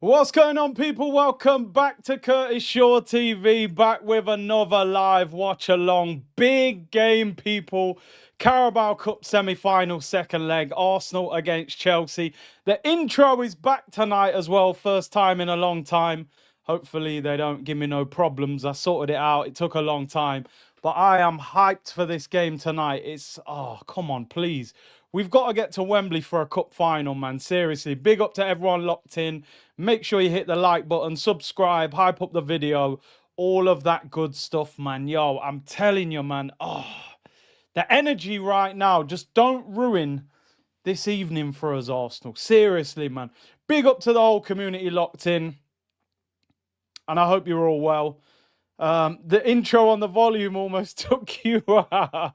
What's going on, people? Welcome back to Curtis Shaw TV, back with another live watch along. Big game, people. Carabao Cup semi-final, second leg, Arsenal against Chelsea. The intro is back tonight as well, first time in a long time. Hopefully they don't give me no problems. I sorted it out. It took a long time, but I am hyped for this game tonight. Oh, come on, please. We've got to get to Wembley for a cup final, man. Seriously, big up to everyone locked in. Make sure you hit the like button, subscribe, hype up the video, all of that good stuff, man. Yo, I'm telling you, man. Oh, the energy right now. Just don't ruin this evening for us, Arsenal. Seriously, man. Big up to the whole community locked in. And I hope you're all well. The intro on the volume almost took you out.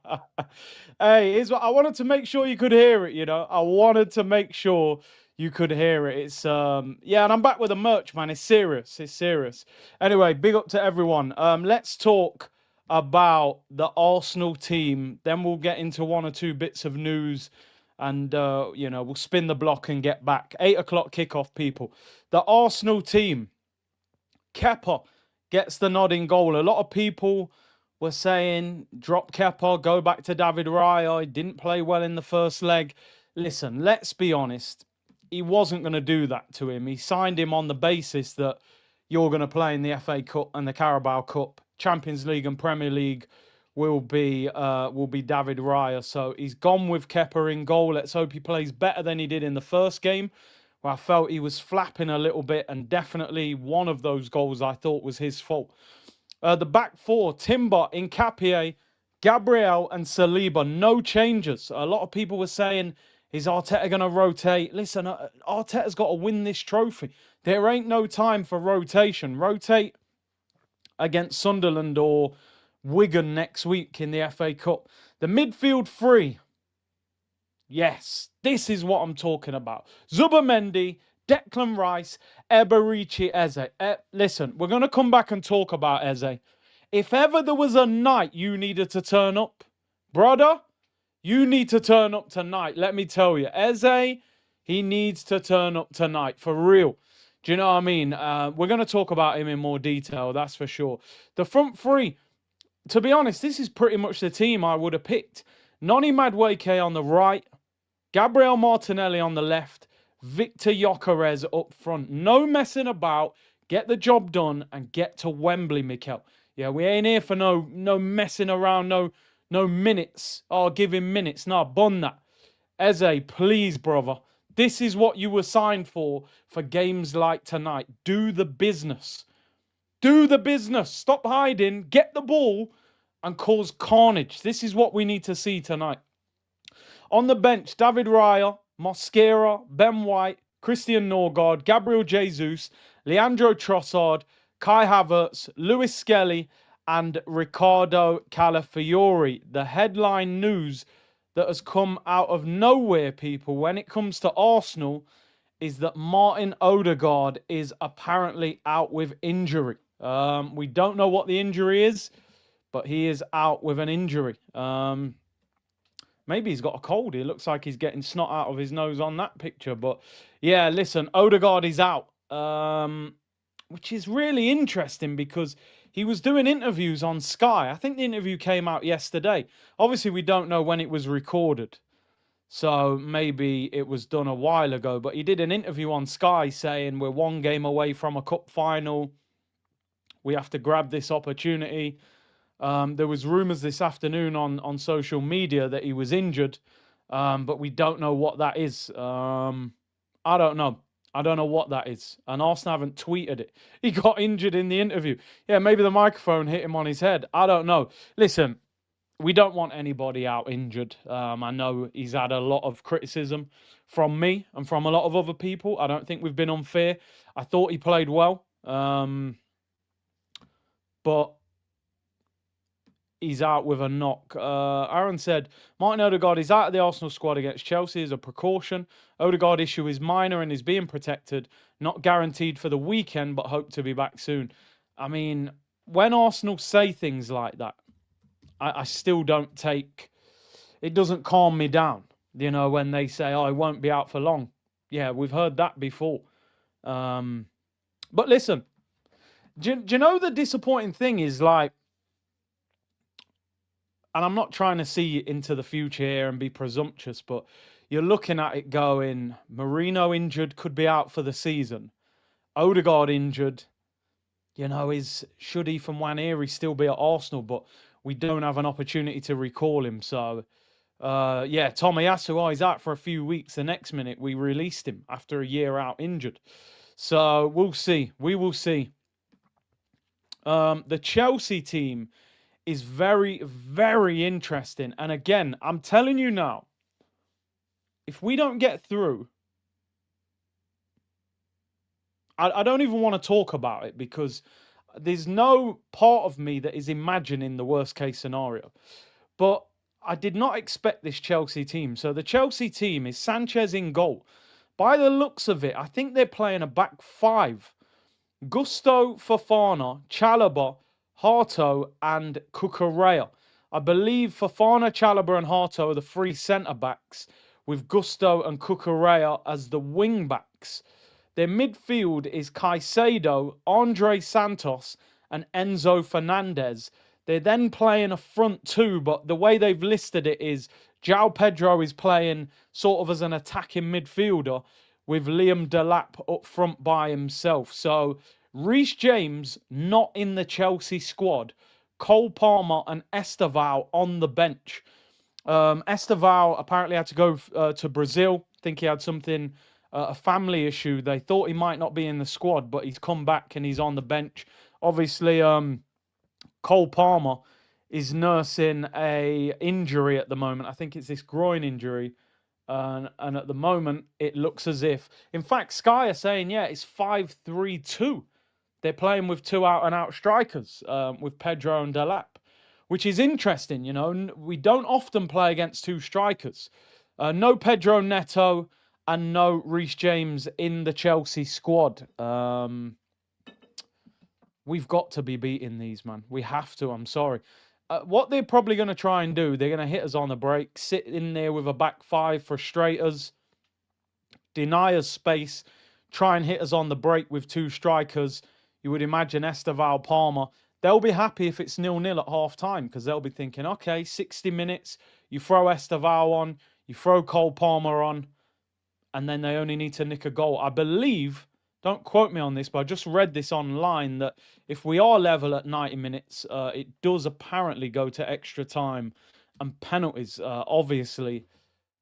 Hey, here's what I wanted to make sure you could hear it, you know. I wanted to make sure you could hear it. It's yeah, and I'm back with the merch, man. It's serious. It's serious. Anyway, big up to everyone. Let's talk about the Arsenal team. Then we'll get into one or two bits of news and you know, we'll spin the block and get back. 8 o'clock kickoff, people. The Arsenal team. Kepa gets the nod in goal. A lot of people were saying, drop Kepa, go back to David Raya. He didn't play well in the first leg. Listen, let's be honest. He wasn't going to do that to him. He signed him on the basis that you're going to play in the FA Cup and the Carabao Cup. Champions League and Premier League will be David Raya. So he's gone with Kepa in goal. Let's hope he plays better than he did in the first game, where I felt he was flapping a little bit, and definitely one of those goals I thought was his fault. The back four, Timber, Nkapie, Gabriel and Saliba, no changes. A lot of people were saying, is Arteta going to rotate? Listen, Arteta's got to win this trophy. There ain't no time for rotation. Rotate against Sunderland or Wigan next week in the FA Cup. The midfield three, yes, this is what I'm talking about. Zubimendi, Declan Rice, Eberici Eze. Listen, we're going to come back and talk about Eze. If ever there was a night you needed to turn up, brother, you need to turn up tonight. Let me tell you, Eze, he needs to turn up tonight, for real. Do you know what I mean? We're going to talk about him in more detail, that's for sure. The front three, to be honest, this is pretty much the team I would have picked. Noni Madueke on the right, Gabriel Martinelli on the left, Victor Gyökeres up front. No messing about. Get the job done and get to Wembley, Mikel. Yeah, we ain't here for no messing around, no minutes. Oh, give him minutes. No, bun that. Eze, please, brother. This is what you were signed for games like tonight. Do the business. Do the business. Stop hiding. Get the ball and cause carnage. This is what we need to see tonight. On the bench, David Raya, Mosquera, Ben White, Christian Norgard, Gabriel Jesus, Leandro Trossard, Kai Havertz, Lewis Skelly, and Ricardo Calafiori. The headline news that has come out of nowhere, people, when it comes to Arsenal, is that Martin Odegaard is apparently out with injury. We don't know what the injury is, but he is out with an injury. Maybe he's got a cold. It looks like he's getting snot out of his nose on that picture. But yeah, listen, Odegaard is out, which is really interesting because he was doing interviews on Sky. I think the interview came out yesterday. Obviously, we don't know when it was recorded, so maybe it was done a while ago. But he did an interview on Sky saying we're one game away from a cup final. We have to grab this opportunity. There was rumours this afternoon on social media that he was injured, but we don't know what that is. I don't know. I don't know what that is. And Arsenal haven't tweeted it. He got injured in the interview. Yeah, maybe the microphone hit him on his head. I don't know. Listen, we don't want anybody out injured. I know he's had a lot of criticism from me and from a lot of other people. I don't think we've been unfair. I thought he played well. But he's out with a knock. Aaron said, Martin Odegaard is out of the Arsenal squad against Chelsea as a precaution. Odegaard issue is minor and is being protected. Not guaranteed for the weekend, but hope to be back soon. I mean, when Arsenal say things like that, I still don't take... It doesn't calm me down, you know, when they say, oh, he won't be out for long. Yeah, we've heard that before. But listen, do you know the disappointing thing is like, and I'm not trying to see into the future here and be presumptuous, but you're looking at it going, Marino injured, could be out for the season. Odegaard injured, should Ethan Nwaneri still be at Arsenal? But we don't have an opportunity to recall him. So, Tomiyasu, he's out for a few weeks. The next minute, we released him after a year out injured. So, we'll see. We will see. The Chelsea team is very, very interesting. And again, I'm telling you now, if we don't get through, I don't even want to talk about it because there's no part of me that is imagining the worst case scenario. But I did not expect this Chelsea team. So the Chelsea team is Sanchez in goal. By the looks of it, I think they're playing a back five. Gusto, Fofana, Chalobah, Harto, and Cucurella. I believe Fofana, Chalobah, and Harto are the three centre-backs, with Gusto and Cucurella as the wing-backs. Their midfield is Caicedo, Andre Santos, and Enzo Fernandez. They're then playing a front two, but the way they've listed it is João Pedro is playing sort of as an attacking midfielder with Liam Delap up front by himself. So Reece James not in the Chelsea squad. Cole Palmer and Esteval on the bench. Esteval apparently had to go to Brazil. I think he had something, a family issue. They thought he might not be in the squad, but he's come back and he's on the bench. Obviously, Cole Palmer is nursing a injury at the moment. I think it's this groin injury. And at the moment, it looks as if... In fact, Sky are saying, it's 5-3-2. They're playing with two out-and-out strikers, with Pedro and Delap, which is interesting, We don't often play against two strikers. No Pedro Neto and no Reece James in the Chelsea squad. We've got to be beating these, man. We have to, I'm sorry. What they're probably going to try and do, they're going to hit us on the break, sit in there with a back five, frustrate us, deny us space, try and hit us on the break with two strikers. You would imagine Esteval, Palmer. They'll be happy if it's 0-0 at half time because they'll be thinking, okay, 60 minutes, you throw Esteval on, you throw Cole Palmer on, and then they only need to nick a goal. I believe, don't quote me on this, but I just read this online that if we are level at 90 minutes, it does apparently go to extra time and penalties. Obviously,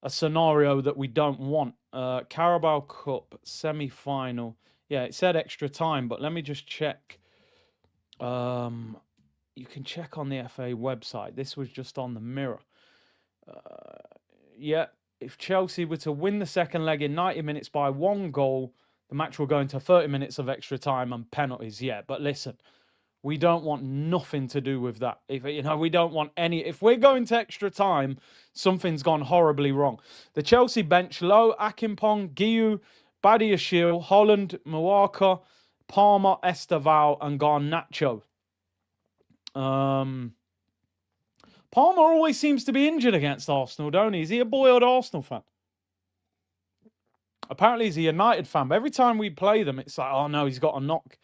a scenario that we don't want. Carabao Cup semi-final. Yeah, it said extra time, but let me just check. You can check on the FA website. This was just on the Mirror. If Chelsea were to win the second leg in 90 minutes by one goal, the match will go into 30 minutes of extra time and penalties. Yeah, but listen, we don't want nothing to do with that. We don't want any. If we're going to extra time, something's gone horribly wrong. The Chelsea bench: Lowe, Akimpong, Guiu, Badiashile, Holland, Muaka, Palmer, Esteval, and Garnacho. Palmer always seems to be injured against Arsenal, don't he? Is he a boyhood Arsenal fan? Apparently he's a United fan, but every time we play them, it's like, oh no, he's got a knock.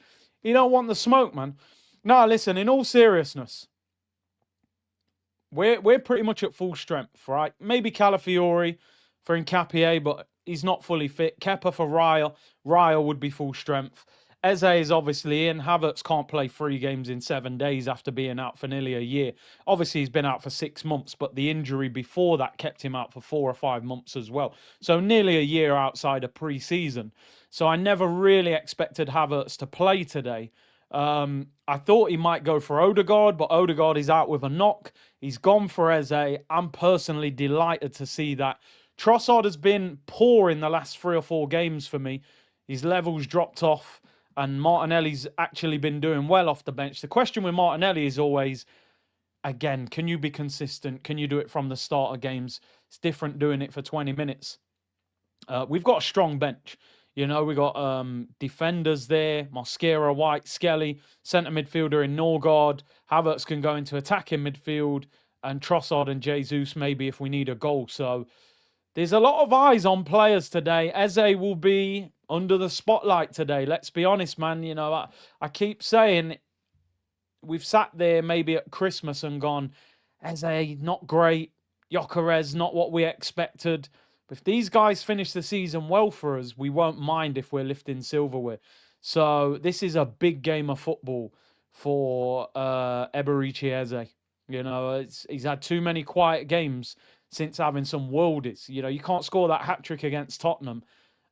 You don't want the smoke, man. No, listen, in all seriousness, we're pretty much at full strength, right? Maybe Calafiori for Nkapie, but he's not fully fit. Kepa for Raya. Raya would be full strength. Eze is obviously in. Havertz can't play 3 games in 7 days after being out for nearly a year. Obviously, he's been out for 6 months, but the injury before that kept him out for 4 or 5 months as well. So nearly a year outside of pre-season. So I never really expected Havertz to play today. I thought he might go for Odegaard, but Odegaard is out with a knock. He's gone for Eze. I'm personally delighted to see that. Trossard has been poor in the last 3 or 4 games for me. His levels dropped off. And Martinelli's actually been doing well off the bench. The question with Martinelli is always, again, can you be consistent? Can you do it from the start of games? It's different doing it for 20 minutes. We've got a strong bench. We've got defenders there, Mosquera, White, Skelly, centre midfielder in Norgard. Havertz can go into attacking midfield, and Trossard and Jesus maybe if we need a goal. So There's a lot of eyes on players today. Eze will be under the spotlight today. Let's be honest, man. You know, I keep saying we've sat there maybe at Christmas and gone, Eze, not great. Gyökeres, not what we expected. But if these guys finish the season well for us, we won't mind if we're lifting silverware. So this is a big game of football for Eberechi Eze. You know, he's had too many quiet games since having some worldies. You know, you can't score that hat-trick against Tottenham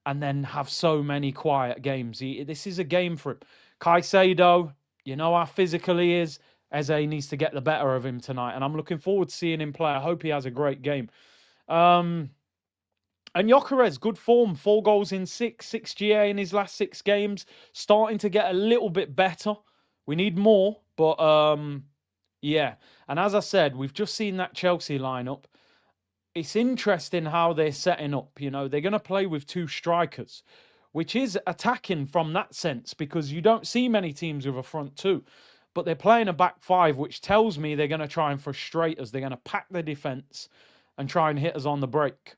and then have so many quiet games. This is a game for him. Caicedo, you know how physical he is. Eze needs to get the better of him tonight, and I'm looking forward to seeing him play. I hope he has a great game. And Gyökeres, good form, 4 goals in 6 GA in his last 6 games, starting to get a little bit better. We need more, but yeah. And as I said, we've just seen that Chelsea lineup. It's interesting how they're setting up. You know, they're going to play with 2 strikers, which is attacking from that sense because you don't see many teams with a front 2. But they're playing a back 5, which tells me they're going to try and frustrate us. They're going to pack the defence and try and hit us on the break.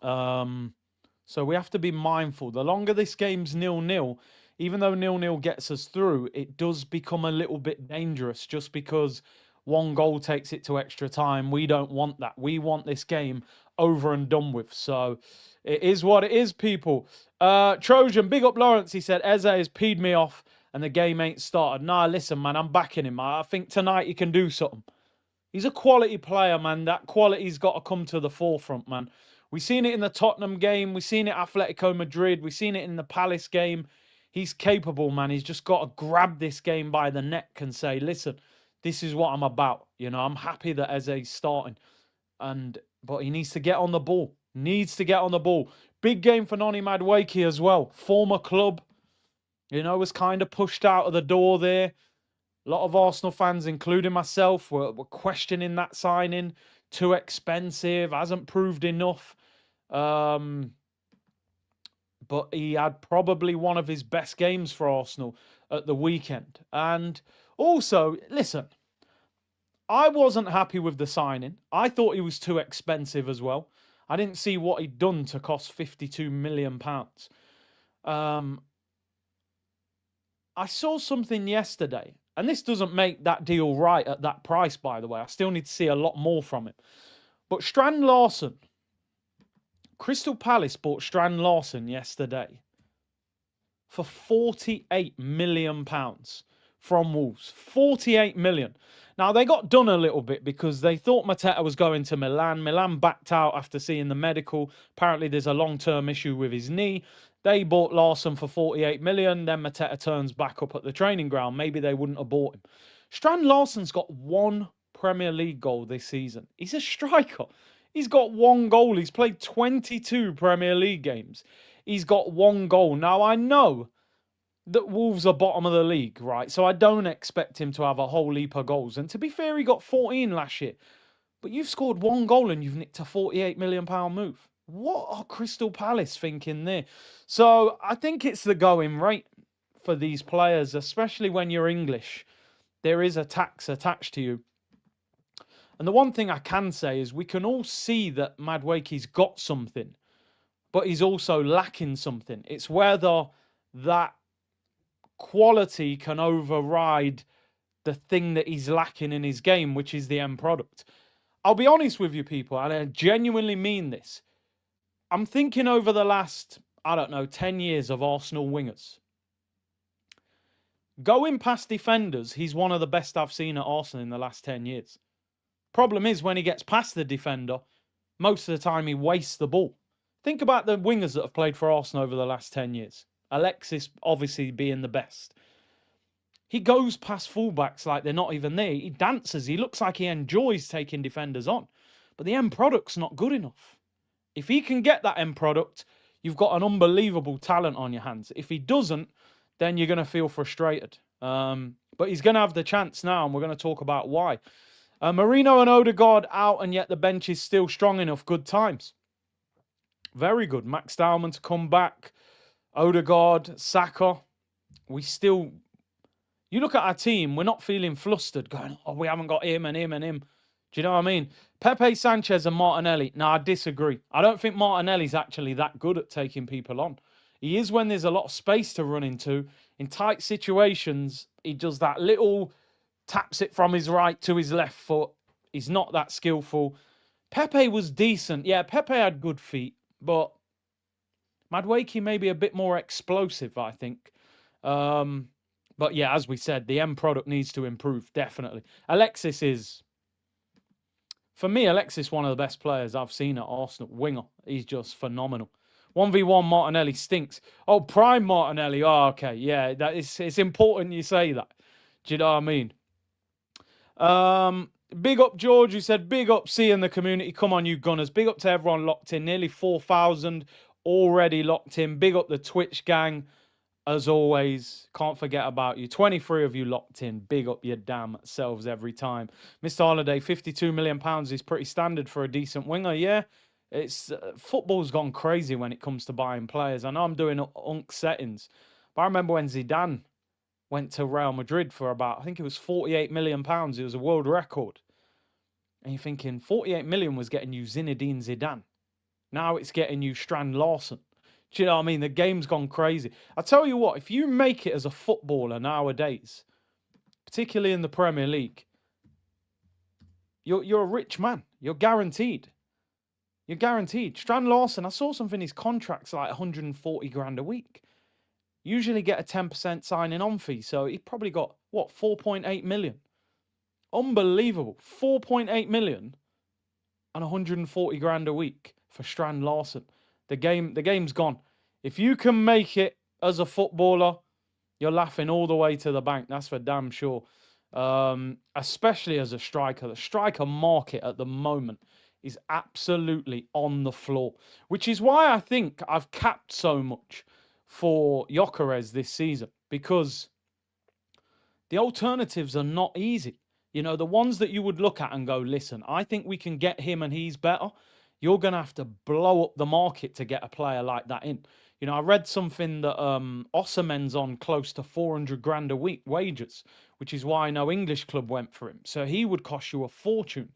So we have to be mindful. The longer this game's 0-0, even though 0-0 gets us through, it does become a little bit dangerous just because 1 goal takes it to extra time. We don't want that. We want this game over and done with. So it is what it is, people. Trojan, big up Lawrence. He said, Eze has peed me off and the game ain't started. Nah, listen, man, I'm backing him. I think tonight he can do something. He's a quality player, man. That quality's got to come to the forefront, man. We've seen it in the Tottenham game. We've seen it at Atletico Madrid. We've seen it in the Palace game. He's capable, man. He's just got to grab this game by the neck and say, listen, this is what I'm about. You know, I'm happy that Eze's starting. But he needs to get on the ball. Needs to get on the ball. Big game for Noni Madueke as well. Former club. You know, was kind of pushed out of the door there. A lot of Arsenal fans, including myself, were questioning that signing. Too expensive, hasn't proved enough. But he had probably one of his best games for Arsenal at the weekend. And also, listen, I wasn't happy with the signing. I thought he was too expensive as well. I didn't see what he'd done to cost £52 million. I saw something yesterday, and this doesn't make that deal right at that price, by the way. I still need to see a lot more from him. But Strand Larsen, Crystal Palace bought Strand Larsen yesterday for £48 million from Wolves. 48 million. Now, they got done a little bit because they thought Mateta was going to Milan. Milan backed out after seeing the medical. Apparently, there's a long-term issue with his knee. They bought Larsen for 48 million. Then Mateta turns back up at the training ground. Maybe they wouldn't have bought him. Strand Larsen's got 1 Premier League goal this season. He's a striker. He's got 1 goal. He's played 22 Premier League games. He's got 1 goal. Now, I know that Wolves are bottom of the league, right? So I don't expect him to have a whole heap of goals. And to be fair, he got 14 last year. But you've scored 1 goal and you've nicked a £48 million move. What are Crystal Palace thinking there? So I think it's the going rate for these players, especially when you're English. There is a tax attached to you. And the one thing I can say is we can all see that Madueke's got something, but he's also lacking something. It's whether that quality can override the thing that he's lacking in his game, which is the end product. I'll be honest with you, people, and I genuinely mean this. I'm thinking over the last, 10 years of Arsenal wingers. Going past defenders, he's one of the best I've seen at Arsenal in the last 10 years. Problem is, when he gets past the defender, most of the time he wastes the ball. Think about the wingers that have played for Arsenal over the last 10 years. Alexis obviously being the best. He goes past fullbacks like they're not even there. He dances. He looks like he enjoys taking defenders on. But the end product's not good enough. If he can get that end product, you've got an unbelievable talent on your hands. If he doesn't, then you're going to feel frustrated. But he's going to have the chance now, and we're going to talk about why. Marino and Odegaard out, and yet the bench is still strong enough. Good times. Very good. Max Dowman to come back. Odegaard, Saka. You look at our team, we're not feeling flustered, going, oh, we haven't got him and him and him. Do you know what I mean? Pepe, Sanchez and Martinelli. No, I disagree. I don't think Martinelli's actually that good at taking people on. He is when there's a lot of space to run into. In tight situations, he does that little taps it from his right to his left foot. He's not that skillful. Pepe was decent. Yeah, Pepe had good feet, but Madueke may be a bit more explosive, I think. But yeah, as we said, the end product needs to improve, definitely. Alexis is, for me, Alexis one of the best players I've seen at Arsenal. Winger. He's just phenomenal. 1v1 Martinelli stinks. Oh, prime Martinelli. Oh, okay. Yeah, it's important you say that. Do you know what I mean? Big up George, who said, big up C in the community. Come on, you Gunners. Big up to everyone locked in. Nearly 4,000 already locked in. Big up the Twitch gang. As always, can't forget about you. 23 of you locked in. Big up your damn selves every time. Mr. Holiday, £52 million is pretty standard for a decent winger. Yeah, it's football's gone crazy when it comes to buying players. I know I'm doing unk settings, but I remember when Zidane went to Real Madrid for about, I think it was £48 million. It was a world record. And you're thinking 48 million was getting you Zinedine Zidane. Now it's getting you Strand Larsen. Do you know what I mean? The game's gone crazy. I tell you what, if you make it as a footballer nowadays, particularly in the Premier League, you're a rich man. You're guaranteed. You're guaranteed. Strand Larsen, I saw something, his contract's like 140 grand a week. Usually get a 10% signing on fee. So he probably got, what, 4.8 million? Unbelievable. 4.8 million and 140 grand a week for Strand Larsen. The game's gone. If you can make it as a footballer, you're laughing all the way to the bank. That's for damn sure. Especially as a striker. The striker market at the moment is absolutely on the floor, which is why I think I've capped so much for Gyökeres this season, because the alternatives are not easy. You know, the ones that you would look at and go, listen, I think we can get him and he's better. You're going to have to blow up the market to get a player like that in. You know, I read something that Osimhen's on close to 400 grand a week wages, which is why no English club went for him. So he would cost you a fortune.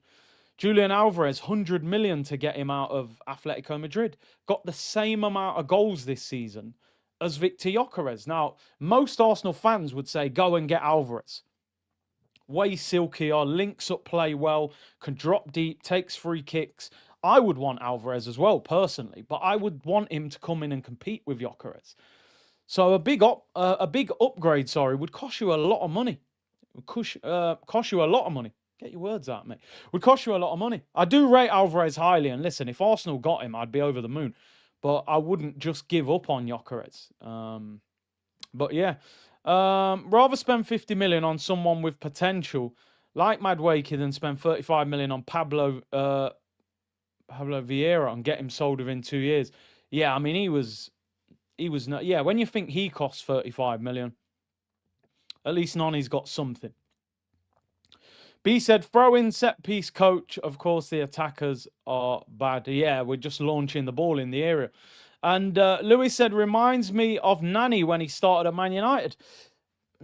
Julian Alvarez, 100 million to get him out of Atletico Madrid. Got the same amount of goals this season as Victor Gyökeres. Now, most Arsenal fans would say, go and get Alvarez. Way silkier, links up play well, can drop deep, takes free kicks. I would want Alvarez as well, personally, but I would want him to come in and compete with Gyökeres. So a big upgrade, would cost you a lot of money. Would cost you a lot of money. Get your words out, mate. Would cost you a lot of money. I do rate Alvarez highly, and listen, if Arsenal got him, I'd be over the moon. But I wouldn't just give up on Gyökeres. But yeah, rather spend 50 million on someone with potential like Madueke than spend 35 million on Pablo Vieira and get him sold within 2 years. Yeah, I mean, he was not. Yeah, when you think he costs 35 million, at least Nani's got something. B said, throw in set piece coach. Of course, the attackers are bad. Yeah, we're just launching the ball in the area. And Lewis said, reminds me of Nani when he started at Man United.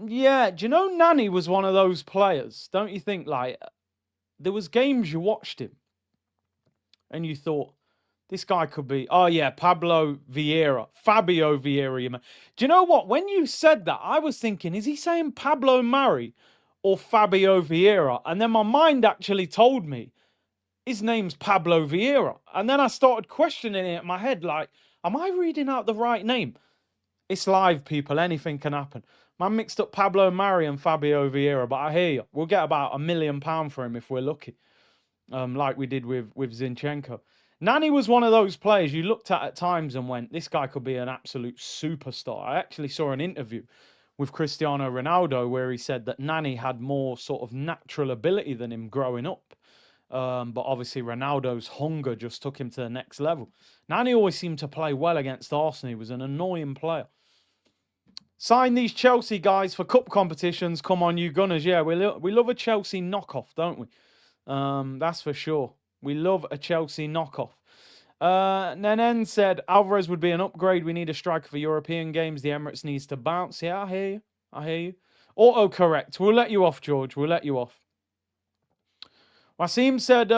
Yeah, do you know Nani was one of those players? Don't you think, like, there was games you watched him and you thought, this guy could be, oh yeah, Fabio Vieira. Do you know what? When you said that, I was thinking, is he saying Pablo Mari or Fabio Vieira? And then my mind actually told me his name's Pablo Vieira. And then I started questioning it in my head, like, am I reading out the right name? It's live, people. Anything can happen. Man mixed up Pablo Mari and Fabio Vieira, but I hear you. We'll get about £1 million for him if we're lucky, like we did with Zinchenko. Nani was one of those players you looked at times and went, this guy could be an absolute superstar. I actually saw an interview with Cristiano Ronaldo where he said that Nani had more sort of natural ability than him growing up. But obviously Ronaldo's hunger just took him to the next level. Nani always seemed to play well against Arsenal. He was an annoying player. Sign these Chelsea guys for cup competitions. Come on, you Gunners. Yeah, we love a Chelsea knockoff, don't we? That's for sure. We love a Chelsea knockoff. Nenen said, Alvarez would be an upgrade. We need a striker for European games. The Emirates needs to bounce. Yeah, I hear you. I hear you. Auto-correct. We'll let you off, George. We'll let you off. Wasim said,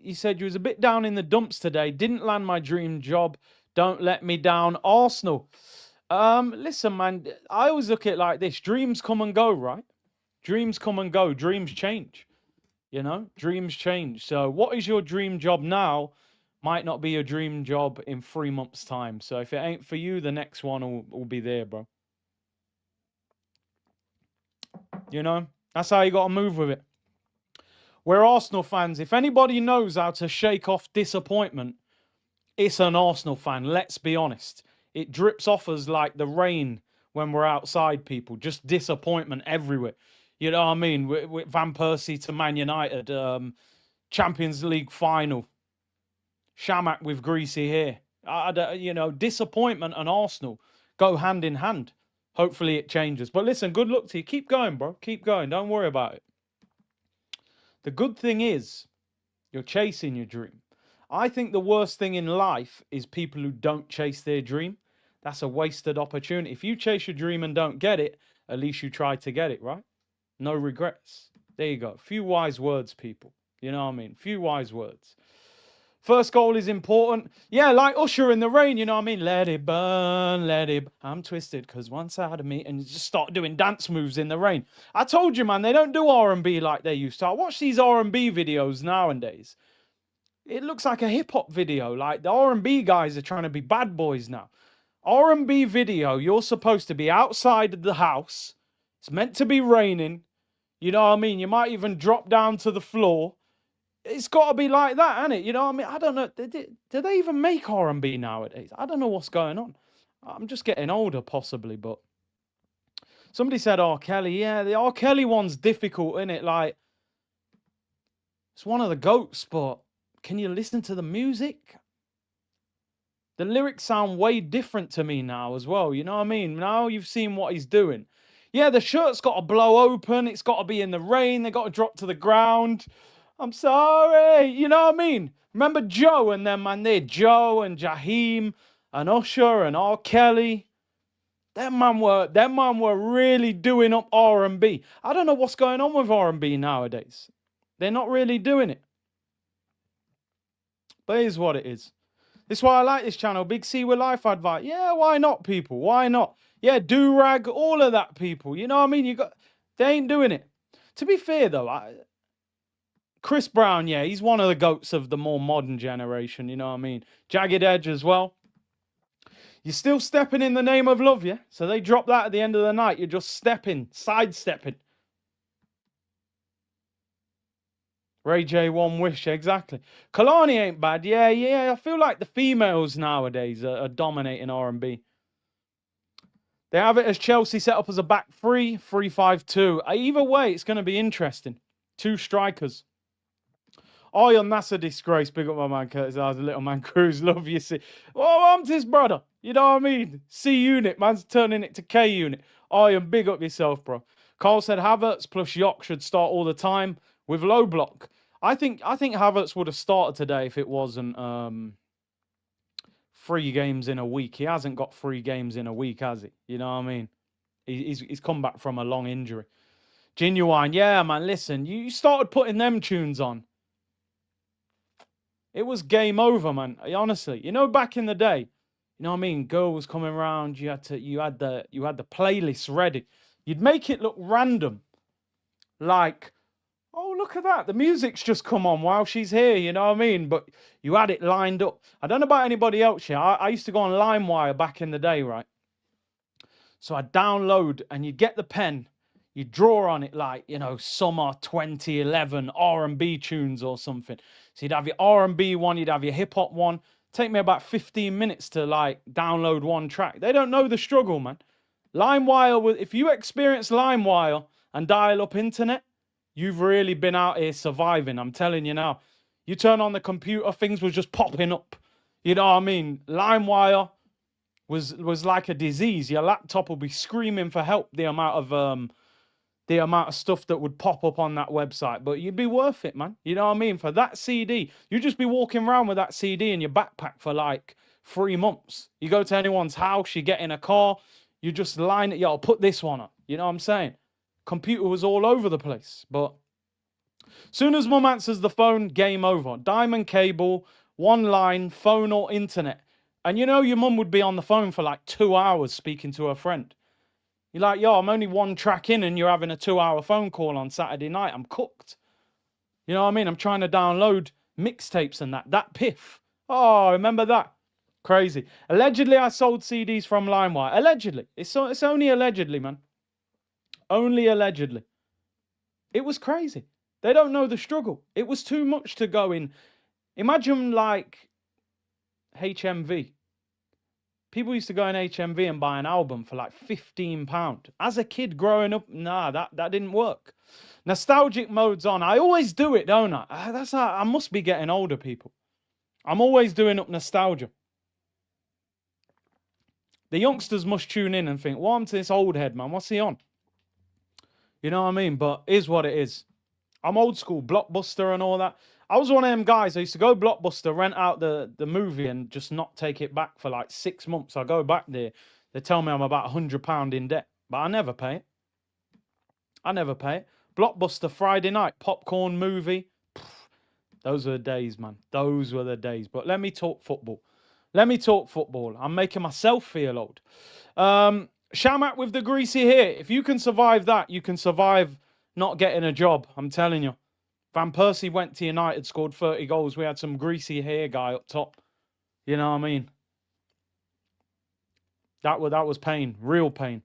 he said you was a bit down in the dumps today. Didn't land my dream job. Don't let me down, Arsenal. Listen, man, I always look at it like this. Dreams come and go, right? Dreams come and go. Dreams change. You know, dreams change. So what is your dream job now might not be your dream job in 3 months' time. So if it ain't for you, the next one will be there, bro. You know, that's how you got to move with it. We're Arsenal fans. If anybody knows how to shake off disappointment, it's an Arsenal fan. Let's be honest. It drips off us like the rain when we're outside, people. Just disappointment everywhere. You know what I mean? With Van Persie to Man United, Champions League final, Shamak with greasy hair. You know, disappointment and Arsenal go hand in hand. Hopefully it changes. But listen, good luck to you. Keep going, bro. Keep going. Don't worry about it. The good thing is you're chasing your dream. I think the worst thing in life is people who don't chase their dream. That's a wasted opportunity. If you chase your dream and don't get it, at least you tried to get it, right? No regrets. There you go. Few wise words, people. You know what I mean? Few wise words. First goal is important. Yeah, like Usher in the rain, you know what I mean? Let it burn, let it... I'm twisted because one side of me... And you just start doing dance moves in the rain. I told you, man, they don't do R&B like they used to. I watch these R&B videos nowadays. It looks like a hip-hop video. Like, the R&B guys are trying to be bad boys now. R&B video, you're supposed to be outside of the house. It's meant to be raining. You know what I mean? You might even drop down to the floor. It's got to be like that, hasn't it? You know what I mean? I don't know. Do they even make R&B nowadays? I don't know what's going on. I'm just getting older, possibly, but... Somebody said R. Kelly. Yeah, the R. Kelly one's difficult, isn't it? Like, it's one of the GOATs, but can you listen to the music? The lyrics sound way different to me now as well. You know what I mean? Now you've seen what he's doing. Yeah, the shirt's got to blow open. It's got to be in the rain. They got to drop to the ground. I'm sorry. You know what I mean? Remember Joe and them, man? There, Joe and Jaheim and Usher and R. Kelly. Them man were really doing up R&B. I don't know what's going on with R&B nowadays. They're not really doing it. But it is what it is. This is why I like this channel. Big C with life advice. Yeah, why not, people? Why not? Yeah, do-rag, all of that, people. You know what I mean? They ain't doing it. To be fair, though, Chris Brown, yeah, he's one of the GOATs of the more modern generation. You know what I mean? Jagged Edge as well. You're still stepping in the name of love, yeah? So they drop that at the end of the night. You're just stepping, sidestepping. Ray J, One Wish, exactly. Kalani ain't bad. Yeah. I feel like the females nowadays are dominating R&B. They have it as Chelsea set up as a back three, 3-5-2. Either way, it's going to be interesting. 2 strikers. Oh, you're NASA disgrace. Big up my man, Curtis. I was a little man, Cruz. Love you, see. Oh, I'm his brother. You know what I mean? C unit. Man's turning it to K unit. Oh, you big up yourself, bro. Carl said Havertz plus Yok should start all the time with low block. I think Havertz would have started today if it wasn't 3 games in a week. He hasn't got 3 games in a week, has he? You know what I mean? He's come back from a long injury. Genuine, yeah, man. Listen, you started putting them tunes on. It was game over, man. Honestly, you know, back in the day, you know what I mean? Girl was coming around. You had the playlist ready. You'd make it look random, like, oh, look at that. The music's just come on while she's here, you know what I mean? But you had it lined up. I don't know about anybody else here. I used to go on LimeWire back in the day, right? So I'd download and you'd get the pen. You'd draw on it like, you know, summer 2011 R&B tunes or something. So you'd have your R&B one, you'd have your hip-hop one. Take me about 15 minutes to, like, download one track. They don't know the struggle, man. LimeWire, if you experience LimeWire and dial-up internet, you've really been out here surviving. I'm telling you now. You turn on the computer, things was just popping up. You know what I mean? LimeWire was like a disease. Your laptop will be screaming for help. The amount of stuff that would pop up on that website, but you'd be worth it, man. You know what I mean? For that CD, you'd just be walking around with that CD in your backpack for like 3 months. You go to anyone's house, you get in a car, you just line it. Yo, put this one up. You know what I'm saying? Computer was all over the place, but Soon as mum answers the phone, game over. Diamond cable, one line, phone or internet. And you know your mum would be on the phone for like 2 hours speaking to her friend. You're like, yo, I'm only one track in and you're having a 2-hour phone call on Saturday night. I'm cooked. You know what I mean? I'm trying to download mixtapes and that. That piff. Oh, remember that? Crazy. Allegedly, I sold CDs from LimeWire. Allegedly. It's only allegedly, man. Only allegedly. It was crazy. They don't know the struggle. It was too much to go in. Imagine like HMV. People used to go in HMV and buy an album for like £15. As a kid growing up, nah, that didn't work. Nostalgic mode's on. I always do it, don't I? That's how I must be getting older, people. I'm always doing up nostalgia. The youngsters must tune in and think, what happened to this old head, man? What's he on? You know what I mean? But is what it is. I'm old school, Blockbuster and all that. I was one of them guys. I used to go Blockbuster, rent out the movie and just not take it back for like 6 months. I go back there. They tell me I'm about £100 in debt, but I never pay it. I never pay it. Blockbuster Friday night, popcorn movie. Those were the days, man. Those were the days. But let me talk football. Let me talk football. I'm making myself feel old. Shamak with the greasy hair. If you can survive that, you can survive not getting a job. I'm telling you. Van Persie went to United, scored 30 goals. We had some greasy hair guy up top. You know what I mean? That was pain. Real pain.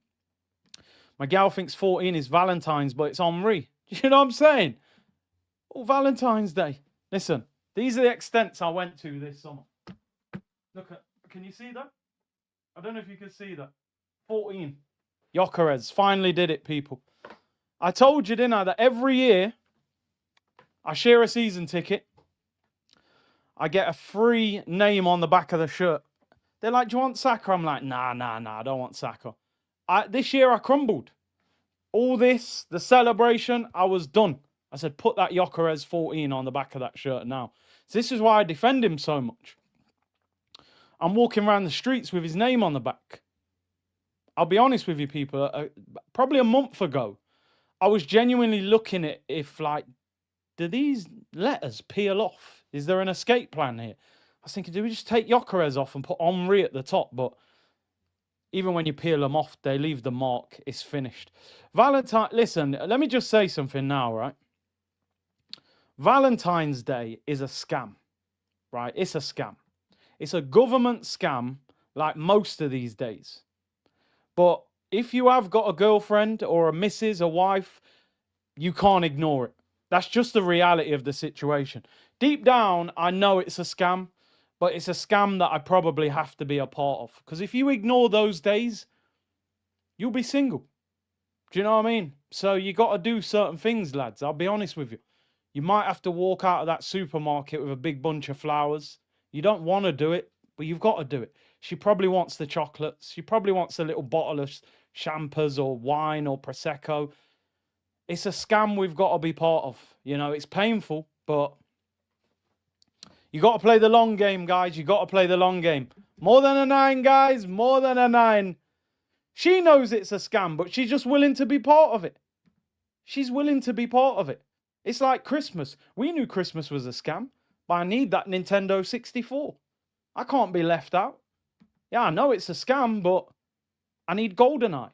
My gal thinks 14 is Valentine's, but it's Henri. You know what I'm saying? Oh, Valentine's Day. Listen, these are the extents I went to this summer. Look at, can you see that? I don't know if you can see that. 14. Gyökeres finally did it, people. I told you, didn't I, that every year I share a season ticket. I get a free name on the back of the shirt. They're like, do you want Saka? I'm like, nah, I don't want Saka. This year I crumbled. All this, the celebration, I was done. I said, put that Gyökeres 14 on the back of that shirt now. So this is why I defend him so much. I'm walking around the streets with his name on the back. I'll be honest with you, people. Probably a month ago, I was genuinely looking at if, like, do these letters peel off? Is there an escape plan here? I was thinking, do we just take Gyökeres off and put Henri at the top? But even when you peel them off, they leave the mark. It's finished. Valentine, listen, let me just say something now, right? Valentine's Day is a scam, right? It's a scam. It's a government scam like most of these days. But if you have got a girlfriend or a missus, a wife, you can't ignore it. That's just the reality of the situation. Deep down, I know it's a scam, but it's a scam that I probably have to be a part of. Because if you ignore those days, you'll be single. Do you know what I mean? So you got to do certain things, lads. I'll be honest with you. You might have to walk out of that supermarket with a big bunch of flowers. You don't want to do it, but you've got to do it. She probably wants the chocolates. She probably wants a little bottle of champers or wine or Prosecco. It's a scam we've got to be part of. You know, it's painful, but you got to play the long game, guys. You got to play the long game. More than a 9, guys. More than a 9. She knows it's a scam, but she's just willing to be part of it. She's willing to be part of it. It's like Christmas. We knew Christmas was a scam, but I need that Nintendo 64. I can't be left out. Yeah, I know it's a scam, but I need GoldenEye.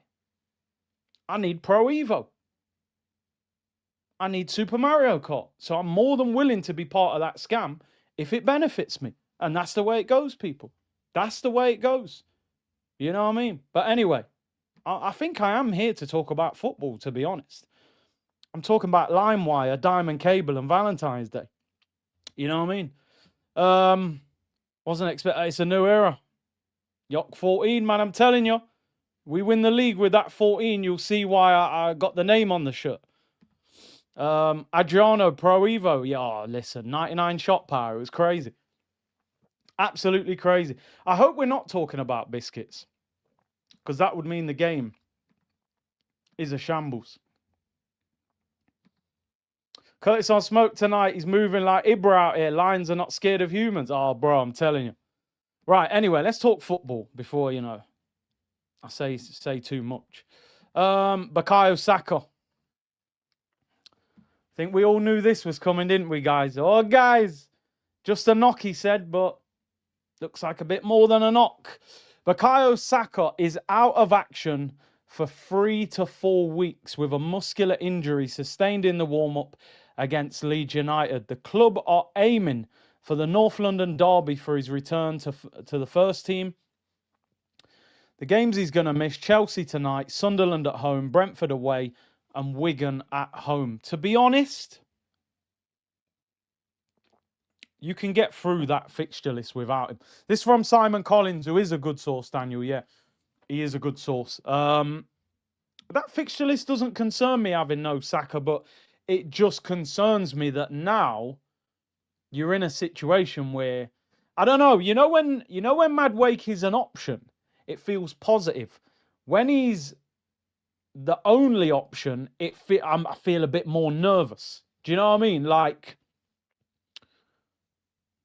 I need Pro Evo. I need Super Mario Kart. So I'm more than willing to be part of that scam if it benefits me. And that's the way it goes, people. That's the way it goes. You know what I mean? But anyway, I think I am here to talk about football, to be honest. I'm talking about LimeWire, Diamond Cable, and Valentine's Day. You know what I mean? Wasn't expecting. It's a new era. Yok 14, man, I'm telling you. We win the league with that 14. You'll see why I got the name on the shirt. Adriano Pro Evo. Yeah, listen, 99 shot power. It was crazy. Absolutely crazy. I hope we're not talking about biscuits, because that would mean the game is a shambles. Curtis on smoke tonight. He's moving like Ibra out here. Lions are not scared of humans. Oh, bro, I'm telling you. Right, anyway, let's talk football before, you know, I say too much. Bukayo Saka. Think we all knew this was coming, didn't we, guys? Oh, guys, just a knock, he said, but looks like a bit more than a knock. Bukayo Saka is out of action for 3 to 4 weeks with a muscular injury sustained in the warm-up against Leeds United. The club are aiming for the North London derby for his return to the first team. The games he's going to miss: Chelsea tonight, Sunderland at home, Brentford away, and Wigan at home. To be honest, you can get through that fixture list without him. This is from Simon Collins, who is a good source, Daniel. Yeah, he is a good source. That fixture list doesn't concern me having no Saka, but it just concerns me that now you're in a situation where, I don't know, you know when Madwake is an option, it feels positive. When he's the only option, I feel a bit more nervous. Do you know what I mean? Like,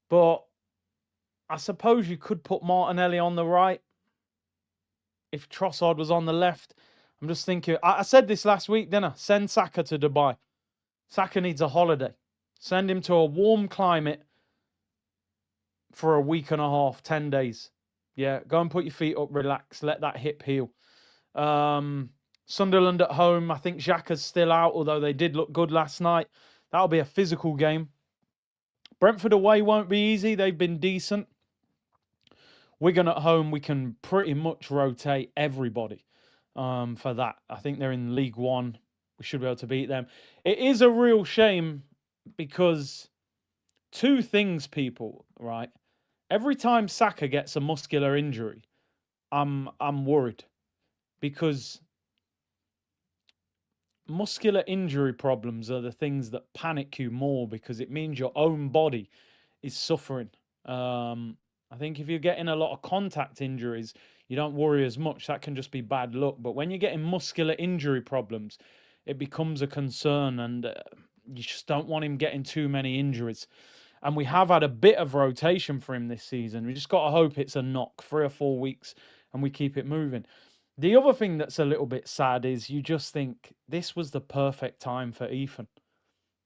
but I suppose you could put Martinelli on the right if Trossard was on the left. I'm just thinking, I said this last week, didn't I? Send Saka to Dubai. Saka needs a holiday. Send him to a warm climate for a week and a half, 10 days. Yeah, go and put your feet up, relax, let that hip heal. Sunderland at home. I think Xhaka's still out, although they did look good last night. That'll be a physical game. Brentford away won't be easy. They've been decent. Wigan at home, we can pretty much rotate everybody for that. I think they're in League One. We should be able to beat them. It is a real shame because two things, people, right? Every time Saka gets a muscular injury, I'm worried because muscular injury problems are the things that panic you more because it means your own body is suffering. I think if you're getting a lot of contact injuries, you don't worry as much. That can just be bad luck. But when you're getting muscular injury problems, it becomes a concern, and you just don't want him getting too many injuries. And we have had a bit of rotation for him this season. We just got to hope it's a knock, 3 or 4 weeks, and we keep it moving. The other thing that's a little bit sad is you just think this was the perfect time for Ethan.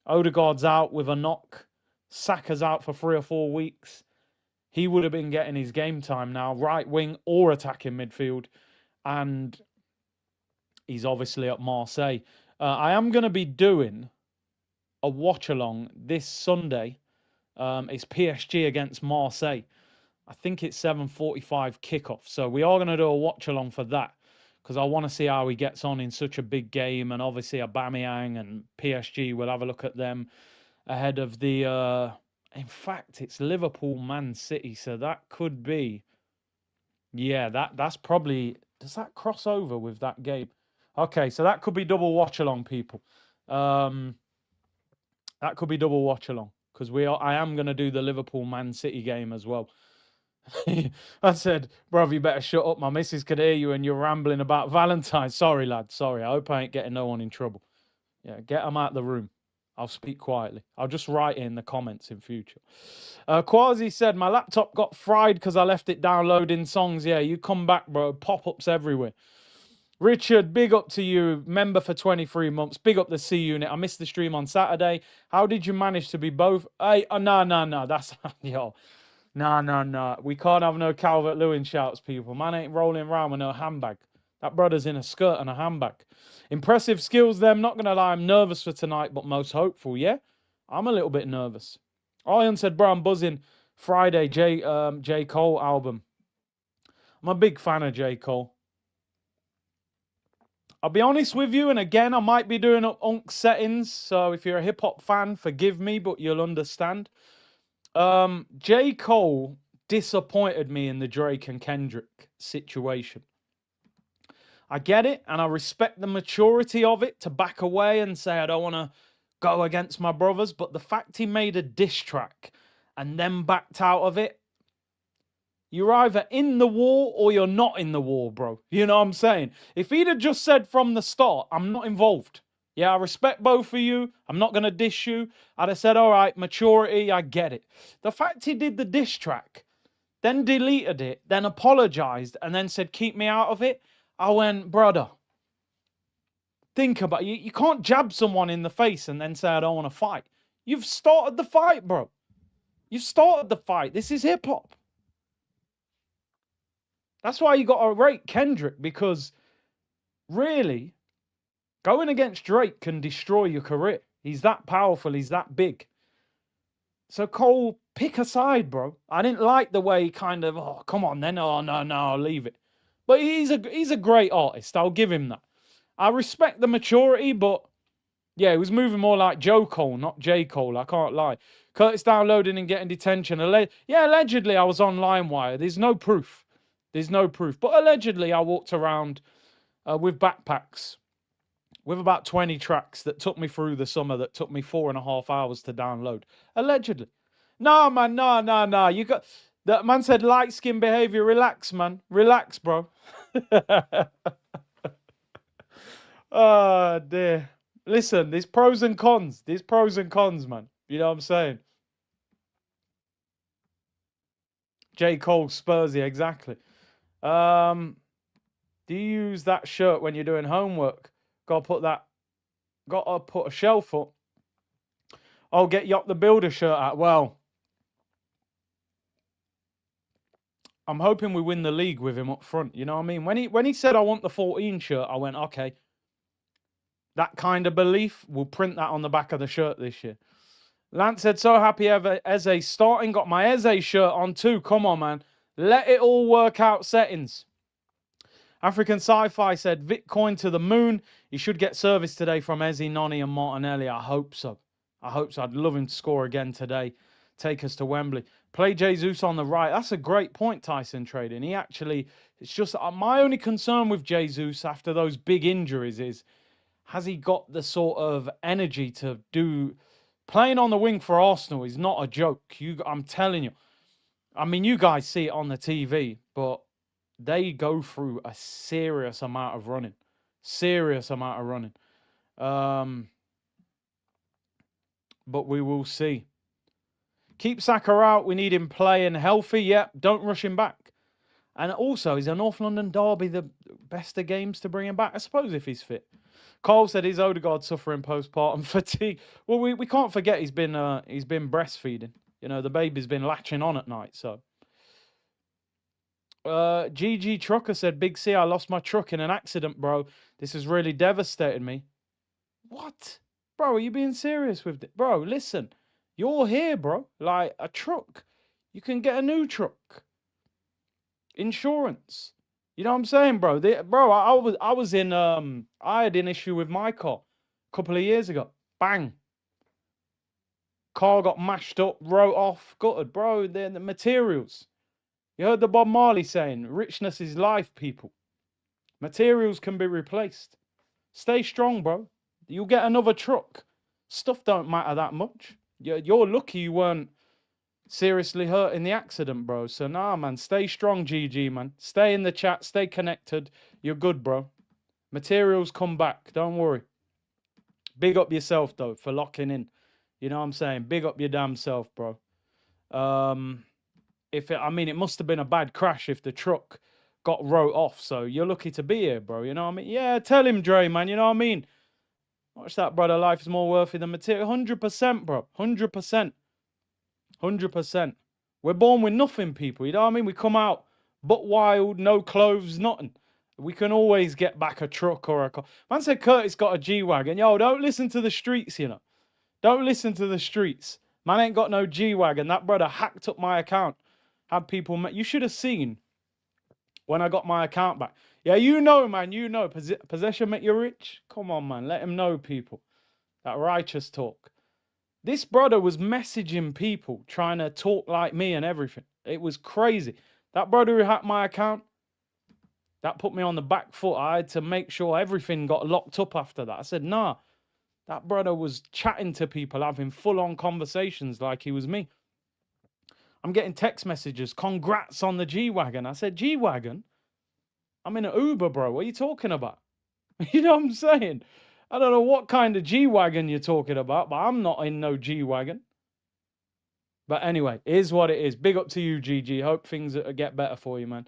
Odegaard's out with a knock. Saka's out for 3 or 4 weeks. He would have been getting his game time now, right wing or attacking midfield. And he's obviously at Marseille. I am going to be doing a watch-along this Sunday. It's PSG against Marseille. I think it's 7:45 kickoff. So we are going to do a watch-along for that because I want to see how he gets on in such a big game. And obviously Aubameyang and PSG, we'll have a look at them ahead of the... in fact, it's Liverpool, Man City, so that could be... Yeah, that's probably... Does that cross over with that game? Okay, so that could be double watch-along, people. That could be double watch-along because I am going to do the Liverpool, Man City game as well. I said, bro, you better shut up. My missus could hear you and you're rambling about Valentine's. Sorry, lad. Sorry. I hope I ain't getting no one in trouble. Yeah, get them out of the room. I'll speak quietly. I'll just write it in the comments in future. Quasi said, my laptop got fried because I left it downloading songs. Yeah, you come back, bro. Pop-ups everywhere. Richard, big up to you. Member for 23 months. Big up the C unit. I missed the stream on Saturday. How did you manage to be both? Hey, no. That's, yo. No. We can't have no Calvert-Lewin shouts, people. Man ain't rolling around with no handbag. That brother's in a skirt and a handbag. Impressive skills, them. Not going to lie, I'm nervous for tonight, but most hopeful, yeah? I'm a little bit nervous. Ian said, bro, I'm buzzing. Friday, J. Cole album. I'm a big fan of J. Cole. I'll be honest with you, and again, I might be doing up Unk settings, so if you're a hip-hop fan, forgive me, but you'll understand. J. Cole disappointed me in the Drake and Kendrick situation. I get it, and I respect the maturity of it to back away and say I don't want to go against my brothers, but the fact he made a diss track and then backed out of it, you're either in the war or you're not in the war, bro. You know what I'm saying? If he'd have just said from the start, I'm not involved. Yeah, I respect both of you. I'm not going to diss you. I'd have said, all right, maturity, I get it. The fact he did the diss track, then deleted it, then apologized, and then said, keep me out of it. I went, brother, Think about it. You can't jab someone in the face and then say, I don't want to fight. You've started the fight, bro. You've started the fight. This is hip hop. That's why you got to rate Kendrick, because really, going against Drake can destroy your career. He's that powerful. He's that big. So Cole, pick a side, bro. I didn't like the way he kind of, oh, come on then. Oh, no, I'll leave it. But he's a great artist. I'll give him that. I respect the maturity, but yeah, he was moving more like Joe Cole, not J. Cole. I can't lie. Curtis downloading and getting detention. Yeah, allegedly I was on LimeWire. There's no proof. There's no proof. But allegedly I walked around with backpacks with about 20 tracks that took me through the summer, that took me 4.5 hours to download. Allegedly. No, man, no. You got that man said light skin behavior. Relax, man. Relax, bro. Oh dear. Listen, there's pros and cons. There's pros and cons, man. You know what I'm saying? J. Cole, Spursy, exactly. Do you use that shirt when you're doing homework? Gotta put a shelf up. I'll get Yop the Builder shirt out. Well, I'm hoping we win the league with him up front. You know what I mean? When he said I want the 14 shirt, I went, okay. That kind of belief, we'll print that on the back of the shirt this year. Lance said, so happy Eze starting. Got my Eze shirt on too. Come on, man. Let it all work out settings. African Sci-Fi said, Bitcoin to the moon. He should get service today from Eze, Noni and Martinelli. I hope so. I hope so. I'd love him to score again today. Take us to Wembley. Play Jesus on the right. That's a great point, Tyson Trading. He actually, it's just, my only concern with Jesus after those big injuries is, has he got the sort of energy to do... Playing on the wing for Arsenal is not a joke. I'm telling you. I mean, you guys see it on the TV, but they go through a serious amount of running. Serious amount of running. But we will see. Keep Saka out. We need him playing healthy. Yep, don't rush him back. And also, is a North London derby the best of games to bring him back? I suppose if he's fit. Carl said, is Odegaard suffering postpartum fatigue? Well, we can't forget he's been breastfeeding. You know, the baby's been latching on at night, so. GG Trucker said, Big C, I lost my truck in an accident, bro. This has really devastated me. What? Bro, are you being serious with it? Bro, listen. You're here, bro. Like, a truck. You can get a new truck. Insurance. You know what I'm saying, bro? I was in, I had an issue with my car a couple of years ago. Bang. Car got mashed up, wrote off, gutted. Bro, the materials. You heard the Bob Marley saying, richness is life, people. Materials can be replaced. Stay strong, bro. You'll get another truck. Stuff don't matter that much. You're lucky you weren't seriously hurt in the accident, bro. So, nah, man. Stay strong, GG, man. Stay in the chat. Stay connected. You're good, bro. Materials come back. Don't worry. Big up yourself, though, for locking in. You know what I'm saying? Big up your damn self, bro. It must have been a bad crash if the truck got wrote off. So you're lucky to be here, bro. You know what I mean? Yeah, tell him, Dre, man. You know what I mean? Watch that, brother. Life is more worthy than material. 100%, bro. 100%. 100%. We're born with nothing, people. You know what I mean? We come out butt wild, no clothes, nothing. We can always get back a truck or a car. Man said Curtis got a G-Wagon. Yo, don't listen to the streets, you know. Don't listen to the streets. Man ain't got no G-Wagon. That brother hacked up my account. Had people... You should have seen when I got my account back. Yeah, you know, man. You know. Possession make you rich? Come on, man. Let him know, people. That righteous talk. This brother was messaging people trying to talk like me and everything. It was crazy. That brother who hacked my account, that put me on the back foot. I had to make sure everything got locked up after that. I said, nah. That brother was chatting to people, having full-on conversations like he was me. I'm getting text messages, congrats on the G-Wagon. I said, G-Wagon? I'm in an Uber, bro. What are you talking about? You know what I'm saying? I don't know what kind of G-Wagon you're talking about, but I'm not in no G-Wagon. But anyway, it is what it is. Big up to you, GG. Hope things get better for you, man.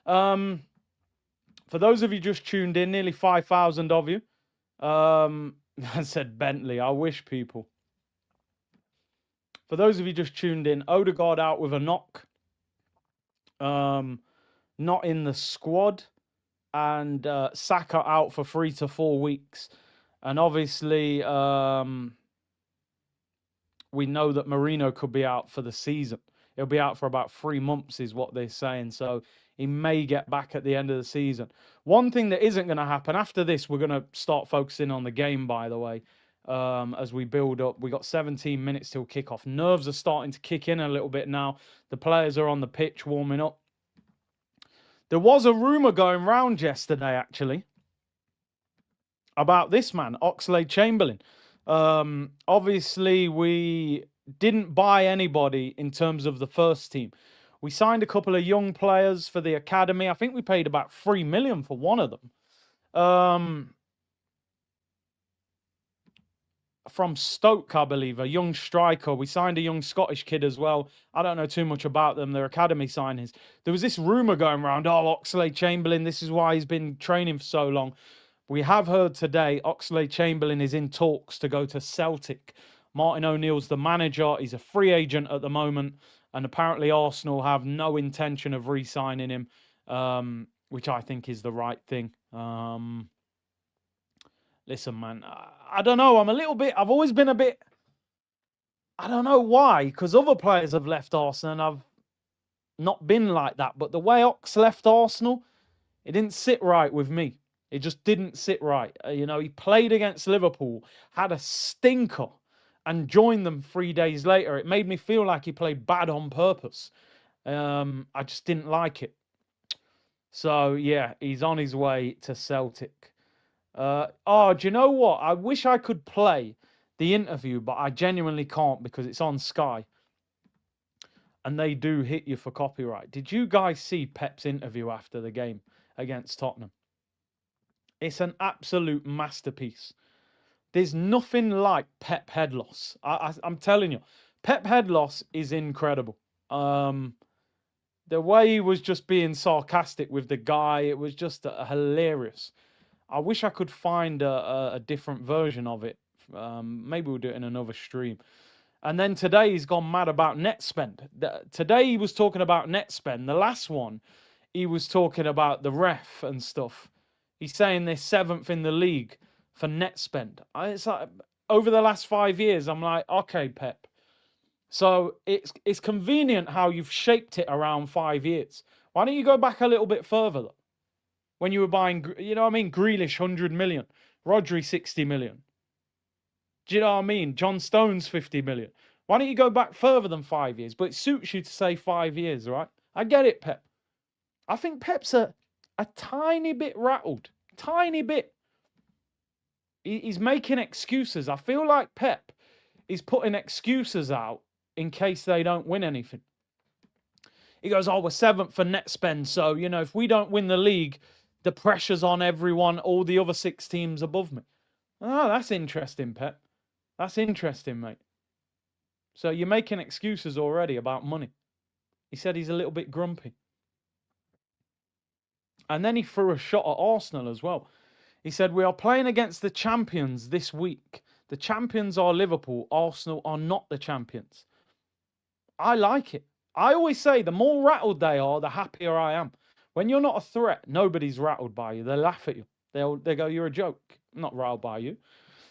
For those of you just tuned in, nearly 5,000 of you. I said Bentley. I wish, people. For those of you just tuned in, Odegaard out with a knock. Not in the squad. And Saka out for 3 to 4 weeks. And obviously, we know that Marino could be out for the season. He'll be out for about 3 months, is what they're saying. So he may get back at the end of the season. One thing that isn't going to happen after this, we're going to start focusing on the game, by the way, as we build up. We got 17 minutes till kickoff. Nerves are starting to kick in a little bit now. The players are on the pitch warming up. There was a rumour going round yesterday, actually, about this man, Oxlade-Chamberlain. Obviously, we didn't buy anybody in terms of the first team. We signed a couple of young players for the academy. I think we paid about 3 million for one of them. From Stoke, I believe, a young striker. We signed a young Scottish kid as well. I don't know too much about them. They're academy signings. There was this rumour going around, oh, Oxlade-Chamberlain, this is why he's been training for so long. We have heard today Oxlade-Chamberlain is in talks to go to Celtic. Martin O'Neill's the manager. He's a free agent at the moment. And apparently Arsenal have no intention of re-signing him, which I think is the right thing. Listen, man, I don't know. I've always been a bit, I don't know why, because other players have left Arsenal and I've not been like that. But the way Ox left Arsenal, it didn't sit right with me. It just didn't sit right. He played against Liverpool, had a stinker, and joined them 3 days later. It made me feel like he played bad on purpose. I just didn't like it. So, yeah, he's on his way to Celtic. Do you know what? I wish I could play the interview, but I genuinely can't because it's on Sky. And they do hit you for copyright. Did you guys see Pep's interview after the game against Tottenham? It's an absolute masterpiece. There's nothing like Pep head loss. I'm telling you, Pep head loss is incredible. The way he was just being sarcastic with the guy, it was just hilarious. I wish I could find a different version of it. Maybe we'll do it in another stream. And then today he's gone mad about net spend. Today he was talking about net spend. The last one, he was talking about the ref and stuff. He's saying they're 7th in the league for net spend. It's like, over the last 5 years, I'm like, okay, Pep. So it's convenient how you've shaped it around 5 years. Why don't you go back a little bit further, though? When you were buying, Grealish 100 million, Rodri 60 million. Do you know what I mean? John Stones 50 million. Why don't you go back further than 5 years? But it suits you to say 5 years, right? I get it, Pep. I think Pep's a tiny bit rattled. Tiny bit. He's making excuses. I feel like Pep is putting excuses out in case they don't win anything. He goes, oh, we're 7th for net spend. So, if we don't win the league, the pressure's on everyone, all the other 6 teams above me. Oh, that's interesting, Pep. That's interesting, mate. So you're making excuses already about money. He said he's a little bit grumpy. And then he threw a shot at Arsenal as well. He said, we are playing against the champions this week. The champions are Liverpool. Arsenal are not the champions. I like it. I always say the more rattled they are, the happier I am. When you're not a threat, nobody's rattled by you. They laugh at you. They go, you're a joke. I'm not rattled by you.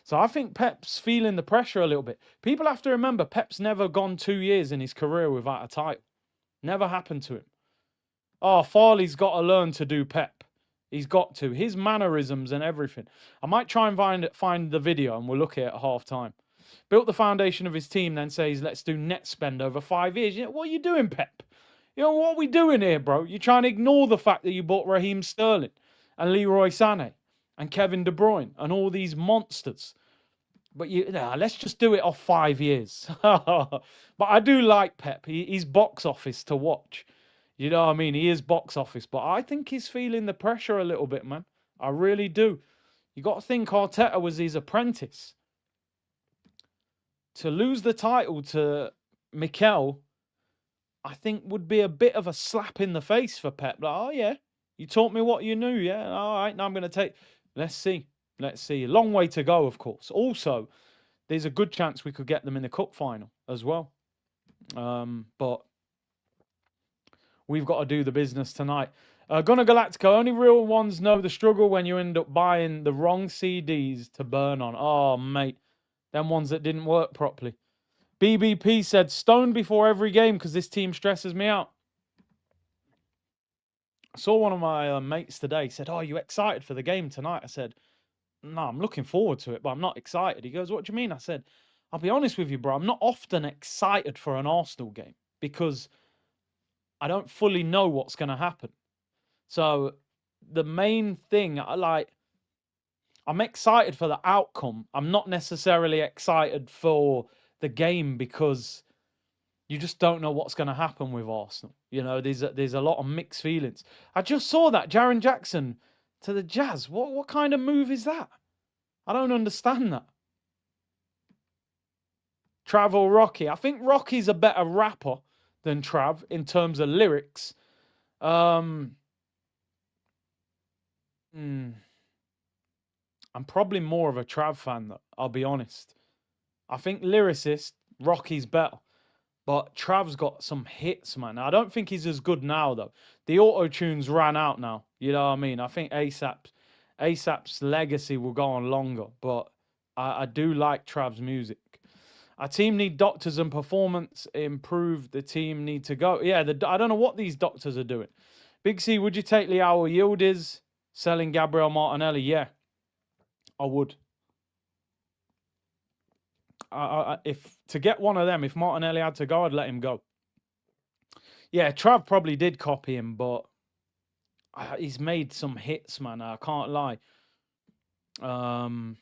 So I think Pep's feeling the pressure a little bit. People have to remember Pep's never gone 2 years in his career without a title. Never happened to him. Oh, Farley's got to learn to do Pep. He's got to. His mannerisms and everything. I might try and find the video and we'll look at it at half time. Built the foundation of his team, then says, let's do net spend over 5 years. What are you doing, Pep? What are we doing here, bro? You're trying to ignore the fact that you bought Raheem Sterling and Leroy Sané and Kevin De Bruyne and all these monsters. But let's just do it off 5 years. But I do like Pep. He's box office to watch. You know what I mean? He is box office. But I think he's feeling the pressure a little bit, man. I really do. You got to think Arteta was his apprentice. To lose the title to Mikel, I think would be a bit of a slap in the face for Pep. Like, oh, yeah, you taught me what you knew, yeah? All right, now I'm going to take... Let's see. Let's see. Long way to go, of course. Also, there's a good chance we could get them in the cup final as well. But we've got to do the business tonight. Gunnar Galactica, only real ones know the struggle when you end up buying the wrong CDs to burn on. Oh, mate. Them ones that didn't work properly. BBP said, stoned before every game because this team stresses me out. I saw one of my mates today said, oh, are you excited for the game tonight? I said, no, I'm looking forward to it, but I'm not excited. He goes, what do you mean? I said, I'll be honest with you, bro. I'm not often excited for an Arsenal game because I don't fully know what's going to happen. So the main thing, I'm excited for the outcome. I'm not necessarily excited for the game because you just don't know what's going to happen with Arsenal. You know, there's a lot of mixed feelings. I just saw that Jaren Jackson to the Jazz. What kind of move is that? I don't understand that. Trav or Rocky? I think Rocky's a better rapper than Trav in terms of lyrics. I'm probably more of a Trav fan, though, I'll be honest. I think lyricist, Rocky's better. But Trav's got some hits, man. I don't think he's as good now, though. The auto-tunes ran out now. You know what I mean? I think ASAP's legacy will go on longer. But I do like Trav's music. Our team need doctors and performance improve. The team need to go. Yeah, I don't know what these doctors are doing. Big C, would you take Leao Yildiz selling Gabriel Martinelli? Yeah, I would. If to get one of them, if Martinelli had to go, I'd let him go. Yeah, Trav probably did copy him, but he's made some hits, man. I can't lie. Come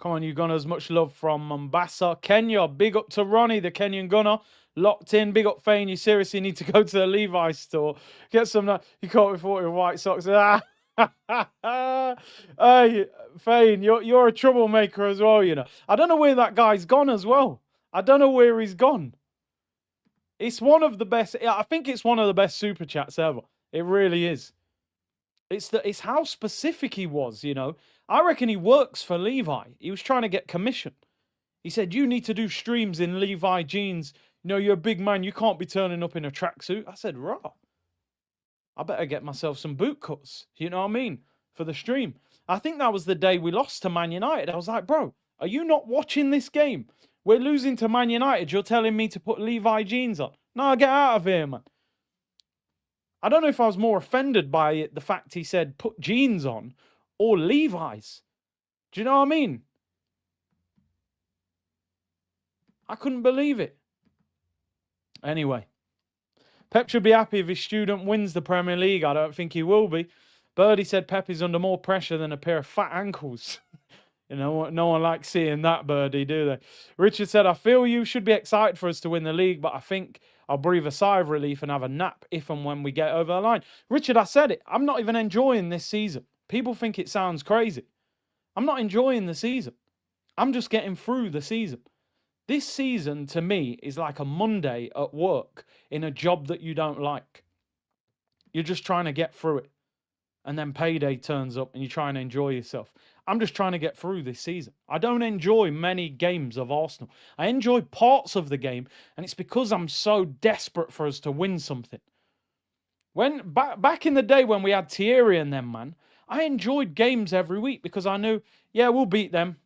on, you Gunners. Much love from Mombasa. Kenya, big up to Ronnie, the Kenyan Gunner. Locked in. Big up, Fane. You seriously need to go to the Levi's store. Get some. You can't afford your white socks. Hey, Fane, you're a troublemaker as well, you know. I don't know where that guy's gone as well. I don't know where he's gone. It's one of the best. I think it's one of the best super chats ever. It really is. It's how specific he was, you know. I reckon he works for Levi. He was trying to get commission. He said, you need to do streams in Levi jeans. You know, you're a big man. You can't be turning up in a tracksuit. I said, rah. I better get myself some boot cuts. You know what I mean? For the stream. I think that was the day we lost to Man United. I was like, bro, are you not watching this game? We're losing to Man United. You're telling me to put Levi jeans on. No, get out of here, man. I don't know if I was more offended by it, the fact he said put jeans on or Levi's. Do you know what I mean? I couldn't believe it. Anyway, Pep should be happy if his student wins the Premier League. I don't think he will be. Birdie said Pep is under more pressure than a pair of fat ankles. You know, no one likes seeing that, Birdie, do they? Richard said, I feel you should be excited for us to win the league, but I think I'll breathe a sigh of relief and have a nap if and when we get over the line. Richard, I said it. I'm not even enjoying this season. People think it sounds crazy. I'm not enjoying the season. I'm just getting through the season. This season, to me, is like a Monday at work in a job that you don't like. You're just trying to get through it. And then payday turns up and you try and enjoy yourself. I'm just trying to get through this season. I don't enjoy many games of Arsenal. I enjoy parts of the game, and it's because I'm so desperate for us to win something. When back in the day when we had Thierry and them, man, I enjoyed games every week because I knew, yeah, we'll beat them.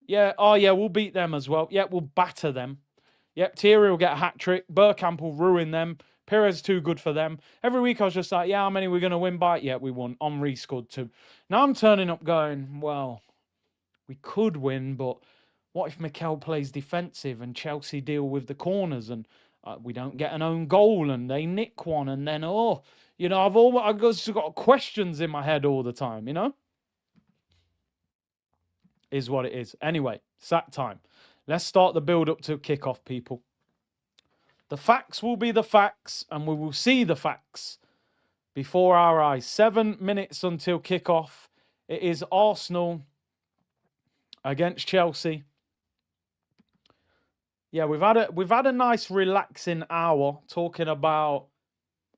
Yeah, oh yeah, we'll beat them as well. Yeah, we'll batter them. Yep, Thierry will get a hat-trick. Bergkamp will ruin them. Perez too good for them. Every week I was just like, yeah, how many are we going to win by? Yeah, we won. Henry scored 2. Now I'm turning up going, well, we could win, but what if Mikel plays defensive and Chelsea deal with the corners and we don't get an own goal and they nick one and then, you know, I've just got questions in my head all the time, you know? Is what it is. Anyway, sack time. Let's start the build-up to kickoff, people. The facts will be the facts, and we will see the facts before our eyes. 7 minutes until kickoff. It is Arsenal against Chelsea. Yeah, we've had a nice relaxing hour talking about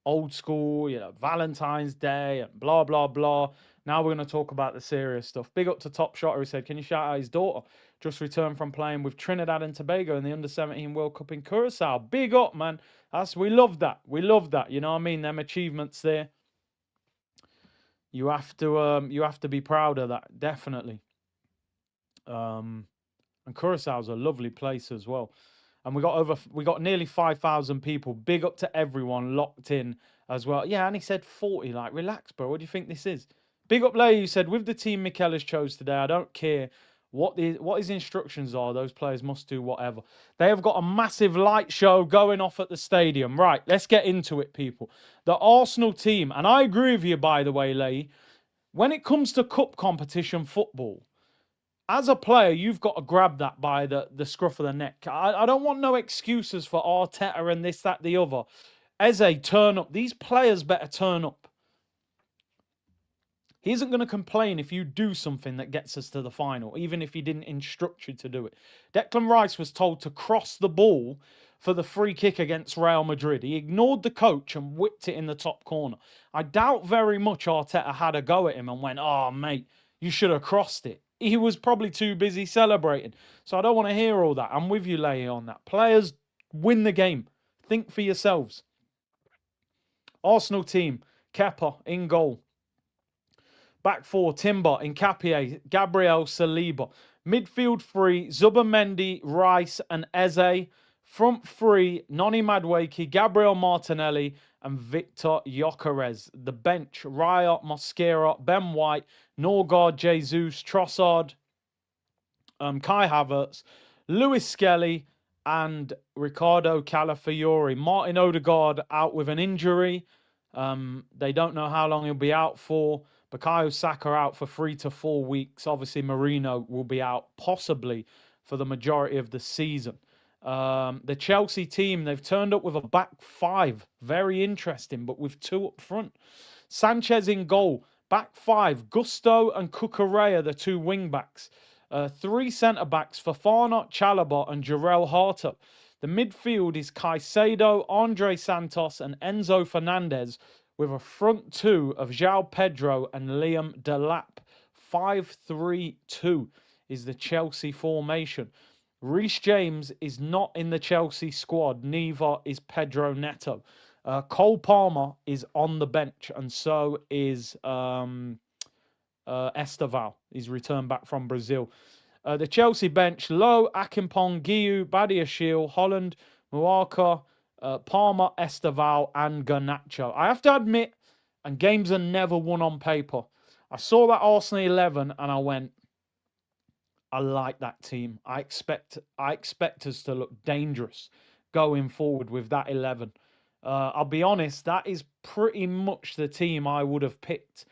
old school, Valentine's Day and blah, blah, blah. Now we're going to talk about the serious stuff. Big up to Top Shotter who said, can you shout out his daughter? Just returned from playing with Trinidad and Tobago in the Under-17 World Cup in Curacao. Big up, man. We love that. We love that. You know what I mean? Them achievements there. You have to be proud of that, definitely. And Curaçao's a lovely place as well. And we got nearly 5,000 people. Big up to everyone locked in as well. Yeah, and he said 40. Like, relax, bro. What do you think this is? Big up, Lay. You said with the team Mikel has chose today, I don't care what his instructions are. Those players must do whatever. They have got a massive light show going off at the stadium. Right, let's get into it, people. The Arsenal team, and I agree with you, by the way, Lay. When it comes to cup competition football, as a player, you've got to grab that by the scruff of the neck. I don't want no excuses for Arteta and this, that, the other. Eze, turn up. These players better turn up. He isn't going to complain if you do something that gets us to the final, even if he didn't instruct you to do it. Declan Rice was told to cross the ball for the free kick against Real Madrid. He ignored the coach and whipped it in the top corner. I doubt very much Arteta had a go at him and went, oh, mate, you should have crossed it. He was probably too busy celebrating. So I don't want to hear all that. I'm with you, Leahy, on that. Players win the game. Think for yourselves. Arsenal team, Kepa in goal. Back four, Timber, Nkapie, Gabriel Saliba. Midfield three, Zubimendi, Rice and Eze. Front three, Noni Madueke, Gabriel Martinelli and Victor Gyökeres. The bench, Raya, Mosquera, Ben White, Norgard, Jesus, Trossard, Kai Havertz, Lewis Skelly and Ricardo Calafiori. Martin Odegaard out with an injury. They don't know how long he'll be out for. Bukayo Saka out for 3 to 4 weeks. Obviously, Marino will be out possibly for the majority of the season. The Chelsea team, they've turned up with a back five. Very interesting, but with two up front. Sanchez in goal. Back five, Gusto and Cucurella, the two wing-backs. Three centre-backs, Fofana, Chalobah and Jarrell Hartup. The midfield is Caicedo, Andre Santos and Enzo Fernandez, with a front two of João Pedro and Liam Delap. 5-3-2 is the Chelsea formation. Reece James is not in the Chelsea squad, neither is Pedro Neto. Cole Palmer is on the bench, and so is Esteval. He's returned back from Brazil. The Chelsea bench, Lowe, Akimpong, Guiu, Badiashile, Holland, Muaka, Palmer, Esteval, and Garnacho. I have to admit, and games are never won on paper. I saw that Arsenal 11 and I went, I like that team. I expect us to look dangerous going forward with that 11. I'll be honest, that is pretty much the team I would have picked.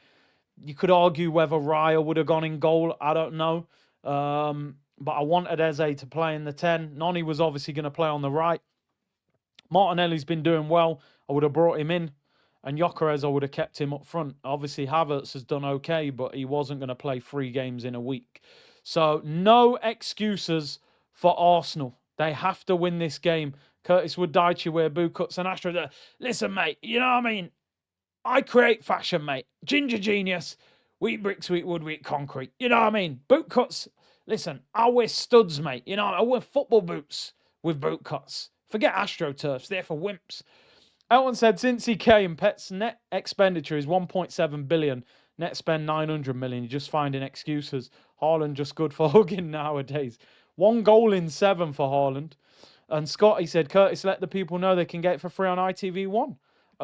You could argue whether Raya would have gone in goal. I don't know. But I wanted Eze to play in the 10. Noni was obviously going to play on the right. Martinelli's been doing well. I would have brought him in. And Gyökeres, I would have kept him up front. Obviously, Havertz has done okay, but he wasn't going to play 3 games in a week. So, no excuses for Arsenal. They have to win this game. Curtis Wood, Daichi, where Boo cuts and Astro. Listen, mate, you know what I mean? I create fashion, mate. Ginger genius. Wheat bricks, wheat wood, wheat concrete. You know what I mean? Boot cuts. Listen, I wear studs, mate. You know, I wear football boots with boot cuts. Forget AstroTurfs. They're for wimps. Elton said, since he came, Pet's net expenditure is 1.7 billion. Net spend 900 million. You're just finding excuses. Haaland just good for hugging nowadays. 1 goal in 7 for Haaland. And Scott, he said, Curtis, let the people know they can get it for free on ITV1.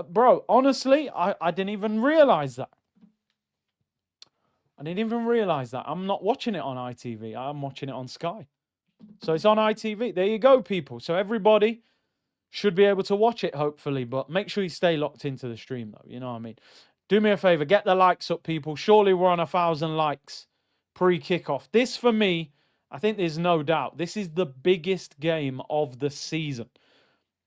Bro, honestly, I didn't even realise that. I didn't even realise that. I'm not watching it on ITV. I'm watching it on Sky. So it's on ITV. There you go, people. So everybody should be able to watch it, hopefully. But make sure you stay locked into the stream, though. You know what I mean? Do me a favour. Get the likes up, people. Surely we're on 1,000 likes pre-kickoff. This, for me, I think there's no doubt. This is the biggest game of the season.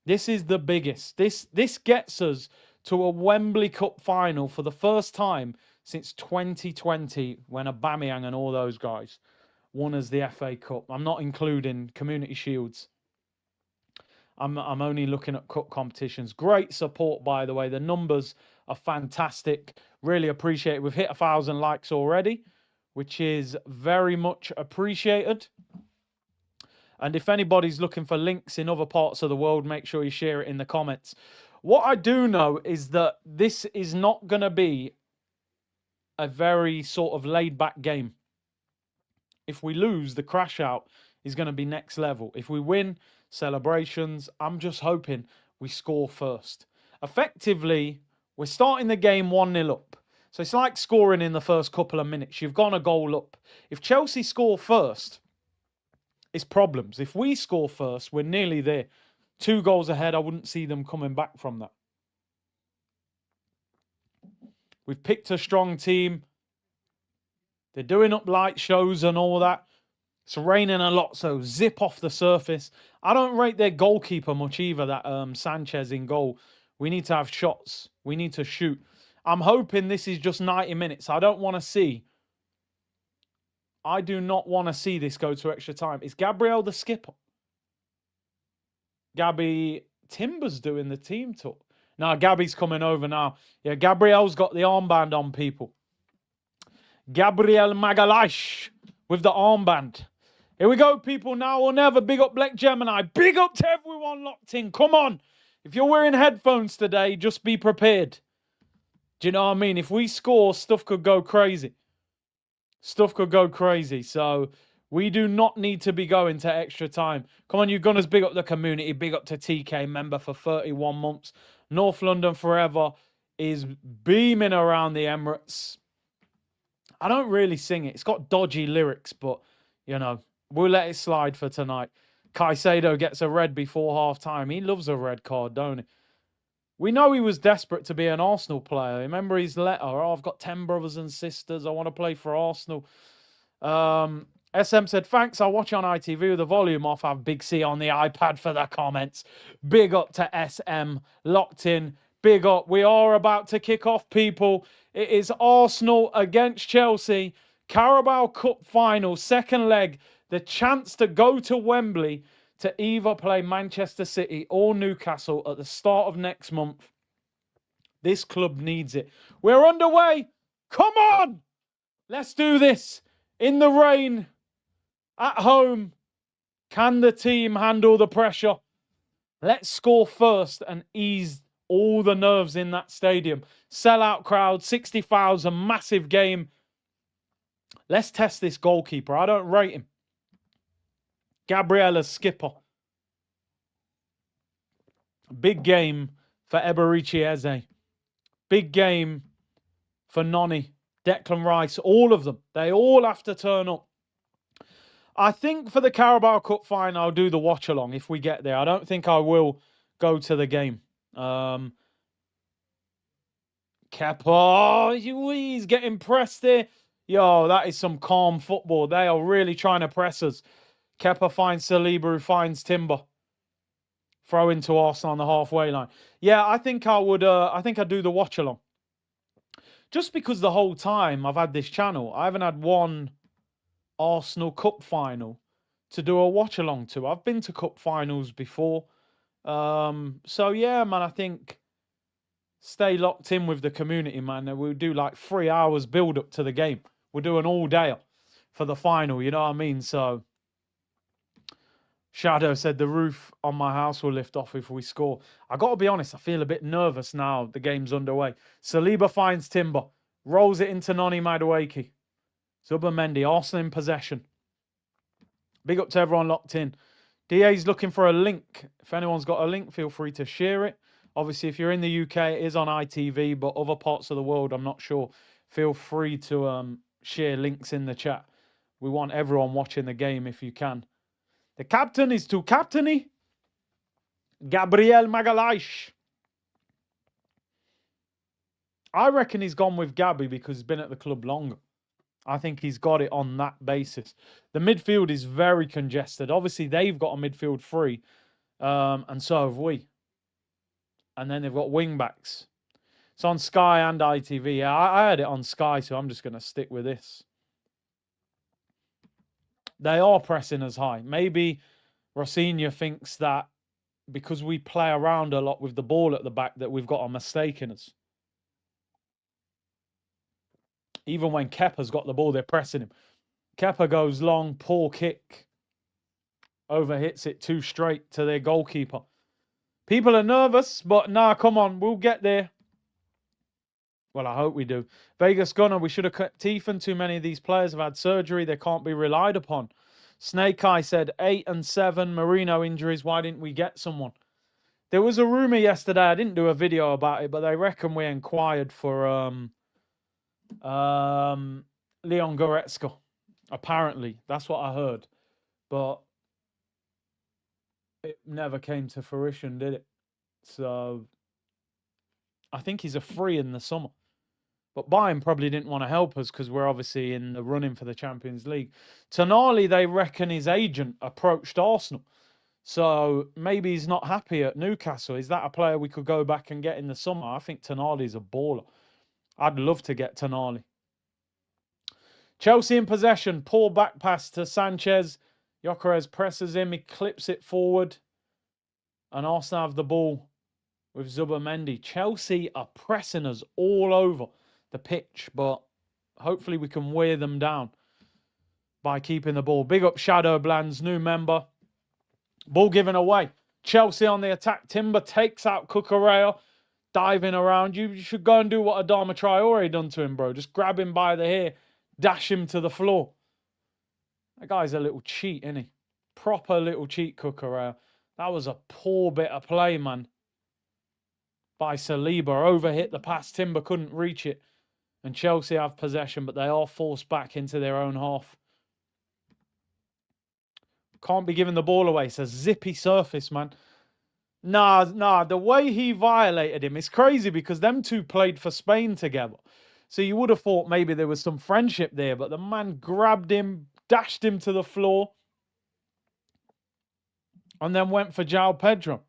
This is the biggest. This gets us to a Wembley Cup final for the first time since 2020 when Aubameyang and all those guys won as the FA Cup. I'm not including Community Shields. I'm only looking at cup competitions. Great support, by the way. The numbers are fantastic. Really appreciate it. We've hit 1,000 likes already, which is very much appreciated. And if anybody's looking for links in other parts of the world, make sure you share it in the comments. What I do know is that this is not going to be a very sort of laid back game. If we lose, the crash out is going to be next level. If we win, celebrations. I'm just hoping we score first. Effectively, we're starting the game 1-0 up. So it's like scoring in the first couple of minutes. You've gone a goal up. If Chelsea score first, it's problems. If we score first, we're nearly there. 2 goals ahead. I wouldn't see them coming back from that. We've picked a strong team. They're doing up light shows and all that. It's raining a lot, so zip off the surface. I don't rate their goalkeeper much either, that Sanchez in goal. We need to have shots. We need to shoot. I'm hoping this is just 90 minutes. I don't want to see. I do not want to see this go to extra time. Is Gabriel the skipper? Gabby Timber's doing the team talk. No, Gabby's coming over now. Yeah, Gabriel's got the armband on, people. Gabriel Magalhaes with the armband. Here we go, people. Now or never. Big up Black Gemini. Big up to everyone locked in. Come on. If you're wearing headphones today, just be prepared. Do you know what I mean? If we score, stuff could go crazy. Stuff could go crazy. So we do not need to be going to extra time. Come on, you Gunners. Big up the community. Big up to TK, member for 31 months. North London Forever is beaming around the Emirates. I don't really sing it. It's got dodgy lyrics, but, you know, we'll let it slide for tonight. Caicedo gets a red before half-time. He loves a red card, don't he? We know he was desperate to be an Arsenal player. Remember his letter? Oh, I've got 10 brothers and sisters. I want to play for Arsenal. SM said, thanks. I'll watch on ITV with the volume off. I have Big C on the iPad for the comments. Big up to SM. Locked in. Big up. We are about to kick off, people. It is Arsenal against Chelsea. Carabao Cup final, second leg. The chance to go to Wembley to either play Manchester City or Newcastle at the start of next month. This club needs it. We're underway. Come on. Let's do this. In the rain. At home. Can the team handle the pressure? Let's score first and ease all the nerves in that stadium. Sellout crowd, 60,000, massive game. Let's test this goalkeeper. I don't rate him. Gabriel skipper. Big game for Eberechi Eze. Big game for Noni, Declan Rice, all of them. They all have to turn up. I think for the Carabao Cup final, I'll do the watch along if we get there. I don't think I will go to the game. Kepa, he's getting pressed there. Yo, that is some calm football. They are really trying to press us. Kepa finds Saliba, who finds Timber. Throw into Arsenal on the halfway line. Yeah, I think I would. I think I'd do the watch along. Just because the whole time I've had this channel, I haven't had one Arsenal Cup final to do a watch along to. I've been to Cup finals before. So yeah, man, I think stay locked in with the community, man. We'll do like 3 hours build up to the game. We'll do an all day for the final, you know what I mean? So Shadow said the roof on my house will lift off if we score. I got to be honest, I feel a bit nervous now the game's underway. Saliba finds Timber, rolls it into Noni Madueke. Zubimendi, Arsenal in possession. Big up to everyone locked in. DA's looking for a link. If anyone's got a link, feel free to share it. Obviously, if you're in the UK, it is on ITV, but other parts of the world, I'm not sure. Feel free to share links in the chat. We want everyone watching the game if you can. The captain is to captainy. Gabriel Magalhaes. I reckon he's gone with Gabby because he's been at the club longer. I think he's got it on that basis. The midfield is very congested. Obviously, they've got a midfield free, and so have we. And then they've got wing backs. It's on Sky and ITV. Yeah, I had it on Sky, so I'm just going to stick with this. They are pressing us high. Maybe Rosinha thinks that because we play around a lot with the ball at the back that we've got a mistake in us. Even when Kepa's got the ball, they're pressing him. Kepa goes long, poor kick. Overhits it too straight to their goalkeeper. People are nervous, but nah, come on, we'll get there. Well, I hope we do. Vegas Gunner, we should have kept Ethan. Too many of these players have had surgery. They can't be relied upon. Snake Eye said 8 and 7. Marino injuries. Why didn't we get someone? There was a rumor yesterday. I didn't do a video about it, but they reckon we inquired for Leon Goretzka. Apparently, that's what I heard. But it never came to fruition, did it? So I think he's a free in the summer. But Bayern probably didn't want to help us because we're obviously in the running for the Champions League. Tonali, they reckon his agent approached Arsenal. So maybe he's not happy at Newcastle. Is that a player we could go back and get in the summer? I think Tonali's a baller. I'd love to get Tonali. Chelsea in possession. Poor back pass to Sanchez. Gyökeres presses him. He clips it forward. And Arsenal have the ball with Zubamendi. Chelsea are pressing us all over the pitch, but hopefully we can wear them down by keeping the ball. Big up Shadowblands, new member. Ball given away. Chelsea on the attack. Timber takes out Cucurella, diving around. You should go and do what Adama Traore done to him, bro. Just grab him by the hair, dash him to the floor. That guy's a little cheat, isn't he? Proper little cheat, Cucurella. That was a poor bit of play, man. By Saliba. Overhit the pass. Timber couldn't reach it. And Chelsea have possession, but they are forced back into their own half. Can't be giving the ball away. It's a zippy surface, man. Nah. The way he violated him is crazy because them two played for Spain together. So you would have thought maybe there was some friendship there, but the man grabbed him, dashed him to the floor, and then went for João Pedro.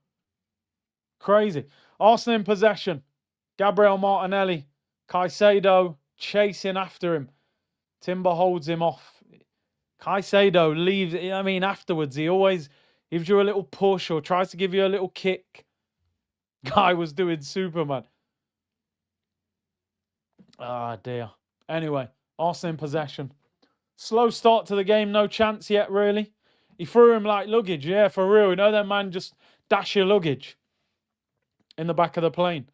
Crazy. Arsenal in possession. Gabriel Martinelli. Caicedo chasing after him. Timber holds him off. Caicedo leaves. I mean, afterwards, he always gives you a little push or tries to give you a little kick. Guy was doing Superman. Ah, dear. Anyway, Arsenal in possession. Slow start to the game. No chance yet, really. He threw him like luggage. Yeah, for real. You know that man just dash your luggage in the back of the plane.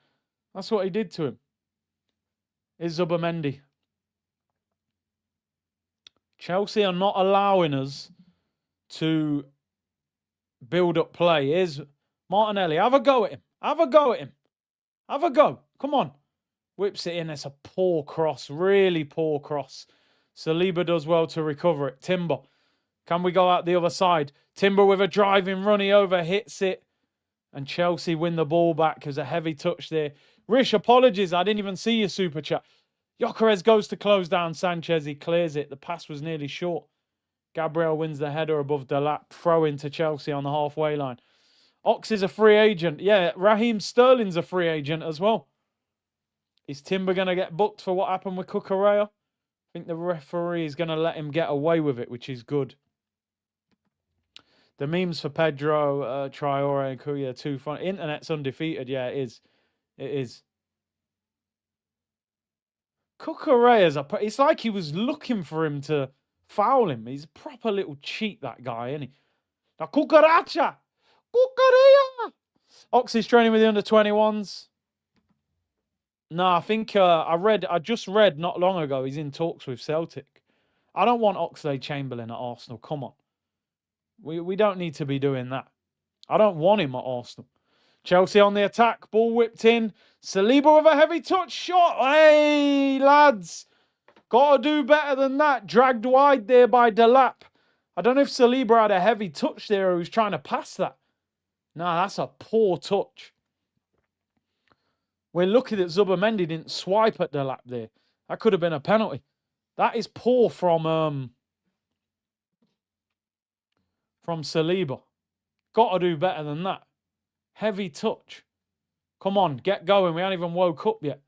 That's what he did to him. Is Zubamendi. Chelsea are not allowing us to build up play. Here's Martinelli. Have a go at him. Have a go at him. Have a go. Come on. Whips it in. It's a poor cross. Really poor cross. Saliba does well to recover it. Timber. Can we go out the other side? Timber with a driving run. He over hits it. And Chelsea win the ball back. There's a heavy touch there. Rish, apologies. I didn't even see your super chat. Gyökeres goes to close down Sanchez. He clears it. The pass was nearly short. Gabriel wins the header above Delap. Throw into Chelsea on the halfway line. Ox is a free agent. Yeah, Raheem Sterling's a free agent as well. Is Timber going to get booked for what happened with Cucurella? I think the referee is going to let him get away with it, which is good. The memes for Pedro, Traore, and Kuya are too funny. Internet's undefeated. Yeah, it is. It is. Cucurella's it's like he was looking for him to foul him. He's a proper little cheat, that guy, isn't he? Now, Cucaracha! Cucurella! Ox is training with the under-21s. No, I think I just read not long ago he's in talks with Celtic. I don't want Oxlade-Chamberlain at Arsenal. Come on. We don't need to be doing that. I don't want him at Arsenal. Chelsea on the attack. Ball whipped in. Saliba with a heavy touch shot. Hey, lads. Got to do better than that. Dragged wide there by Delap. I don't know if Saliba had a heavy touch there or he was trying to pass that. No, that's a poor touch. We're lucky that Zubamendi didn't swipe at Delap there. That could have been a penalty. That is poor from Saliba. Got to do better than that. Heavy touch. Come on, get going. We haven't even woke up yet.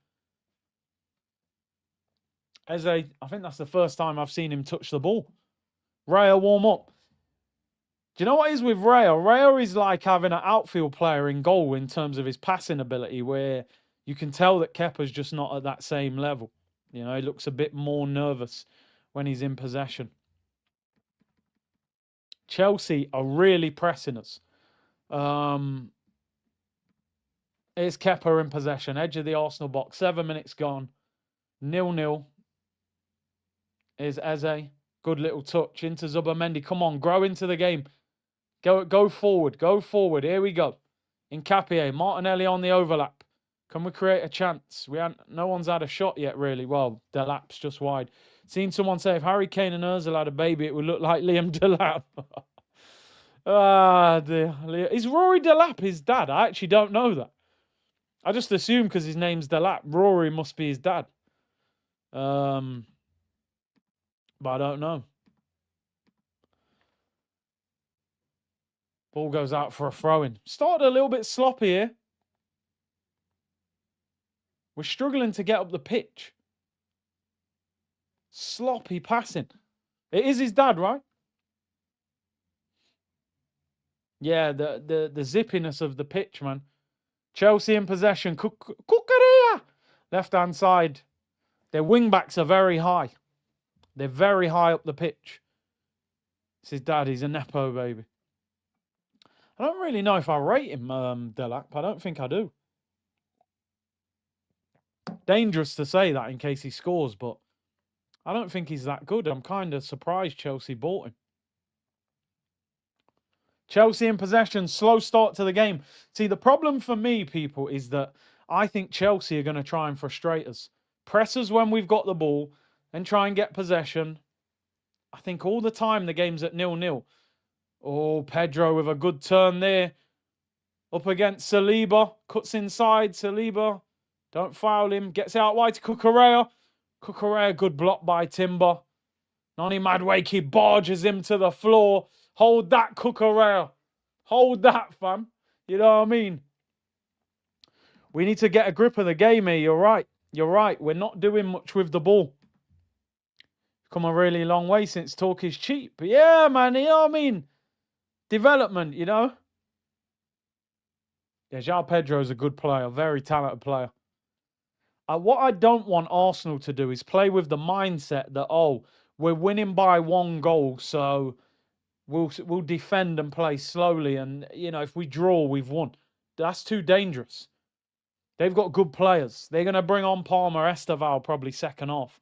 I think that's the first time I've seen him touch the ball. Raya warm up. Do you know what is with Raya? Raya is like having an outfield player in goal in terms of his passing ability, where you can tell that Kepa's just not at that same level. You know, he looks a bit more nervous when he's in possession. Chelsea are really pressing us. Here's Kepa in possession, edge of the Arsenal box. 7 minutes gone. 0-0. Here's Eze. Good little touch into Zubamendi. Come on, grow into the game. Go forward. Go forward. Here we go. Nkapie. Martinelli on the overlap. Can we create a chance? No one's had a shot yet, really. Well, Delap's just wide. Seen someone say if Harry Kane and Ozil had a baby, it would look like Liam Delap. Ah, dear. Is Rory Delap his dad? I actually don't know that. I just assume because his name's Delap, Rory must be his dad. But I don't know. Ball goes out for a throw-in. Started a little bit sloppy here. We're struggling to get up the pitch. Sloppy passing. It is his dad, right? Yeah, the zippiness of the pitch, man. Chelsea in possession. Cucurella! Left-hand side. Their wing-backs are very high. They're very high up the pitch. It's his dad. He's a Nepo, baby. I don't really know if I rate him, Delap. I don't think I do. Dangerous to say that in case he scores, but I don't think he's that good. I'm kind of surprised Chelsea bought him. Chelsea in possession, slow start to the game. See, the problem for me, people, is that I think Chelsea are going to try and frustrate us. Press us when we've got the ball and try and get possession. I think all the time the game's at 0-0. Oh, Pedro with a good turn there. Up against Saliba. Cuts inside. Saliba. Don't foul him. Gets out wide to Cucurella. Cucurella, good block by Timber. Noni Madueke barges him to the floor. Hold that, Cucurella. Hold that, fam. You know what I mean? We need to get a grip of the game here. You're right. You're right. We're not doing much with the ball. Come a really long way since talk is cheap. But yeah, man. You know what I mean? Development, you know? Yeah, João Pedro's a good player. Very talented player. What I don't want Arsenal to do is play with the mindset that, oh, we're winning by 1 goal, so we'll defend and play slowly. And, you know, if we draw, we've won. That's too dangerous. They've got good players. They're going to bring on Palmer, Esteval probably second half.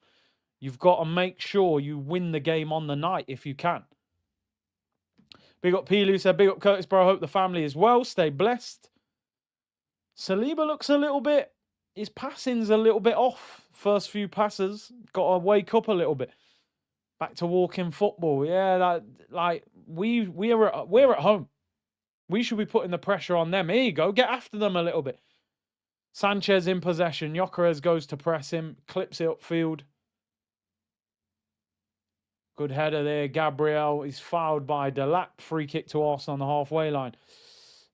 You've got to make sure you win the game on the night if you can. Big up Pilu said, big up Curtis, bro. I hope the family is well. Stay blessed. Saliba looks a little bit, his passing's a little bit off. First few passes, got to wake up a little bit. Back to walking football. Yeah, that like we're at home. We should be putting the pressure on them. Here you go. Get after them a little bit. Sanchez in possession. Gyökeres goes to press him. Clips it upfield. Good header there. Gabriel is fouled by Delap. Free kick to Arsenal on the halfway line.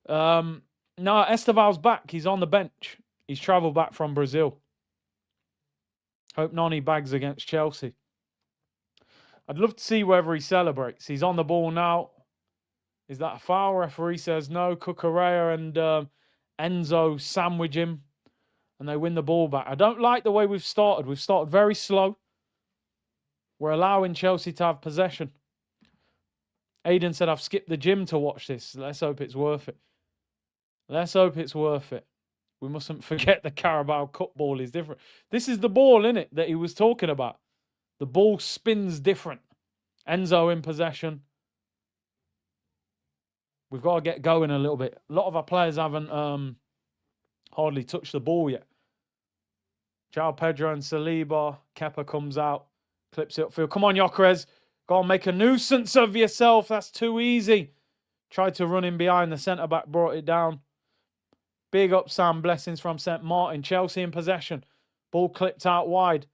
No, Esteval's back. He's on the bench. He's travelled back from Brazil. Hope Noni bags against Chelsea. I'd love to see whether he celebrates. He's on the ball now. Is that a foul? Referee says no. Cucurella and Enzo sandwich him. And they win the ball back. I don't like the way we've started. We've started very slow. We're allowing Chelsea to have possession. Aiden said, I've skipped the gym to watch this. Let's hope it's worth it. Let's hope it's worth it. We mustn't forget the Carabao Cup ball is different. This is the ball, innit, that he was talking about. The ball spins different. Enzo in possession. We've got to get going a little bit. A lot of our players haven't hardly touched the ball yet. João Pedro and Saliba. Kepa comes out. Clips it upfield. Come on, Gyökeres. Go on, make a nuisance of yourself. That's too easy. Tried to run in behind. The centre-back brought it down. Big up Sam. Blessings from St. Martin. Chelsea in possession. Ball clipped out wide.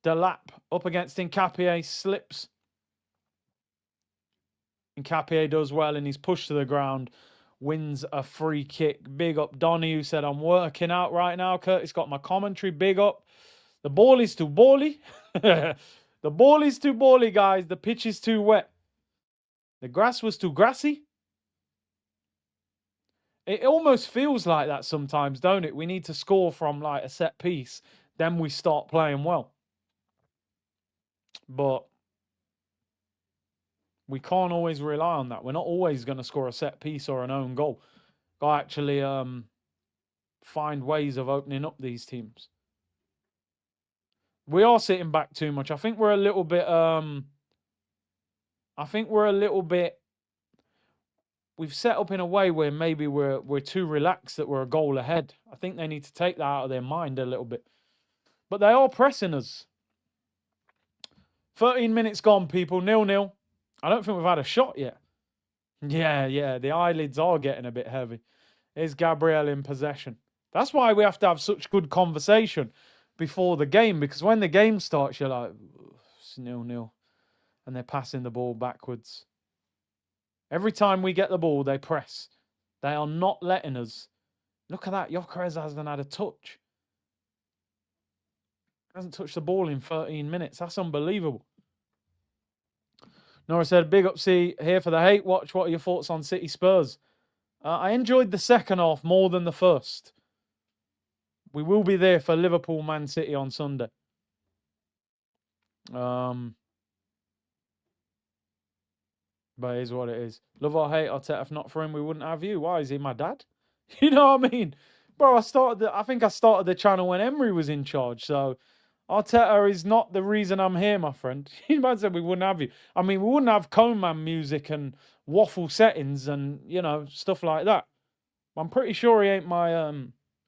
Delap up against Nkapie. Slips. Nkapie does well and he's pushed to the ground. Wins a free kick. Big up Donny, who said, I'm working out right now. Curtis got my commentary. Big up. The ball is too bally. The ball is too bally, guys. The pitch is too wet. The grass was too grassy. It almost feels like that sometimes, don't it? We need to score from like a set piece, then we start playing well. But we can't always rely on that. We're not always going to score a set piece or an own goal. Got to actually find ways of opening up these teams. We are sitting back too much. I think we're a little bit we've set up in a way where maybe we're too relaxed that we're a goal ahead. I think they need to take that out of their mind a little bit. But they are pressing us. 13 minutes gone, people. 0-0. I don't think we've had a shot yet. Yeah. The eyelids are getting a bit heavy. Here's Gabriel in possession. That's why we have to have such good conversation before the game, because when the game starts, you're like, it's 0-0. And they're passing the ball backwards. Every time we get the ball, they press. They are not letting us. Look at that. Gyökeres hasn't had a touch. Hasn't touched the ball in 13 minutes. That's unbelievable. Nora said, big up C here for the hate watch. What are your thoughts on City Spurs? I enjoyed the second half more than the first. We will be there for Liverpool Man City on Sunday. But it is what it is. Love or hate Arteta. If not for him, we wouldn't have you. Why? Is he my dad? You know what I mean? Bro, I think I started the channel when Emery was in charge. So Arteta is not the reason I'm here, my friend. You might say we wouldn't have you. I mean, we wouldn't have Coleman music and waffle settings and, you know, stuff like that. I'm pretty sure he ain't my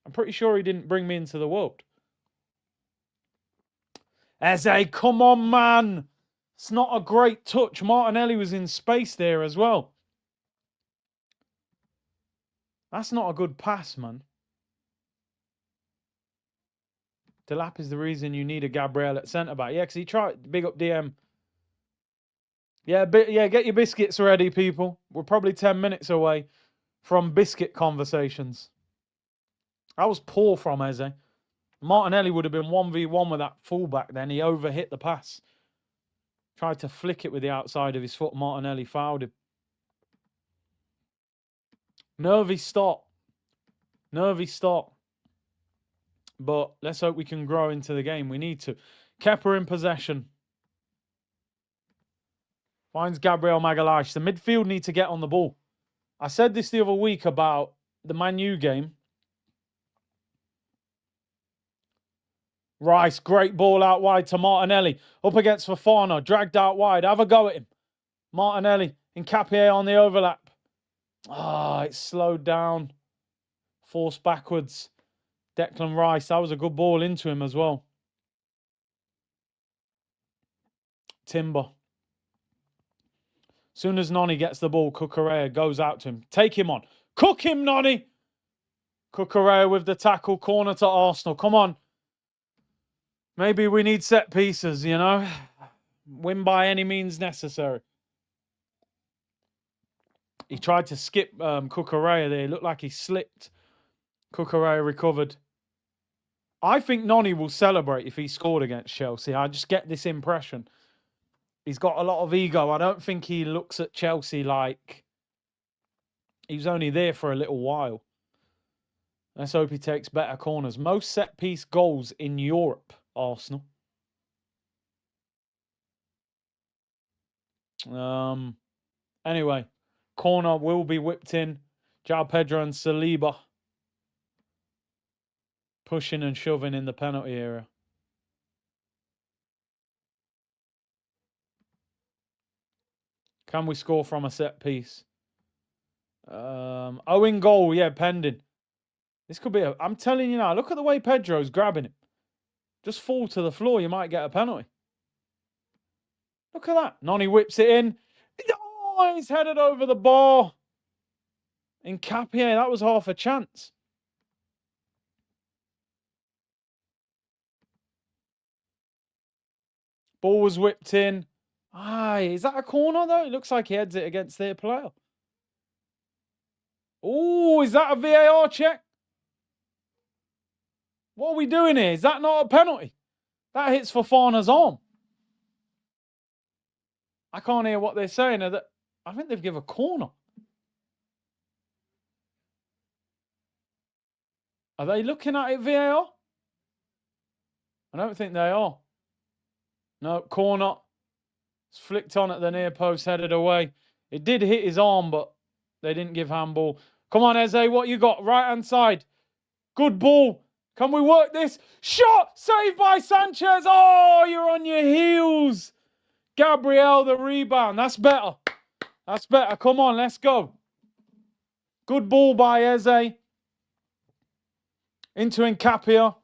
I'm pretty sure he didn't bring me into the world. Eze, come on, man. It's not a great touch. Martinelli was in space there as well. That's not a good pass, man. Delap is the reason you need a Gabriel at centre-back. Yeah, because he tried. Big up DM. Yeah, get your biscuits ready, people. We're probably 10 minutes away from biscuit conversations. That was poor from Eze. Martinelli would have been 1v1 with that fullback then. He overhit the pass. Tried to flick it with the outside of his foot. Martinelli fouled him. Nervy start. But let's hope we can grow into the game. We need to. Kepa in possession. Finds Gabriel Magalhaes. The midfield need to get on the ball. I said this the other week about the Man U game. Rice, great ball out wide to Martinelli. Up against Fofana, dragged out wide. Have a go at him. Martinelli, Nkapie on the overlap. It's slowed down. Forced backwards. Declan Rice, that was a good ball into him as well. Timber. Soon as Noni gets the ball, Cucurella goes out to him. Take him on. Cook him, Noni. Cucurella with the tackle. Corner to Arsenal. Come on. Maybe we need set pieces, you know. Win by any means necessary. He tried to skip Cucurella there. It looked like he slipped. Cucurella recovered. I think Noni will celebrate if he scored against Chelsea. I just get this impression. He's got a lot of ego. I don't think he looks at Chelsea like he was only there for a little while. Let's hope he takes better corners. Most set-piece goals in Europe, Arsenal. Anyway, corner will be whipped in. João Pedro and Saliba pushing and shoving in the penalty area. Can we score from a set piece? Owen goal, yeah, pending. This could be I'm telling you now, look at the way Pedro's grabbing it. Just fall to the floor, you might get a penalty. Look at that. Noni whips it in. Oh, he's headed over the bar. Nkapie, that was half a chance. Ball was whipped in. Is that a corner though? It looks like he heads it against their player. Oh, is that a VAR check? What are we doing here? Is that not a penalty? That hits Fofana's arm. I can't hear what they're saying. I think they've given a corner. Are they looking at it, VAR? I don't think they are. No, corner. It's flicked on at the near post, headed away. It did hit his arm, but they didn't give handball. Come on, Eze, what you got? Right-hand side. Good ball. Can we work this? Shot! Saved by Sanchez. Oh, you're on your heels. Gabriel, the rebound. That's better. That's better. Come on, let's go. Good ball by Eze. Into Nkapia.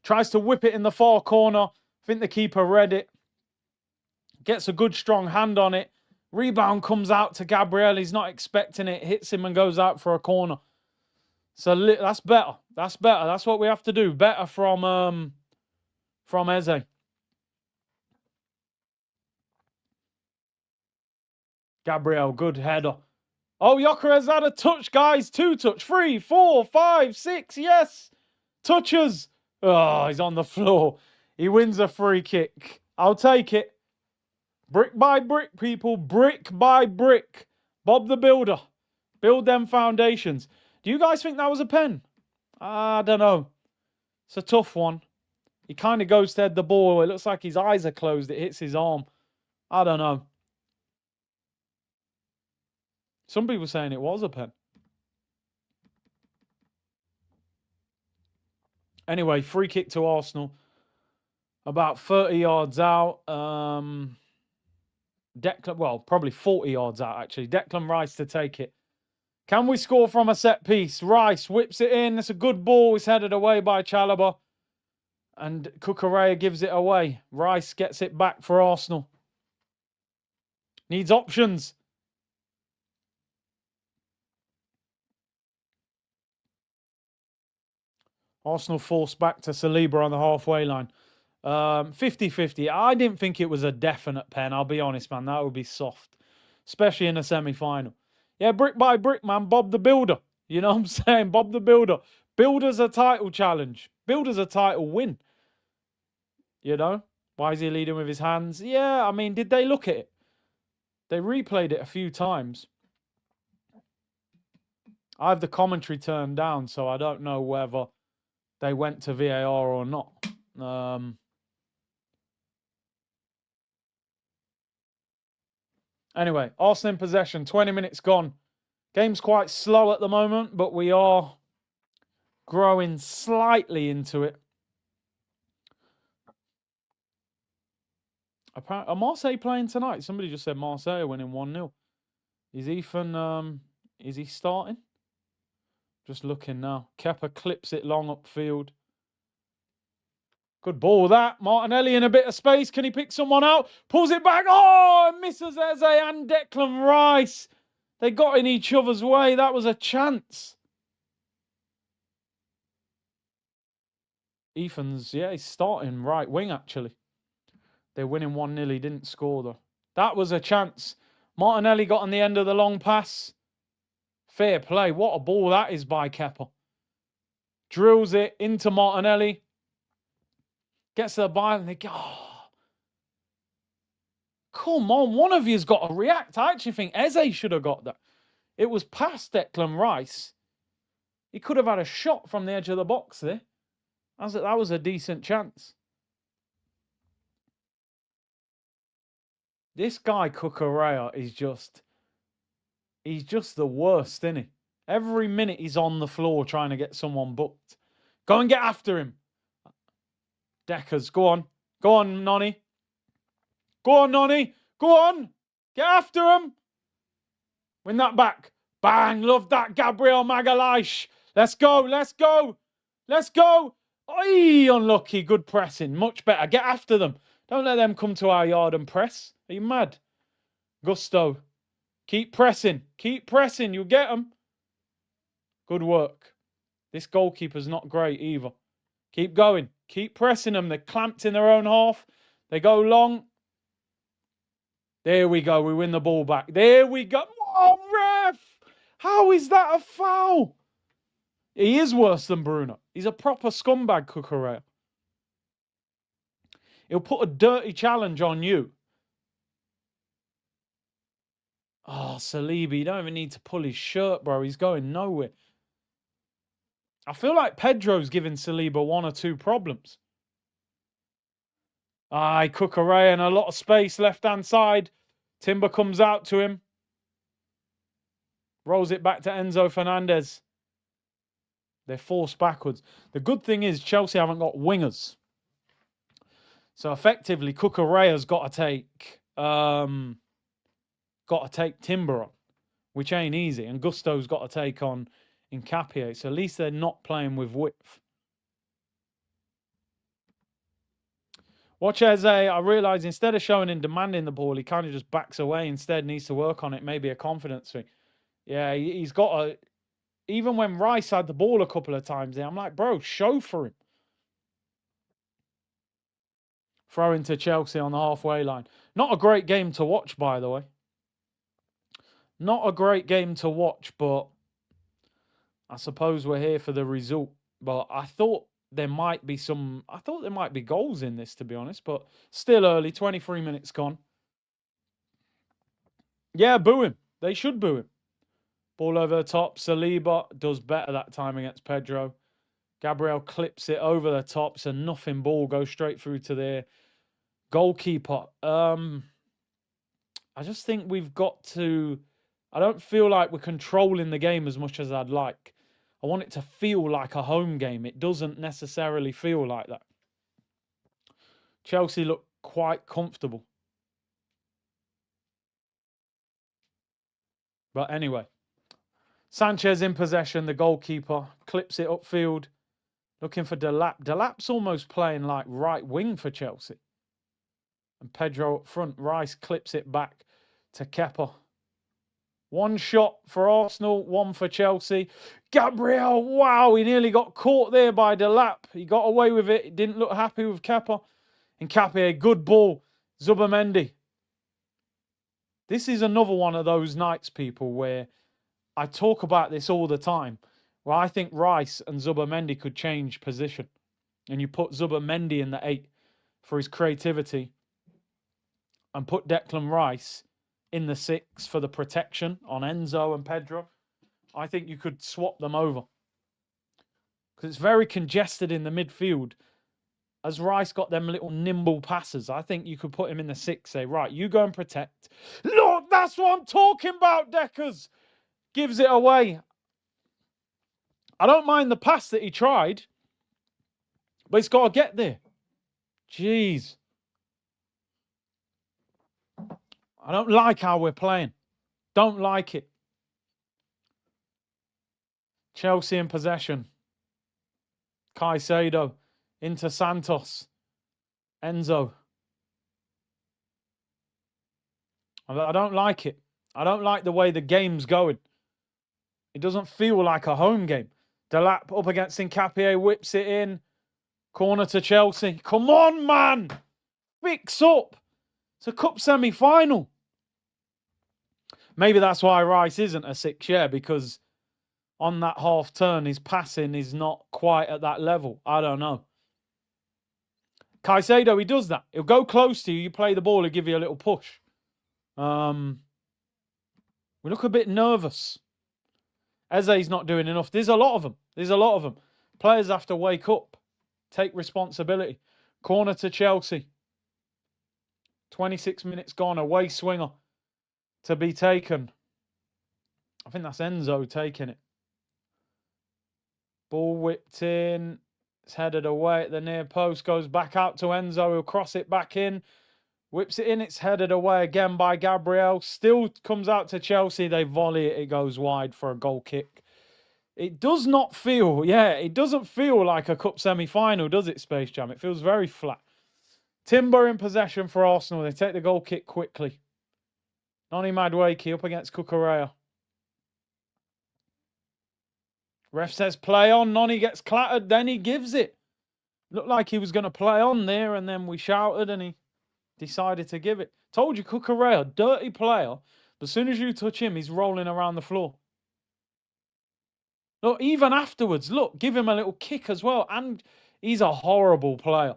Tries to whip it in the far corner. I think the keeper read it. Gets a good strong hand on it. Rebound comes out to Gabriel. He's not expecting it. Hits him and goes out for a corner. So that's better. That's better. That's what we have to do. Better from Eze. Gabriel, good header. Oh, Gyökeres had a touch, guys. 2 touch. 3, 4, 5, 6. Yes. Touches. Oh, he's on the floor. He wins a free kick. I'll take it. Brick by brick, people. Brick by brick. Bob the Builder. Build them foundations. Do you guys think that was a pen? I don't know. It's a tough one. He kind of goes to head the ball. It looks like his eyes are closed. It hits his arm. I don't know. Some people saying it was a pen. Anyway, free kick to Arsenal. About 30 yards out. Declan, well, probably 40 yards out, actually. Declan Rice to take it. Can we score from a set piece? Rice whips it in. It's a good ball. It's headed away by Chalobah. And Cucurella gives it away. Rice gets it back for Arsenal. Needs options. Arsenal forced back to Saliba on the halfway line. 50-50. I didn't think it was a definite pen. I'll be honest, man. That would be soft. Especially in a semi-final. Yeah, brick by brick, man. Bob the Builder. You know what I'm saying? Bob the Builder. Builder's a title challenge. Builder's a title win. You know? Why is he leading with his hands? Yeah, I mean, did they look at it? They replayed it a few times. I have the commentary turned down, so I don't know whether they went to VAR or not. Anyway, Arsenal in possession. 20 minutes gone. Game's quite slow at the moment, but we are growing slightly into it. Are Marseille playing tonight? Somebody just said Marseille are winning 1-0. Is Ethan, is he starting? Just looking now. Kepa clips it long upfield. Good ball, that. Martinelli in a bit of space. Can he pick someone out? Pulls it back. Oh, misses Eze and Declan Rice. They got in each other's way. That was a chance. Ethan's, yeah, he's starting right wing, actually. They're winning 1-0. He didn't score, though. That was a chance. Martinelli got on the end of the long pass. Fair play. What a ball that is by Kepa. Drills it into Martinelli. Gets to the byline and they go, oh, come on. One of you's got to react. I actually think Eze should have got that. It was past Declan Rice. He could have had a shot from the edge of the box there. That was a decent chance. This guy, Cucurella, is he's just the worst, isn't he? Every minute he's on the floor trying to get someone booked. Go and get after him. Deckers, go on. Go on, Nonny. Go on, Nonny. Go on. Get after him. Win that back. Bang. Love that, Gabriel Magalhaes. Let's go. Let's go. Let's go. Oy, unlucky. Good pressing. Much better. Get after them. Don't let them come to our yard and press. Are you mad? Gusto. Keep pressing. Keep pressing. You'll get them. Good work. This goalkeeper's not great either. Keep going. Keep pressing them. They're clamped in their own half. They go long. There we go. We win the ball back. There we go. Oh, ref! How is that a foul? He is worse than Bruno. He's a proper scumbag, Cucurella. He'll put a dirty challenge on you. Oh, Saliba, you don't even need to pull his shirt, bro. He's going nowhere. I feel like Pedro's giving Saliba 1 or 2 problems. Aye, Cucurella and a lot of space left-hand side. Timber comes out to him. Rolls it back to Enzo Fernandez. They're forced backwards. The good thing is Chelsea haven't got wingers. So effectively, Cucurella's got to take Timber on, which ain't easy. And Gusto's got to take on Nkapie. So at least they're not playing with width. Watch Eze. I realise instead of showing and demanding the ball, he kind of just backs away. Instead, needs to work on it. Maybe a confidence thing. Yeah, he's got a... Even when Rice had the ball a couple of times there, I'm like, bro, show for him. Throw into Chelsea on the halfway line. Not a great game to watch, by the way. Not a great game to watch, but I suppose we're here for the result. But I thought there might be goals in this, to be honest. But still early, 23 minutes gone. Yeah, boo him. They should boo him. Ball over the top. Saliba does better that time against Pedro. Gabriel clips it over the top. It's a nothing ball. Goes straight through to their goalkeeper. I just think we've got to... I don't feel like we're controlling the game as much as I'd like. I want it to feel like a home game. It doesn't necessarily feel like that. Chelsea look quite comfortable. But anyway, Sanchez in possession, the goalkeeper, clips it upfield, looking for Delap. Delap's almost playing like right wing for Chelsea. And Pedro up front. Rice clips it back to Kepa. One shot for Arsenal, one for Chelsea. Gabriel, wow, he nearly got caught there by Delap. He got away with it. He didn't look happy with Kepa. And Nkapie, good ball. Zubimendi. This is another one of those nights, people, where I talk about this all the time, where I think Rice and Zubimendi could change position. And you put Zubimendi in the 8 for his creativity and put Declan Rice in the 6 for the protection on Enzo and Pedro. I think you could swap them over. Because it's very congested in the midfield. As Rice got them little nimble passes, I think you could put him in the 6, say, right, you go and protect. Look, that's what I'm talking about, Deckers. Gives it away. I don't mind the pass that he tried, but he's got to get there. Jeez. I don't like how we're playing. Don't like it. Chelsea in possession. Caicedo into Santos. Enzo. I don't like it. I don't like the way the game's going. It doesn't feel like a home game. Delap up against Nkapie, whips it in. Corner to Chelsea. Come on, man! Fix up! It's a cup semi-final. Maybe that's why Rice isn't a 6, yeah, because on that half turn, his passing is not quite at that level. I don't know. Caicedo, he does that. He'll go close to you. You play the ball, he'll give you a little push. We look a bit nervous. Eze's not doing enough. There's a lot of them. There's a lot of them. Players have to wake up. Take responsibility. Corner to Chelsea. 26 minutes gone. Away swinger to be taken. I think that's Enzo taking it. Ball whipped in. It's headed away at the near post. Goes back out to Enzo. He'll cross it back in. Whips it in. It's headed away again by Gabriel. Still comes out to Chelsea. They volley it. It goes wide for a goal kick. It does not feel, it doesn't feel like a cup semi-final, does it, Space Jam? It feels very flat. Timber in possession for Arsenal. They take the goal kick quickly. Noni Madueke up against Cucurella. Ref says play on. Noni gets clattered. Then he gives it. Looked like he was going to play on there, and then we shouted, and he decided to give it. Told you, Cucurella, dirty player. But as soon as you touch him, he's rolling around the floor. Look, even afterwards, look, give him a little kick as well. And he's a horrible player.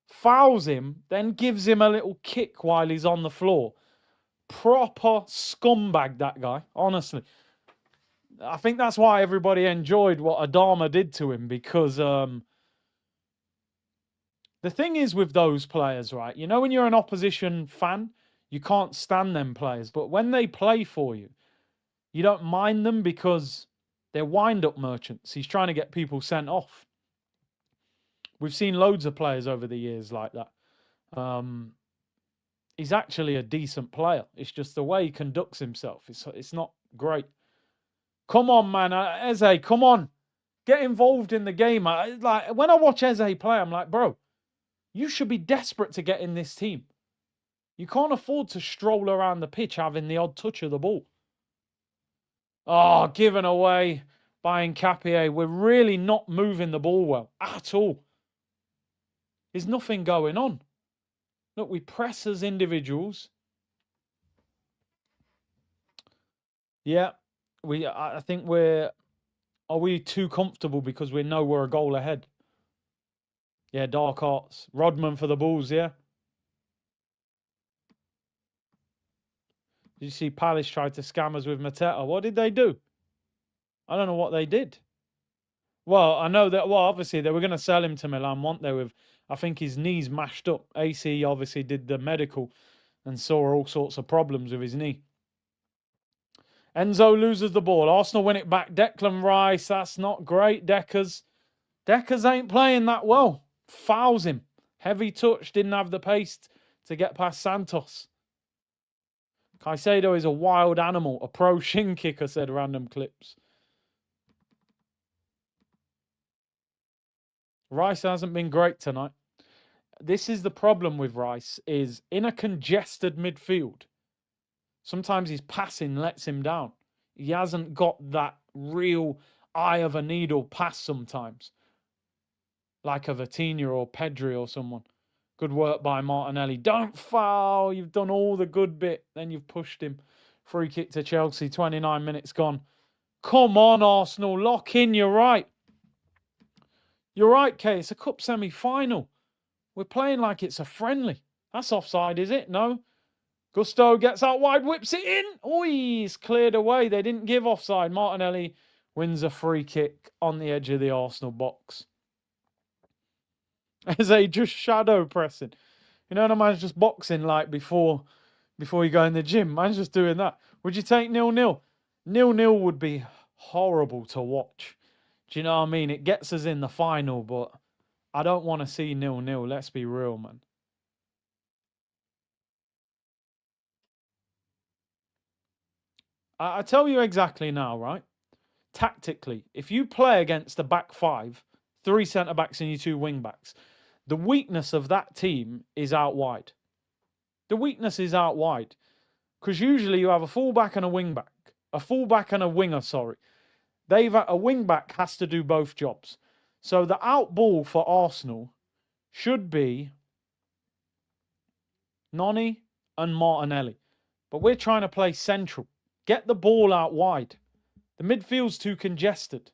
Fouls him, then gives him a little kick while he's on the floor. Proper scumbag, that guy, honestly. I think that's why everybody enjoyed what Adama did to him, because the thing is with those players, right? You know, when you're an opposition fan, you can't stand them players. But when they play for you, you don't mind them because they're wind-up merchants. He's trying to get people sent off. We've seen loads of players over the years like that. He's actually a decent player. It's just the way he conducts himself. It's not great. Come on, man. Eze, come on. Get involved in the game. Like, when I watch Eze play, I'm like, bro, you should be desperate to get in this team. You can't afford to stroll around the pitch having the odd touch of the ball. Oh, given away by Nkapie. We're really not moving the ball well at all. There's nothing going on. Look, we press as individuals. Yeah, I think we're... Are we too comfortable because we know we're a goal ahead? Yeah, dark arts. Rodman for the Bulls, yeah? Did you see Palace tried to scam us with Mateta? What did they do? I don't know what they did. Well, I know that, well, obviously they were going to sell him to Milan, weren't they? With, I think his knee's mashed up. AC obviously did the medical and saw all sorts of problems with his knee. Enzo loses the ball. Arsenal win it back. Declan Rice, that's not great. Deckers ain't playing that well. Fouls him. Heavy touch, didn't have the pace to get past Santos. Caicedo is a wild animal. A pro shin kicker, said Random Clips. Rice hasn't been great tonight. This is the problem with Rice, is in a congested midfield, sometimes his passing lets him down. He hasn't got that real eye of a needle pass sometimes, like a Vitinha or Pedri or someone. Good work by Martinelli. Don't foul. You've done all the good bit. Then you've pushed him. Free kick to Chelsea. 29 minutes gone. Come on, Arsenal. Lock in. You're right. You're right, Kay. It's a cup semi-final. We're playing like it's a friendly. That's offside, is it? No. Gusto gets out wide, whips it in. Oh, he's cleared away. They didn't give offside. Martinelli wins a free kick on the edge of the Arsenal box. As they just shadow pressing. You know, the man's just boxing like before you go in the gym. Man's just doing that. Would you take 0-0? 0-0 would be horrible to watch. Do you know what I mean? It gets us in the final, but I don't want to see 0-0. Let's be real, man. I tell you exactly now, right? Tactically, if you play against a back five, 3 centre-backs and your 2 wing-backs, the weakness of that team is out wide. The weakness is out wide. Because usually you have a full-back and a wing-back. A full-back and a winger, sorry. A wing-back has to do both jobs. So the out ball for Arsenal should be Noni and Martinelli. But we're trying to play central. Get the ball out wide. The midfield's too congested.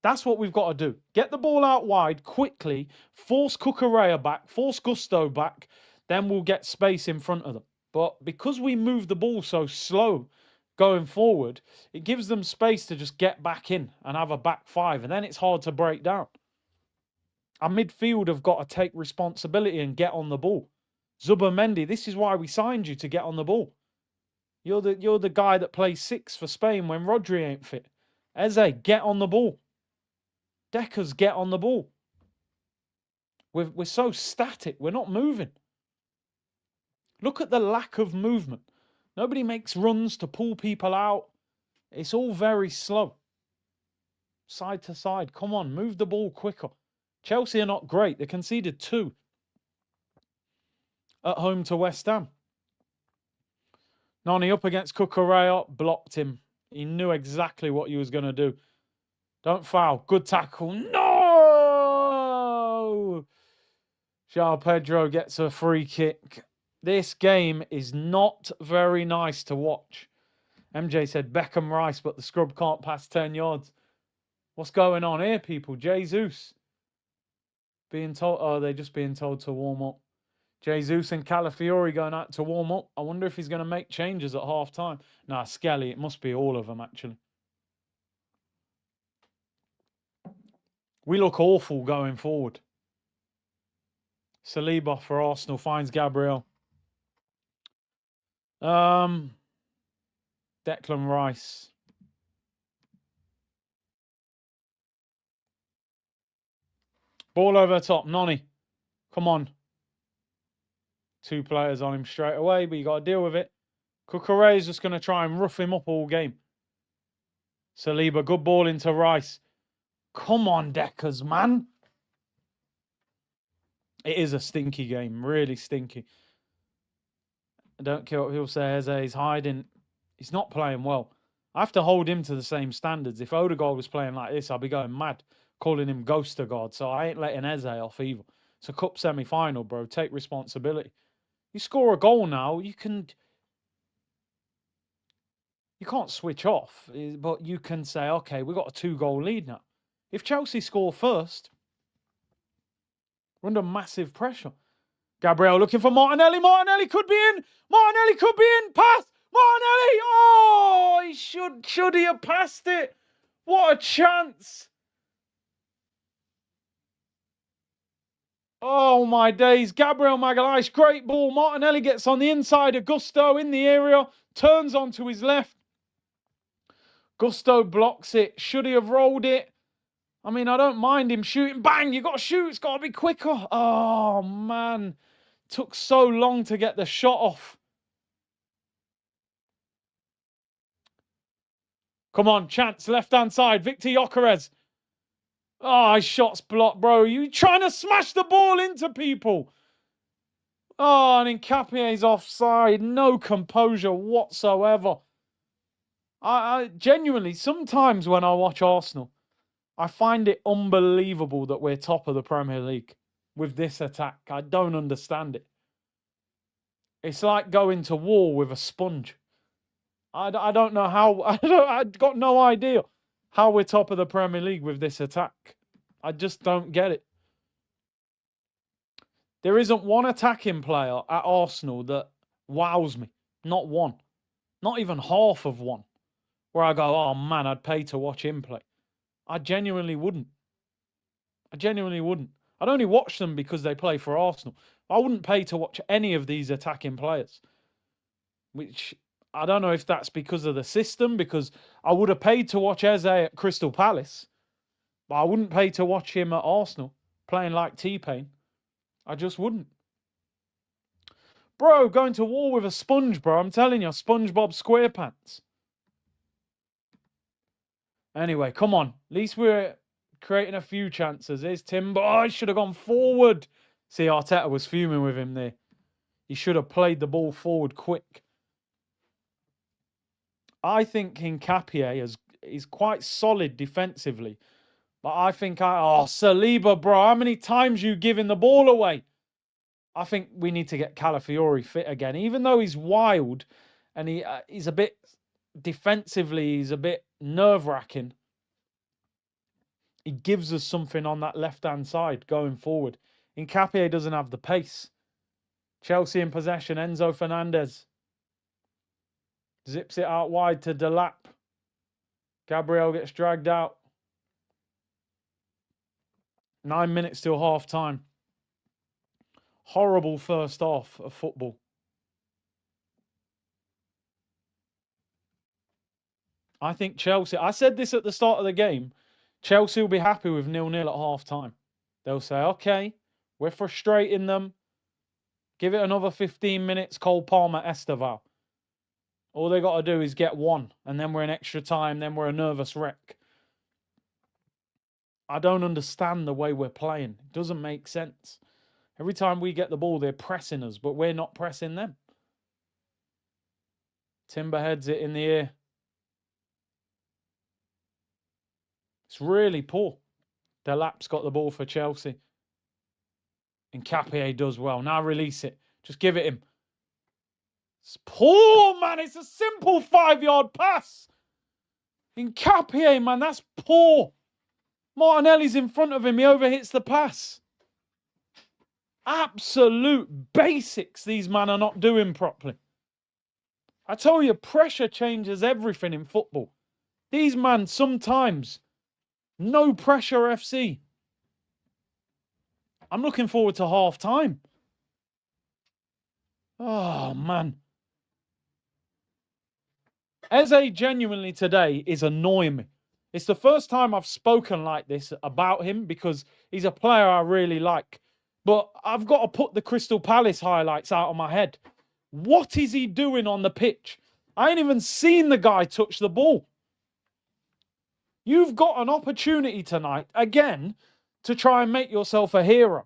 That's what we've got to do. Get the ball out wide quickly, force Cucurella back, force Gusto back, then we'll get space in front of them. But because we move the ball so slow going forward, it gives them space to just get back in and have a back five, and then it's hard to break down. Our midfield have got to take responsibility and get on the ball. Zubimendi, this is why we signed you, to get on the ball. You're the guy that plays 6 for Spain when Rodri ain't fit. Eze, get on the ball. Deckers, get on the ball. We're so static. We're not moving. Look at the lack of movement. Nobody makes runs to pull people out. It's all very slow. Side to side. Come on, move the ball quicker. Chelsea are not great. They conceded 2 at home to West Ham. Nani up against Cucurella, blocked him. He knew exactly what he was going to do. Don't foul. Good tackle. No! João Pedro gets a free kick. This game is not very nice to watch. MJ said Beckham Rice, but the scrub can't pass 10 yards. What's going on here, people? Jesus. Being told, oh, they're just being told to warm up. Jesus and Calafiori going out to warm up. I wonder if he's going to make changes at half time. Nah, Skelly. It must be all of them, actually. We look awful going forward. Saliba for Arsenal finds Gabriel. Declan Rice. Ball over the top. Noni. Come on. 2 players on him straight away, but you got to deal with it. Cucurella's just going to try and rough him up all game. Saliba, good ball into Rice. Come on, Deckers, man. It is a stinky game. Really stinky. I don't care what people say. He's hiding. He's not playing well. I have to hold him to the same standards. If Odegaard was playing like this, I'd be going mad, calling him Ghostergaard. So I ain't letting Eze off either. It's a cup semi-final, bro. Take responsibility. You score a goal now, you can't switch off, but you can say, okay, we've got a 2-goal lead now. If Chelsea score first, we're under massive pressure. Gabriel looking for Martinelli. Martinelli could be in. Martinelli could be in. Pass. Martinelli. Oh, he should he have passed it? What a chance. Oh, my days. Gabriel Magalhaes, great ball. Martinelli gets on the inside of Gusto in the area. Turns onto his left. Gusto blocks it. Should he have rolled it? I mean, I don't mind him shooting. Bang, you got to shoot. It's got to be quicker. Oh, man. Took so long to get the shot off. Come on, chance. Left-hand side. Victor Gyökeres. Oh, his shot's blocked, bro. You trying to smash the ball into people. Oh, and Nkapie's offside. No composure whatsoever. I genuinely, sometimes when I watch Arsenal, I find it unbelievable that we're top of the Premier League with this attack. I don't understand it. It's like going to war with a sponge. I don't know how. I've got no idea how we're top of the Premier League with this attack. I just don't get it. There isn't one attacking player at Arsenal that wows me. Not one. Not even half of one. Where I go, oh man, I'd pay to watch him play. I genuinely wouldn't. I genuinely wouldn't. I'd only watch them because they play for Arsenal. I wouldn't pay to watch any of these attacking players. Which, I don't know if that's because of the system, because I would have paid to watch Eze at Crystal Palace, but I wouldn't pay to watch him at Arsenal, playing like T-Pain. I just wouldn't. Bro, going to war with a sponge, bro. I'm telling you, SpongeBob SquarePants. Anyway, come on. At least we're creating a few chances. Here's Timber. Oh, he should have gone forward. See, Arteta was fuming with him there. He should have played the ball forward quick. I think Nkapie is quite solid defensively. But I think, Saliba, bro, how many times you giving the ball away? I think we need to get Calafiori fit again. Even though he's wild and he's a bit defensively, he's a bit nerve-wracking. He gives us something on that left-hand side going forward. Nkapie doesn't have the pace. Chelsea in possession. Enzo Fernandez zips it out wide to Delap. Gabriel gets dragged out. 9 minutes till half-time. Horrible first half of football. I think Chelsea, I said this at the start of the game, Chelsea will be happy with 0-0 at half-time. They'll say, okay, we're frustrating them. Give it another 15 minutes, Cole Palmer, Esteval. All they got to do is get one, and then we're in extra time, then we're a nervous wreck. I don't understand the way we're playing. It doesn't make sense. Every time we get the ball, they're pressing us, but we're not pressing them. Timber heads it in the air. It's really poor. Delap's got the ball for Chelsea. Nkapie does well. Now release it. Just give it him. It's poor, man. It's a simple 5-yard pass. Nkapie, man, that's poor. Martinelli's in front of him. He overhits the pass. Absolute basics these men are not doing properly. I tell you, pressure changes everything in football. These men sometimes, no pressure FC. I'm looking forward to half time. Oh, man. Eze genuinely today is annoying me. It's the first time I've spoken like this about him because he's a player I really like. But I've got to put the Crystal Palace highlights out of my head. What is he doing on the pitch? I ain't even seen the guy touch the ball. You've got an opportunity tonight, again, to try and make yourself a hero.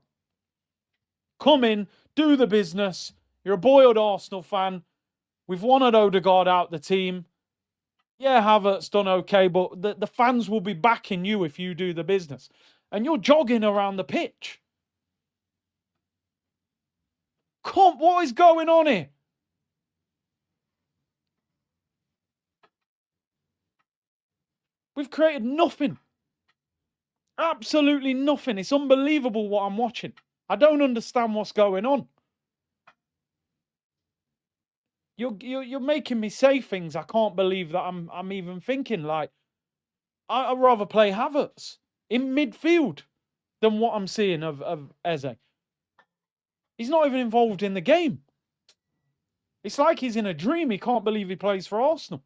Come in, do the business. You're a boiled Arsenal fan. We've wanted Odegaard out the team. Yeah, Havertz done okay, but the fans will be backing you if you do the business. And you're jogging around the pitch. What is going on here? We've created nothing. Absolutely nothing. It's unbelievable what I'm watching. I don't understand what's going on. You're making me say things I can't believe that I'm even thinking. Like, I'd rather play Havertz in midfield than what I'm seeing of Eze. He's not even involved in the game. It's like he's in a dream. He can't believe he plays for Arsenal.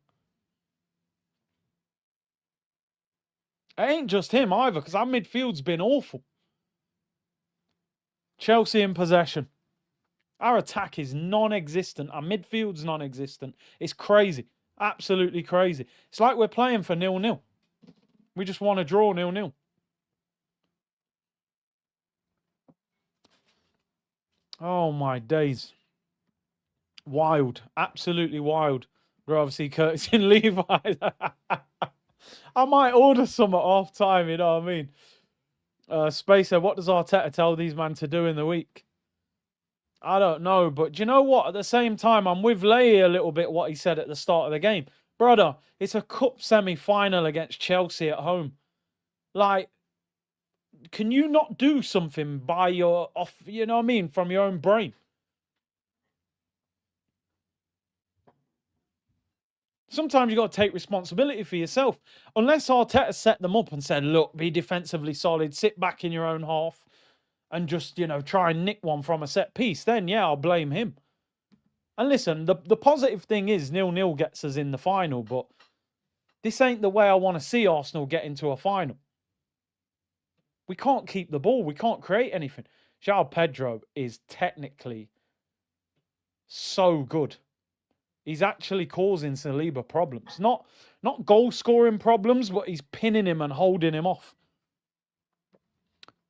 It ain't just him either, because our midfield's been awful. Chelsea in possession. Our attack is non-existent. Our midfield's non-existent. It's crazy. Absolutely crazy. It's like we're playing for 0-0. We just want to draw 0-0. Oh, my days. Wild. Absolutely wild. We'd rather see Curtis and Levi. I might order some at half time, you know what I mean? Spacer, what does Arteta tell these men to do in the week? I don't know, but do you know what? At the same time, I'm with Leahy a little bit what he said at the start of the game. Brother, it's a cup semi-final against Chelsea at home. Like, can you not do something by your off, you know what I mean, from your own brain? Sometimes you got to take responsibility for yourself. Unless Arteta set them up and said, look, be defensively solid, sit back in your own half and just, you know, try and nick one from a set piece, then, yeah, I'll blame him. And listen, the positive thing is 0-0 gets us in the final, but this ain't the way I want to see Arsenal get into a final. We can't keep the ball. We can't create anything. João Pedro is technically so good. He's actually causing Saliba problems. Not goal-scoring problems, but he's pinning him and holding him off.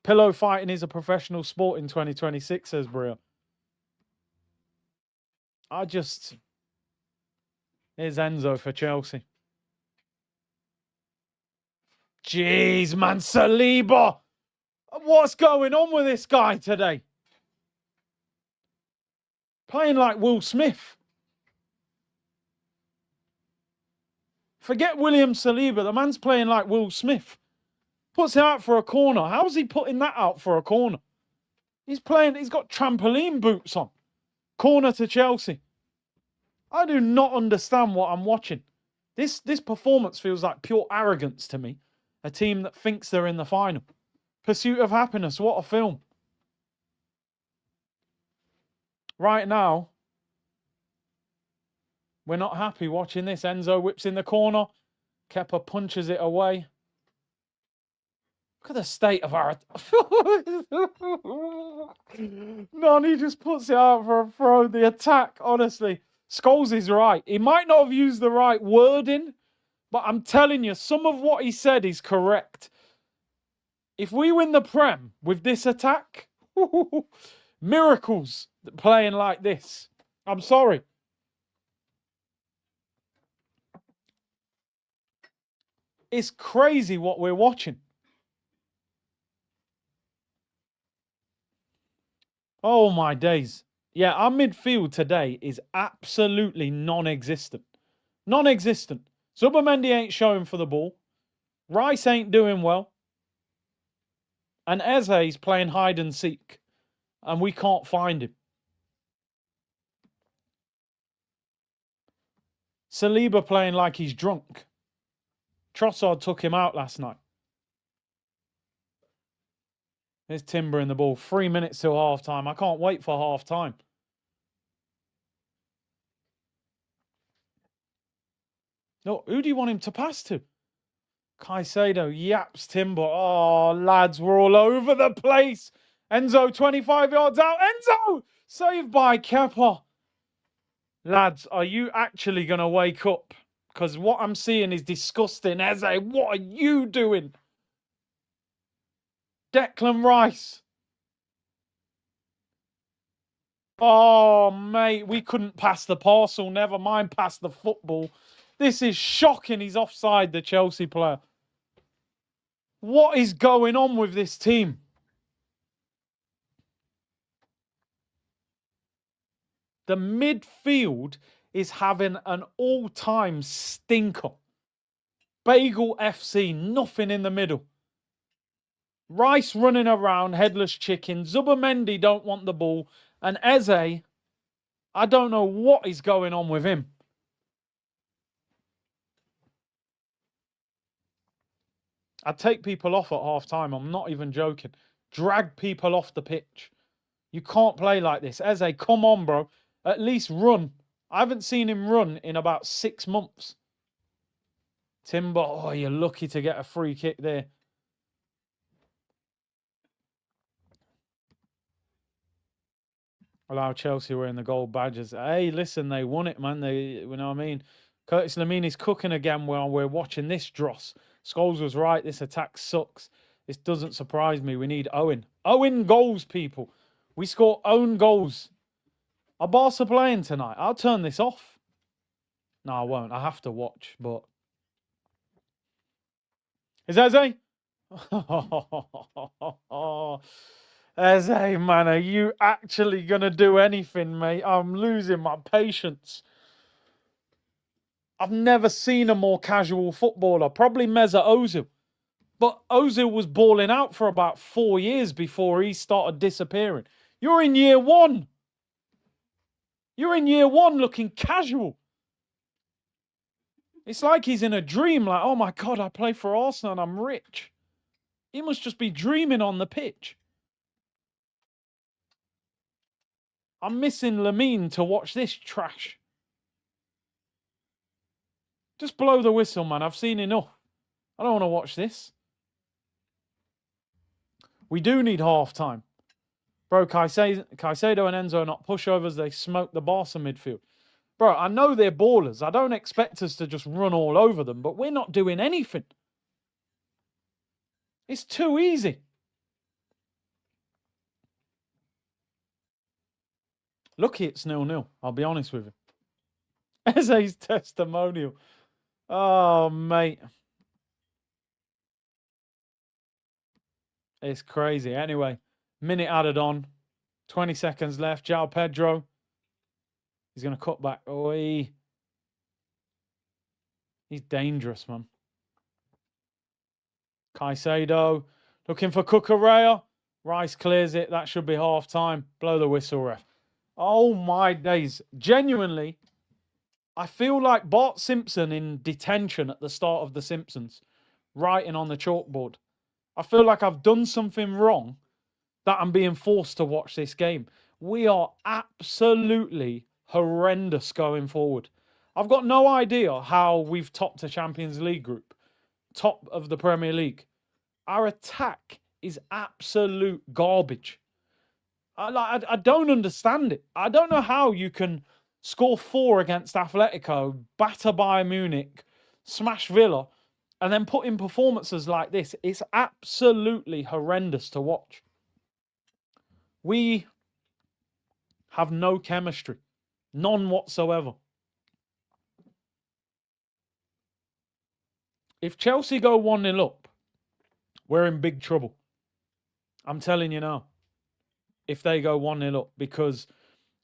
Pillow fighting is a professional sport in 2026, says Bria. Here's Enzo for Chelsea. Jeez, man, Saliba! What's going on with this guy today? Playing like Will Smith. Forget William Saliba. The man's playing like Will Smith. Puts it out for a corner. How's he putting that out for a corner? He's got trampoline boots on. Corner to Chelsea. I do not understand what I'm watching. This performance feels like pure arrogance to me. A team that thinks they're in the final. Pursuit of Happiness. What a film. Right now, we're not happy watching this. Enzo whips in the corner. Kepa punches it away. Look at the state of our... Nani just puts it out for a throw. The attack, honestly. Scholes is right. He might not have used the right wording, but I'm telling you, some of what he said is correct. If we win the Prem with this attack, miracles playing like this. I'm sorry. It's crazy what we're watching. Oh, my days. Yeah, our midfield today is absolutely non-existent. Non-existent. Zubimendi ain't showing for the ball. Rice ain't doing well. And Eze's playing hide and seek. and we can't find him. Saliba playing like he's drunk. Trossard took him out last night. There's Timber in the ball. 3 minutes till half time. I can't wait for half time. No, who do you want him to pass to? Caicedo yaps Timber. Oh, lads, we're all over the place. Enzo, 25 yards out. Enzo! Saved by Kepa. Lads, are you actually going to wake up? Because what I'm seeing is disgusting. Eze, what are you doing? Declan Rice. Oh, mate, we couldn't pass the parcel. Never mind pass the football. This is shocking. He's offside, the Chelsea player. What is going on with this team? The midfield is having an all-time stinker. Bagel FC, nothing in the middle. Rice running around, headless chicken. Zubamendi don't want the ball. And Eze, I don't know what is going on with him. I'd take people off at half-time. I'm not even joking. Drag people off the pitch. You can't play like this. Eze, come on, bro. At least run. I haven't seen him run in about 6 months. Timber, oh, you're lucky to get a free kick there. Allow Chelsea wearing the gold badges. Hey, listen, they won it, man. You know what I mean? Curtis Lamini's cooking again while we're watching this dross. Scholes was right. This attack sucks. This doesn't surprise me. We need Owen. Owen goals, people. We score own goals. Are Barca playing tonight? I'll turn this off. No, I won't. I have to watch, but... Is Eze? Eze, man, are you actually going to do anything, mate? I'm losing my patience. I've never seen a more casual footballer. Probably Mesut Ozil. But Ozil was balling out for about 4 years before he started disappearing. You're in year one. You're in year one looking casual. It's like he's in a dream. Like, oh my God, I play for Arsenal and I'm rich. He must just be dreaming on the pitch. I'm missing Lamine to watch this trash. Just blow the whistle, man. I've seen enough. I don't want to watch this. We do need half-time. Bro, Caicedo and Enzo are not pushovers. They smoke the Barca midfield. Bro, I know they're ballers. I don't expect us to just run all over them, but we're not doing anything. It's too easy. Lucky it's 0-0. I'll be honest with you. Eze's testimonial. Oh, mate. It's crazy. Anyway, minute added on. 20 seconds left. João Pedro. He's going to cut back. Oh, he's dangerous, man. Caicedo looking for Cucurella. Rice clears it. That should be half time. Blow the whistle, ref. Oh, my days. Genuinely, I feel like Bart Simpson in detention at the start of The Simpsons, writing on the chalkboard. I feel like I've done something wrong that I'm being forced to watch this game. We are absolutely horrendous going forward. I've got no idea how we've topped a Champions League group, top of the Premier League. Our attack is absolute garbage. I don't understand it. I don't know how you can score 4 against Atletico, batter Bayern Munich, smash Villa, and then put in performances like this. It's absolutely horrendous to watch. We have no chemistry. None whatsoever. If Chelsea go 1-0 up, we're in big trouble. I'm telling you now. If they go 1-0 up, because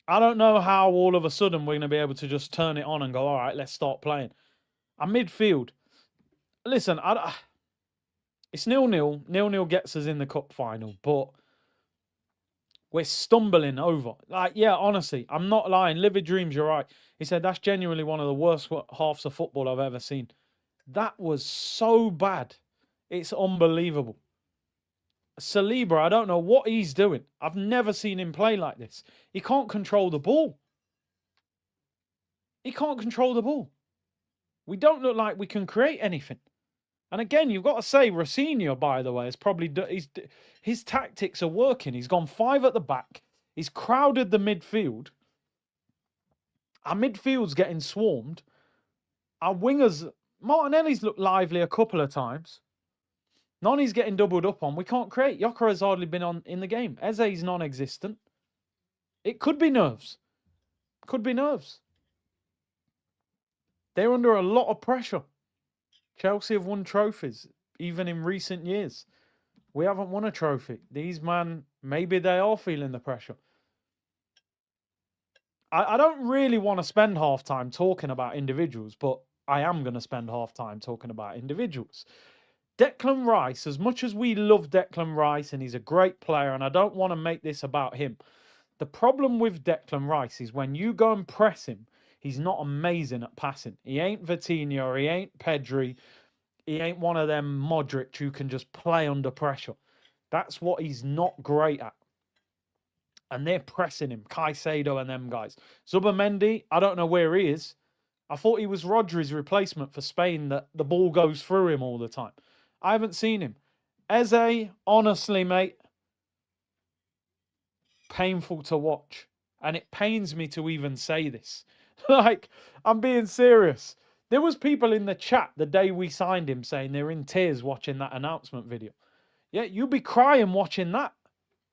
I don't know how all of a sudden we're going to be able to just turn it on and go, all right, let's start playing. Our midfield, listen, it's 0-0. 0-0 gets us in the cup final, but We're stumbling over. Like, yeah, honestly, I'm not lying. Livid Dreams, you're right. He said that's genuinely one of the worst halves of football I've ever seen. That was so bad. It's unbelievable. Saliba, I don't know what he's doing. I've never seen him play like this. He can't control the ball. He can't control the ball. We don't look like we can create anything. And again, you've got to say, Rossinha, by the way, is probably his tactics are working. He's gone 5 at the back. He's crowded the midfield. Our midfield's getting swarmed. Our wingers, Martinelli's looked lively a couple of times. Noni's getting doubled up on. We can't create. Gyökeres hardly been on in the game. Eze's non-existent. It could be nerves. Could be nerves. They're under a lot of pressure. Chelsea have won trophies, even in recent years. We haven't won a trophy. These man, maybe they are feeling the pressure. I don't really want to spend half time talking about individuals, but I am going to spend half time talking about individuals. Declan Rice, as much as we love Declan Rice and he's a great player, and I don't want to make this about him, the problem with Declan Rice is when you go and press him, he's not amazing at passing. He ain't Vitinha, he ain't Pedri, he ain't one of them Modric who can just play under pressure. That's what he's not great at. And they're pressing him, Caicedo and them guys. Zubimendi, I don't know where he is. I thought he was Rodri's replacement for Spain, that the ball goes through him all the time. I haven't seen him. Eze, honestly, mate, painful to watch. And it pains me to even say this. Like, I'm being serious. There was people in the chat the day we signed him saying they're in tears watching that announcement video. Yeah, you'll be crying watching that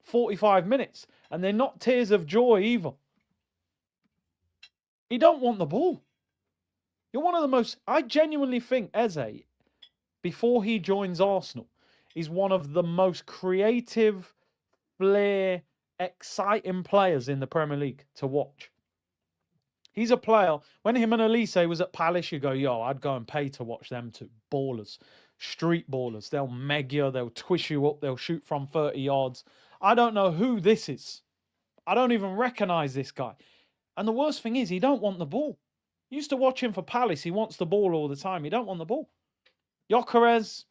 45 minutes. And they're not tears of joy either. He don't want the ball. You're one of the most... I genuinely think Eze, before he joins Arsenal, is one of the most creative, flair, exciting players in the Premier League to watch. He's a player. When him and Elise was at Palace, you go, yo, I'd go and pay to watch them two. Ballers. Street ballers. They'll meg you. They'll twist you up. They'll shoot from 30 yards. I don't know who this is. I don't even recognise this guy. And the worst thing is, he don't want the ball. Used to watch him for Palace. He wants the ball all the time. He don't want the ball. Gyökeres,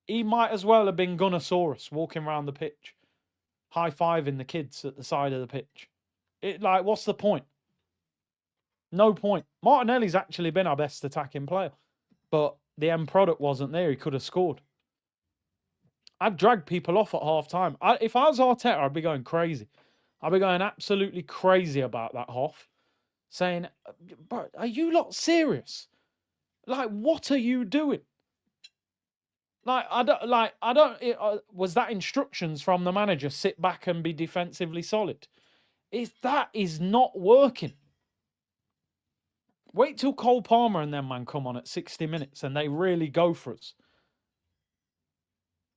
he might as well have been Gunnosaurus walking around the pitch, high-fiving the kids at the side of the pitch. Like, what's the point? No point. Martinelli's actually been our best attacking player, but the end product wasn't there. He could have scored. I'd drag people off at half-time. If I was Arteta, I'd be going crazy. I'd be going absolutely crazy about that half, saying, bro, are you lot serious? Like, what are you doing? Was that instructions from the manager? Sit back and be defensively solid. That is not working. Wait till Cole Palmer and them man come on at 60 minutes and they really go for us.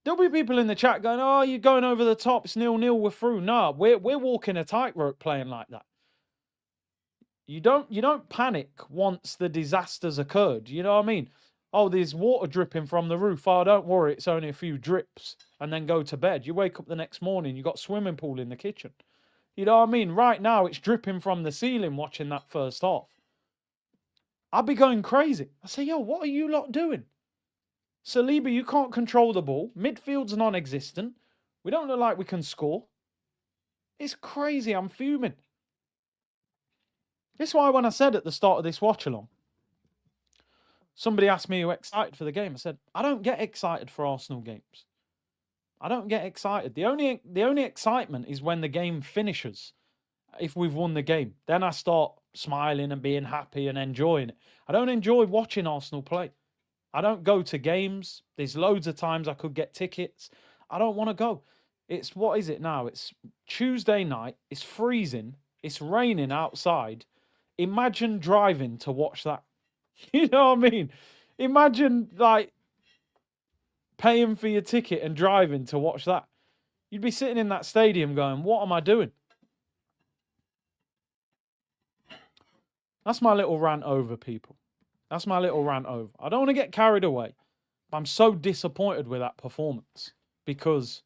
There'll be people in the chat going, oh, you're going over the top. It's 0-0, we're through. No, we're walking a tightrope playing like that. You don't panic once the disaster's occurred. You know what I mean? Oh, there's water dripping from the roof. Oh, don't worry, it's only a few drips. And then go to bed. You wake up the next morning, you've got a swimming pool in the kitchen. You know what I mean? Right now, it's dripping from the ceiling watching that first half. I'd be going crazy. I say, yo, what are you lot doing? Saliba, you can't control the ball. Midfield's non-existent. We don't look like we can score. It's crazy. I'm fuming. This is why when I said at the start of this watch-along, somebody asked me, are you excited for the game? I said, I don't get excited for Arsenal games. I don't get excited. The only excitement is when the game finishes. If we've won the game, then I start smiling and being happy and enjoying it. I don't enjoy watching Arsenal play. I don't go to games. There's loads of times I could get tickets. I don't want to go. What is it now? It's Tuesday night. It's freezing. It's raining outside. Imagine driving to watch that. You know what I mean? Imagine, like, paying for your ticket and driving to watch that. You'd be sitting in that stadium going, what am I doing? That's my little rant over, people. That's my little rant over. I don't want to get carried away. But I'm so disappointed with that performance because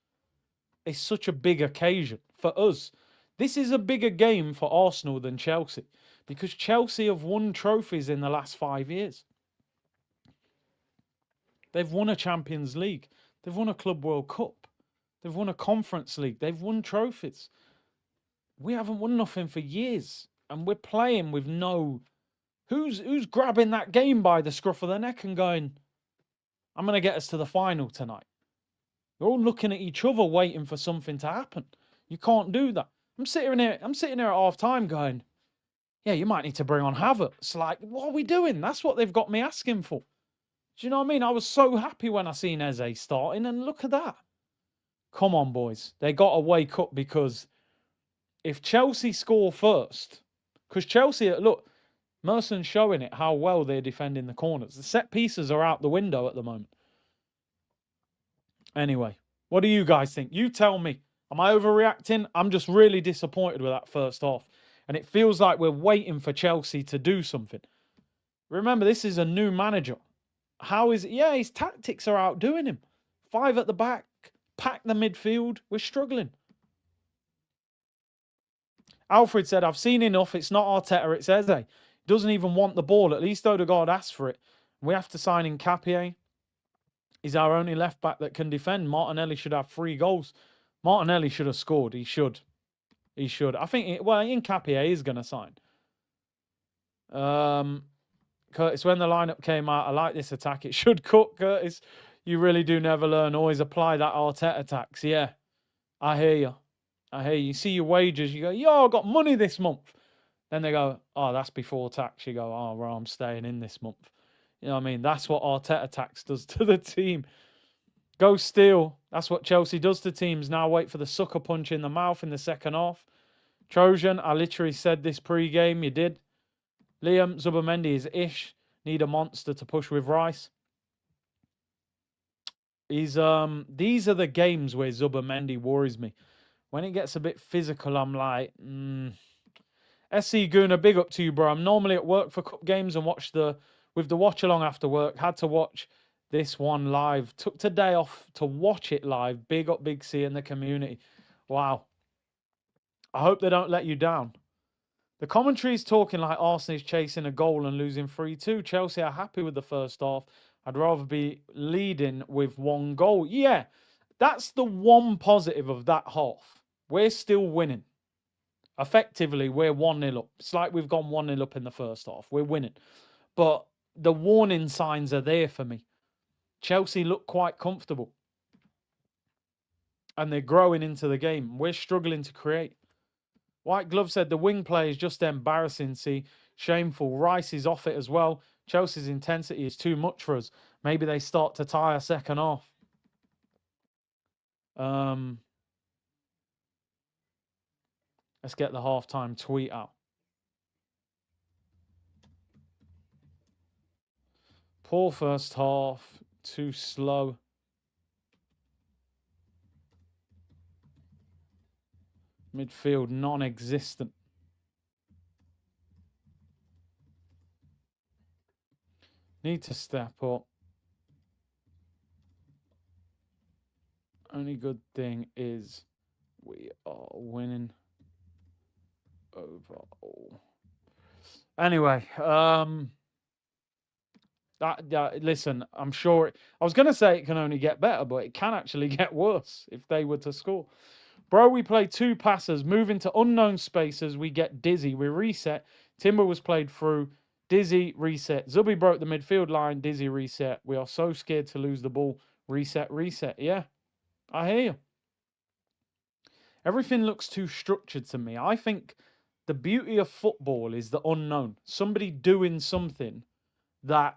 it's such a big occasion for us. This is a bigger game for Arsenal than Chelsea, because Chelsea have won trophies in the last 5 years. They've won a Champions League. They've won a Club World Cup. They've won a Conference League. They've won trophies. We haven't won nothing for years, and we're playing with no... Who's grabbing that game by the scruff of the neck and going, I'm going to get us to the final tonight? You're all looking at each other waiting for something to happen. You can't do that. I'm sitting here at half time going, yeah, you might need to bring on Havertz. Like, what are we doing? That's what they've got me asking for. Do you know what I mean? I was so happy when I seen Eze starting, and look at that. Come on, boys. They got to wake up, because if Chelsea score first, because Chelsea, look, Merson's showing it how well they're defending the corners. The set pieces are out the window at the moment. Anyway, what do you guys think? You tell me. Am I overreacting? I'm just really disappointed with that first half. And it feels like we're waiting for Chelsea to do something. Remember, this is a new manager. How is it? Yeah, his tactics are outdoing him. 5 at the back, pack the midfield. We're struggling. Alfred said, I've seen enough. It's not Arteta, it's Eze. He doesn't even want the ball. At least Odegaard asked for it. We have to sign in Nketiah. He's our only left back that can defend. Martinelli should have 3 goals. Martinelli should have scored. He should. He should. I think, Nketiah is going to sign. Curtis, when the lineup came out, I like this attack. It should cook, Curtis. You really do never learn. Always apply that Arteta tax. Yeah, I hear you. I hear you. You see your wages. You go, yo, I got money this month. Then they go, oh, that's before tax. You go, oh, well, I'm staying in this month. You know what I mean? That's what Arteta tax does to the team. Go steal. That's what Chelsea does to teams. Now wait for the sucker punch in the mouth in the second half. Trojan, I literally said this pre-game. You did. Liam, Zubimendi is ish. Need a monster to push with Rice. These are the games where Zubimendi worries me. When it gets a bit physical, I'm like, SC Guna, big up to you, bro. I'm normally at work for cup games and with the watch along after work. Had to watch this one live. Took today off to watch it live. Big up Big C in the community. Wow. I hope they don't let you down. The commentary is talking like Arsenal is chasing a goal and losing 3-2. Chelsea are happy with the first half. I'd rather be leading with 1 goal. Yeah, that's the one positive of that half. We're still winning. Effectively, we're 1-0 up. It's like we've gone 1-0 up in the first half. We're winning. But the warning signs are there for me. Chelsea look quite comfortable. And they're growing into the game. We're struggling to create. White Glove said the wing play is just embarrassing. See, shameful. Rice is off it as well. Chelsea's intensity is too much for us. Maybe they start to tie a second half. Let's get the halftime tweet out. Poor first half. Too slow. Midfield non-existent. Need to step up. Only good thing is we are winning overall. Anyway, listen, I'm sure I was going to say it can only get better, but it can actually get worse if they were to score. Bro, we play 2 passes, move into unknown spaces, we get dizzy, we reset. Timber was played through, dizzy, reset. Zubi broke the midfield line, dizzy, reset. We are so scared to lose the ball. Reset, reset. Yeah, I hear you. Everything looks too structured to me. I think the beauty of football is the unknown. Somebody doing something that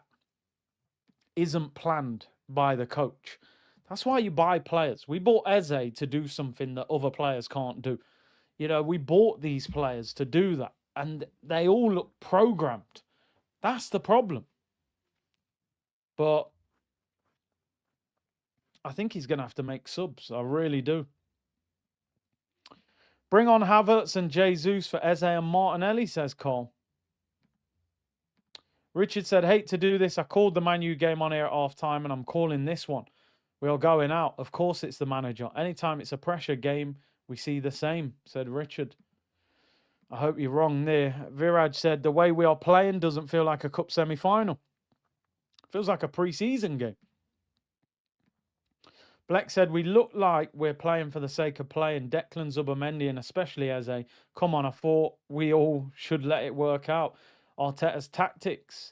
isn't planned by the coach. That's why you buy players. We bought Eze to do something that other players can't do. You know, we bought these players to do that, and they all look programmed. That's the problem. But I think he's going to have to make subs. I really do. Bring on Havertz and Jesus for Eze and Martinelli, says Cole. Richard said, hate to do this. I called the Man U game on air at half time, and I'm calling this one. We are going out. Of course it's the manager. Anytime it's a pressure game, we see the same, said Richard. I hope you're wrong there. Viraj said, the way we are playing doesn't feel like a cup semi-final. Feels like a pre-season game. Black said, we look like we're playing for the sake of playing. Declan, Zubimendi, and especially Eze. Come on, I thought we all should let it work out. Arteta's tactics.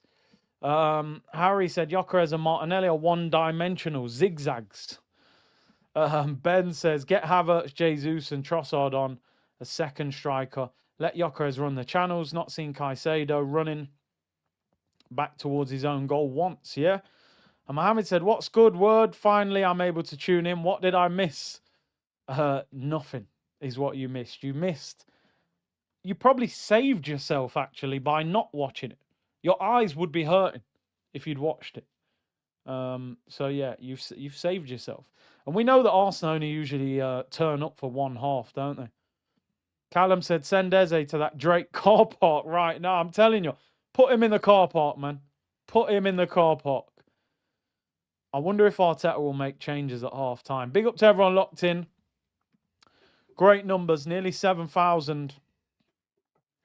Harry said, Gyökeres and Martinelli are one-dimensional zigzags. Ben says, get Havertz, Jesus, and Trossard on a second striker. Let Gyökeres run the channels. Not seen Caicedo running back towards his own goal once, yeah? And Mohammed said, what's good word? Finally, I'm able to tune in. What did I miss? Nothing is what you missed. You probably saved yourself, actually, by not watching it. Your eyes would be hurting if you'd watched it. So, yeah, you've saved yourself. And we know that Arsenal only usually turn up for one half, don't they? Callum said, send Eze to that Drake car park right now. I'm telling you, put him in the car park, man. Put him in the car park. I wonder if Arteta will make changes at half time. Big up to everyone locked in. Great numbers, nearly 7,000.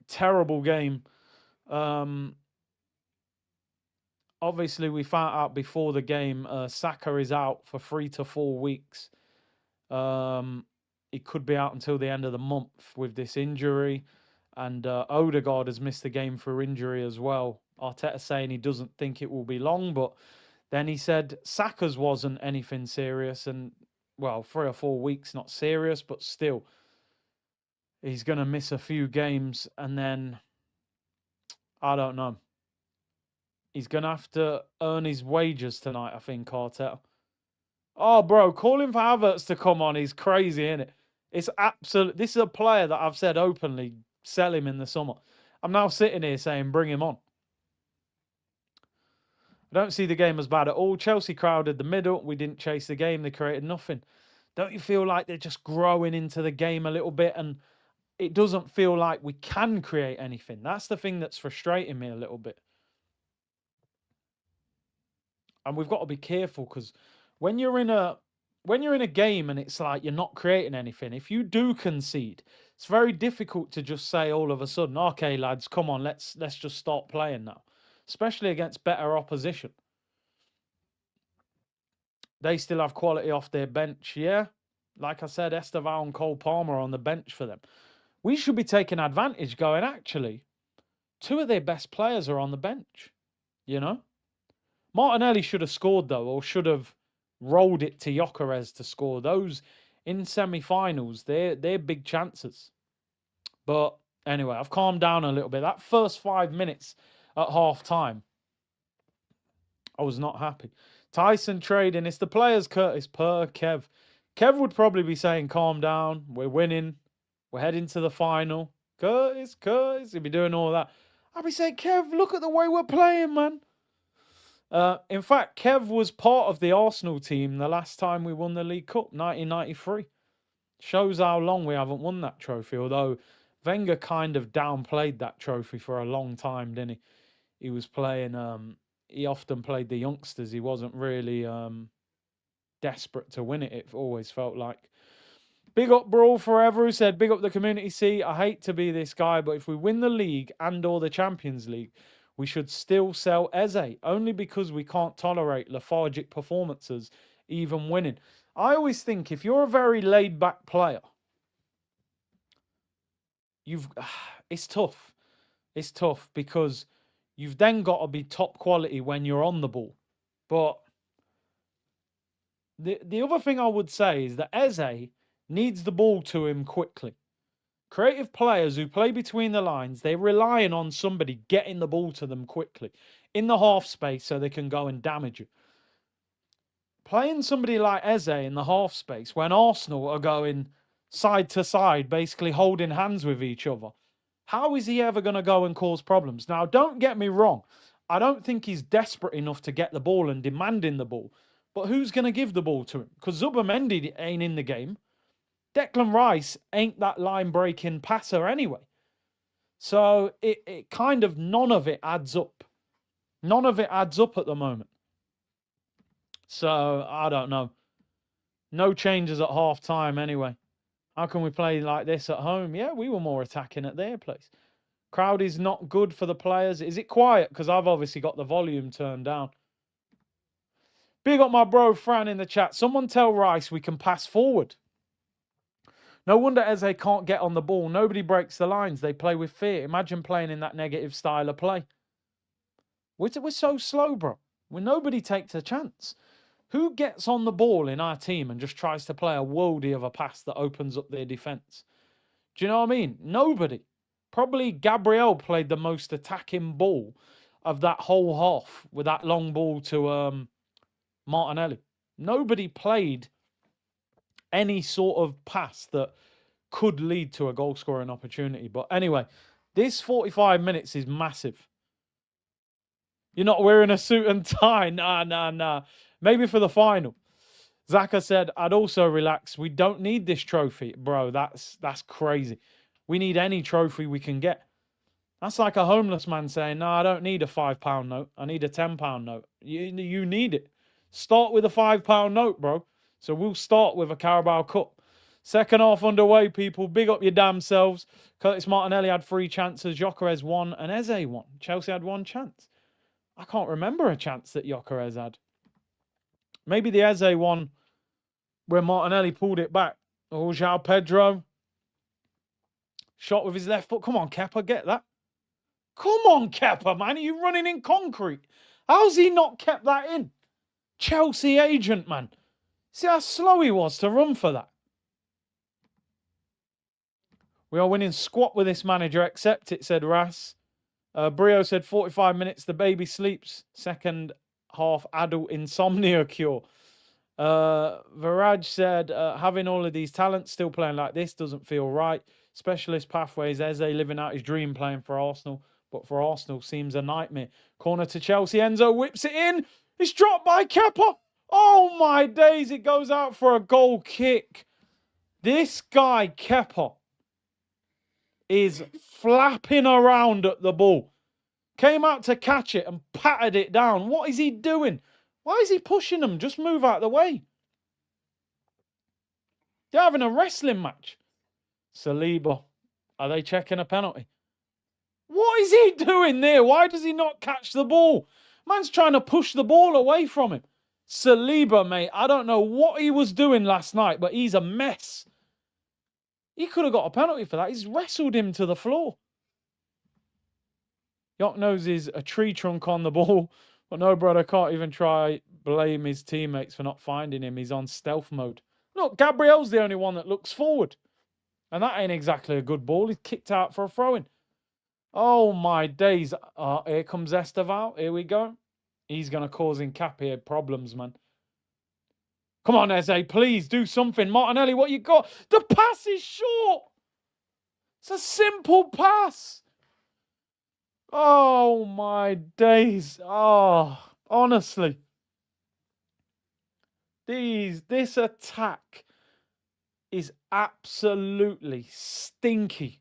Terrible game. Obviously, we found out before the game, Saka is out for 3 to 4 weeks. He could be out until the end of the month with this injury. And Odegaard has missed the game for injury as well. Arteta saying he doesn't think it will be long, but then he said Saka's wasn't anything serious. And, well, 3 or 4 weeks, not serious, but still. He's going to miss a few games. And then, I don't know. He's going to have to earn his wages tonight, I think, Arteta. Oh, bro, calling for Havertz to come on is crazy, isn't it? It's absolute. This is a player that I've said openly, sell him in the summer. I'm now sitting here saying, bring him on. I don't see the game as bad at all. Chelsea crowded the middle. We didn't chase the game. They created nothing. Don't you feel like they're just growing into the game a little bit? And it doesn't feel like we can create anything. That's the thing that's frustrating me a little bit. And we've got to be careful because when you're in a game and it's like you're not creating anything, if you do concede, it's very difficult to just say all of a sudden, okay, lads, come on, let's just start playing now, especially against better opposition. They still have quality off their bench, yeah. Like I said, Esteval and Cole Palmer on the bench for them. We should be taking advantage going, actually, 2 of their best players are on the bench, you know? Martinelli should have scored, though, or should have rolled it to Gyökeres to score. Those in semi-finals, they're big chances. But anyway, I've calmed down a little bit. That first 5 minutes at half-time, I was not happy. Tyson trading. It's the players, Curtis, per Kev. Kev would probably be saying, calm down. We're winning. We're heading to the final. Curtis. He'd be doing all that. I'd be saying, Kev, look at the way we're playing, man. In fact, Kev was part of the Arsenal team the last time we won the League Cup, 1993. Shows how long we haven't won that trophy, although Wenger kind of downplayed that trophy for a long time, didn't he? He was playing, he often played the youngsters. He wasn't really desperate to win it, it always felt like. Big up Brawl Forever, who said, big up the community seat. I hate to be this guy, but if we win the league and or the Champions League, we should still sell Eze, only because we can't tolerate lethargic performances, even winning. I always think if you're a very laid-back player, it's tough. It's tough because you've then got to be top quality when you're on the ball. But the other thing I would say is that Eze needs the ball to him quickly. Creative players who play between the lines, they're relying on somebody getting the ball to them quickly in the half space so they can go and damage you. Playing somebody like Eze in the half space when Arsenal are going side to side, basically holding hands with each other, how is he ever going to go and cause problems? Now, don't get me wrong. I don't think he's desperate enough to get the ball and demanding the ball. But who's going to give the ball to him? Because Zubimendi ain't in the game. Declan Rice ain't that line-breaking passer anyway. So it kind of, none of it adds up. None of it adds up at the moment. So, I don't know. No changes at half time anyway. How can we play like this at home? Yeah, we were more attacking at their place. Crowd is not good for the players. Is it quiet? Because I've obviously got the volume turned down. Big up my bro Fran in the chat. Someone tell Rice we can pass forward. No wonder Eze can't get on the ball. Nobody breaks the lines. They play with fear. Imagine playing in that negative style of play. We're so slow, bro. Nobody takes a chance. Who gets on the ball in our team and just tries to play a worldie of a pass that opens up their defence? Do you know what I mean? Nobody. Probably Gabriel played the most attacking ball of that whole half with that long ball to Martinelli. Nobody played any sort of pass that could lead to a goal scoring opportunity. But anyway, this 45 minutes is massive. You're not wearing a suit and tie. Nah. Maybe for the final. Saka said, I'd also relax. We don't need this trophy. Bro, that's crazy. We need any trophy we can get. That's like a homeless man saying, no, I don't need a £5 note. I need a £10 note. You need it. Start with a £5 note, bro. So we'll start with a Carabao Cup. Second half underway, people. Big up your damn selves. Curtis Martinelli had 3 chances. Gyökeres 1 and Eze 1. Chelsea had 1 chance. I can't remember a chance that Gyökeres had. Maybe the Eze one where Martinelli pulled it back. Oh, João Pedro. Shot with his left foot. Come on, Kepa, get that. Come on, Kepa, man. Are you running in concrete? How's he not kept that in? Chelsea agent, man. See how slow he was to run for that. We are winning squat with this manager. Accept it, said Ras. Brio said 45 minutes, the baby sleeps. Second half adult insomnia cure. Viraj said, having all of these talents, still playing like this doesn't feel right. Specialist pathways, Eze living out his dream playing for Arsenal, but for Arsenal seems a nightmare. Corner to Chelsea, Enzo whips it in. It's dropped by Kepa. Oh my days, it goes out for a goal kick. This guy, Kepa, is flapping around at the ball. Came out to catch it and patted it down. What is he doing? Why is he pushing them? Just move out of the way. They're having a wrestling match. Saliba. Are they checking a penalty? What is he doing there? Why does he not catch the ball? Man's trying to push the ball away from him. Saliba, mate. I don't know what he was doing last night, but he's a mess. He could have got a penalty for that. He's wrestled him to the floor. Yok knows he's a tree trunk on the ball. But no, brother, can't even try blame his teammates for not finding him. He's on stealth mode. Look, Gabriel's the only one that looks forward. And that ain't exactly a good ball. He's kicked out for a throw-in. Oh, my days. Here comes Esteval. Here we go. He's going to cause Nkapie problems, man. Come on, Eze, please do something. Martinelli, what you got? The pass is short. It's a simple pass. Oh, my days. Oh, honestly. This attack is absolutely stinky.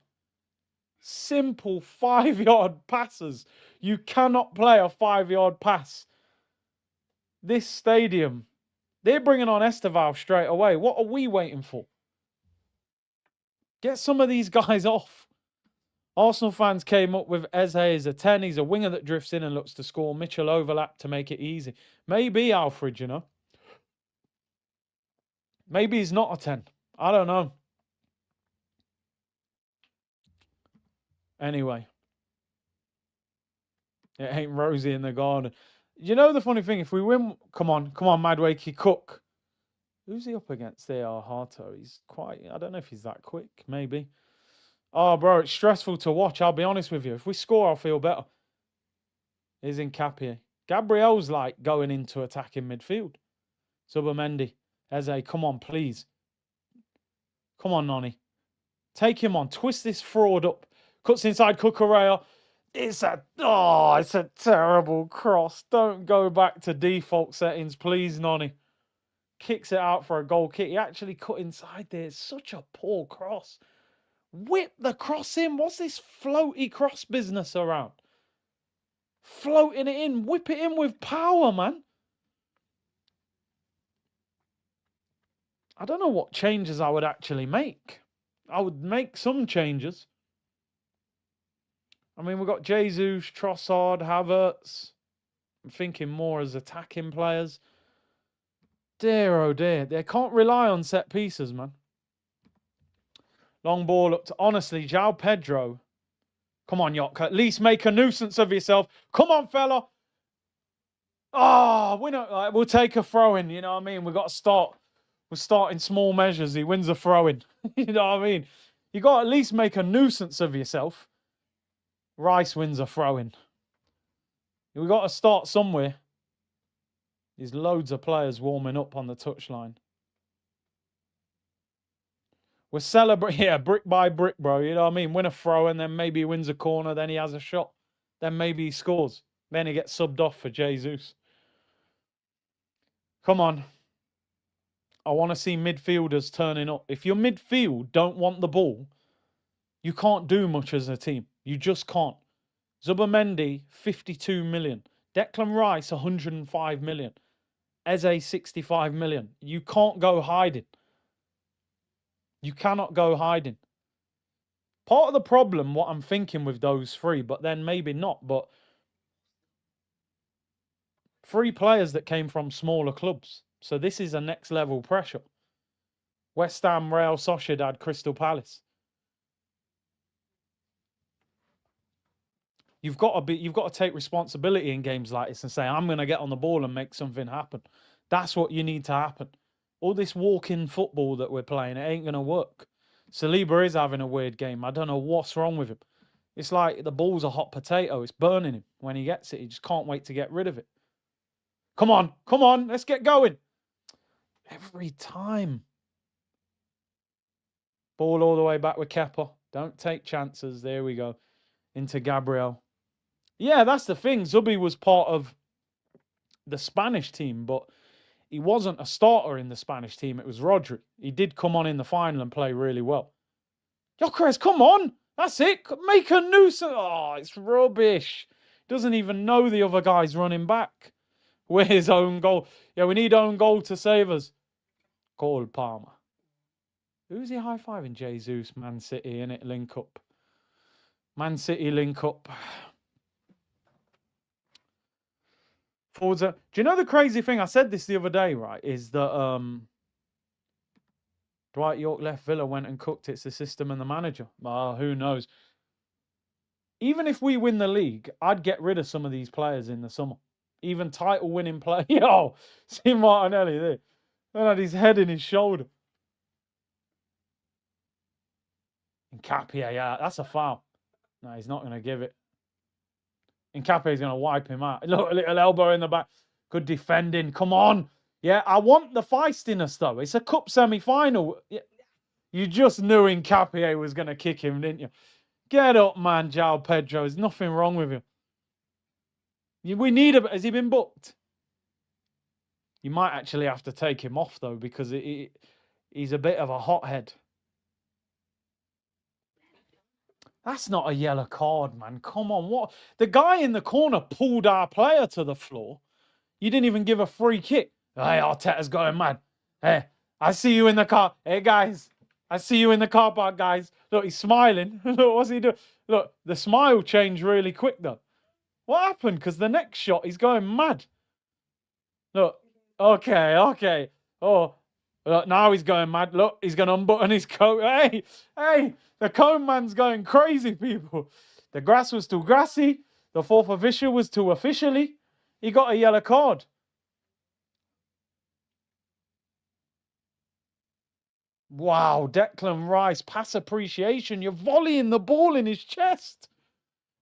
Simple 5-yard passes. You cannot play a 5-yard pass. This stadium, they're bringing on Esteval straight away. What are we waiting for? Get some of these guys off. Arsenal fans came up with Eze as a 10. He's a winger that drifts in and looks to score. Mitchell overlap to make it easy. Maybe Alfred, you know. Maybe he's not a 10. I don't know. Anyway. It ain't rosy in the garden. You know the funny thing, if we win... Come on, Madwakey Cook. Who's he up against there? Harto. He's quite... I don't know if he's that quick. Maybe. Oh, bro, it's stressful to watch. I'll be honest with you. If we score, I'll feel better. He's Nkapie. Gabriel's like going into attacking midfield. Subamendi. Eze, come on, please. Come on, Noni. Take him on. Twist this fraud up. Cuts inside Cucurella. It's a terrible cross. Don't go back to default settings, please, Noni. Kicks it out for a goal kick. He actually cut inside there. It's such a poor cross. Whip the cross in. What's this floaty cross business around? Floating it in. Whip it in with power, man. I don't know what changes I would actually make. I would make some changes. I mean, we've got Jesus, Trossard, Havertz. I'm thinking more as attacking players. Dear, oh dear. They can't rely on set pieces, man. Long ball up to... Honestly, João Pedro. Come on, Yotka. At least make a nuisance of yourself. Come on, fella. Oh, we'll take a throw-in, you know what I mean? We've got to start. We'll start in small measures. He wins a throw-in. You know what I mean? You got to at least make a nuisance of yourself. Rice wins a throw-in. We've got to start somewhere. There's loads of players warming up on the touchline. We're celebrating, yeah, brick by brick, bro. You know what I mean? Win a throw and then maybe he wins a corner, then he has a shot. Then maybe he scores. Then he gets subbed off for Jesus. Come on. I want to see midfielders turning up. If your midfield don't want the ball, you can't do much as a team. You just can't. Zubimendi, 52 million. Declan Rice, 105 million. Eze, 65 million. You can't go hiding. You cannot go hiding. Part of the problem, what I'm thinking with those three, but then maybe not, but 3 players that came from smaller clubs. So this is a next level pressure. West Ham, Real Sociedad, Crystal Palace. You've got to take responsibility in games like this and say, I'm going to get on the ball and make something happen. That's what you need to happen. All this walk-in football that we're playing, it ain't going to work. Saliba is having a weird game. I don't know what's wrong with him. It's like the ball's a hot potato. It's burning him. When he gets it, he just can't wait to get rid of it. Come on, let's get going. Every time. Ball all the way back with Kepa. Don't take chances. There we go. Into Gabriel. Yeah, that's the thing. Zubi was part of the Spanish team, but he wasn't a starter in the Spanish team. It was Rodri. He did come on in the final and play really well. Gyökeres, come on. That's it. Make a nuisance. Oh, it's rubbish. Doesn't even know the other guy's running back. Where's own goal? Yeah, we need own goal to save us. Cole Palmer. Who's he high-fiving? Jesus, Man City, innit? Link up. Man City link up. Forza. Do you know the crazy thing? I said this the other day, right? Is that Dwight York left Villa, went and cooked. It's the system and the manager. Oh, who knows? Even if we win the league, I'd get rid of some of these players in the summer. Even title-winning players. Yo, see Martinelli there. And had his head in his shoulder. Nkapia, yeah, that's a foul. No, he's not going to give it. Nkapia is going to wipe him out. Look, a little elbow in the back. Good defending. Come on. Yeah, I want the feistiness, though. It's a cup semi-final. You just knew Nkapia was going to kick him, didn't you? Get up, man, João Pedro. There's nothing wrong with him. We need a... Has he been booked? You might actually have to take him off, though, because he's a bit of a hothead. That's not a yellow card, man. Come on. What? The guy in the corner pulled our player to the floor. You didn't even give a free kick. Hey, Arteta's going mad. Hey, I see you in the car. Hey, guys. I see you in the car park, guys. Look, he's smiling. Look, what's he doing? Look, the smile changed really quick, though. What happened? Because the next shot, he's going mad. Look. Okay. Oh, look, now he's going mad. Look, he's going to unbutton his coat. Hey, the cone man's going crazy, people. The grass was too grassy. The fourth official was too officially. He got a yellow card. Wow, Declan Rice, pass appreciation. You're volleying the ball in his chest.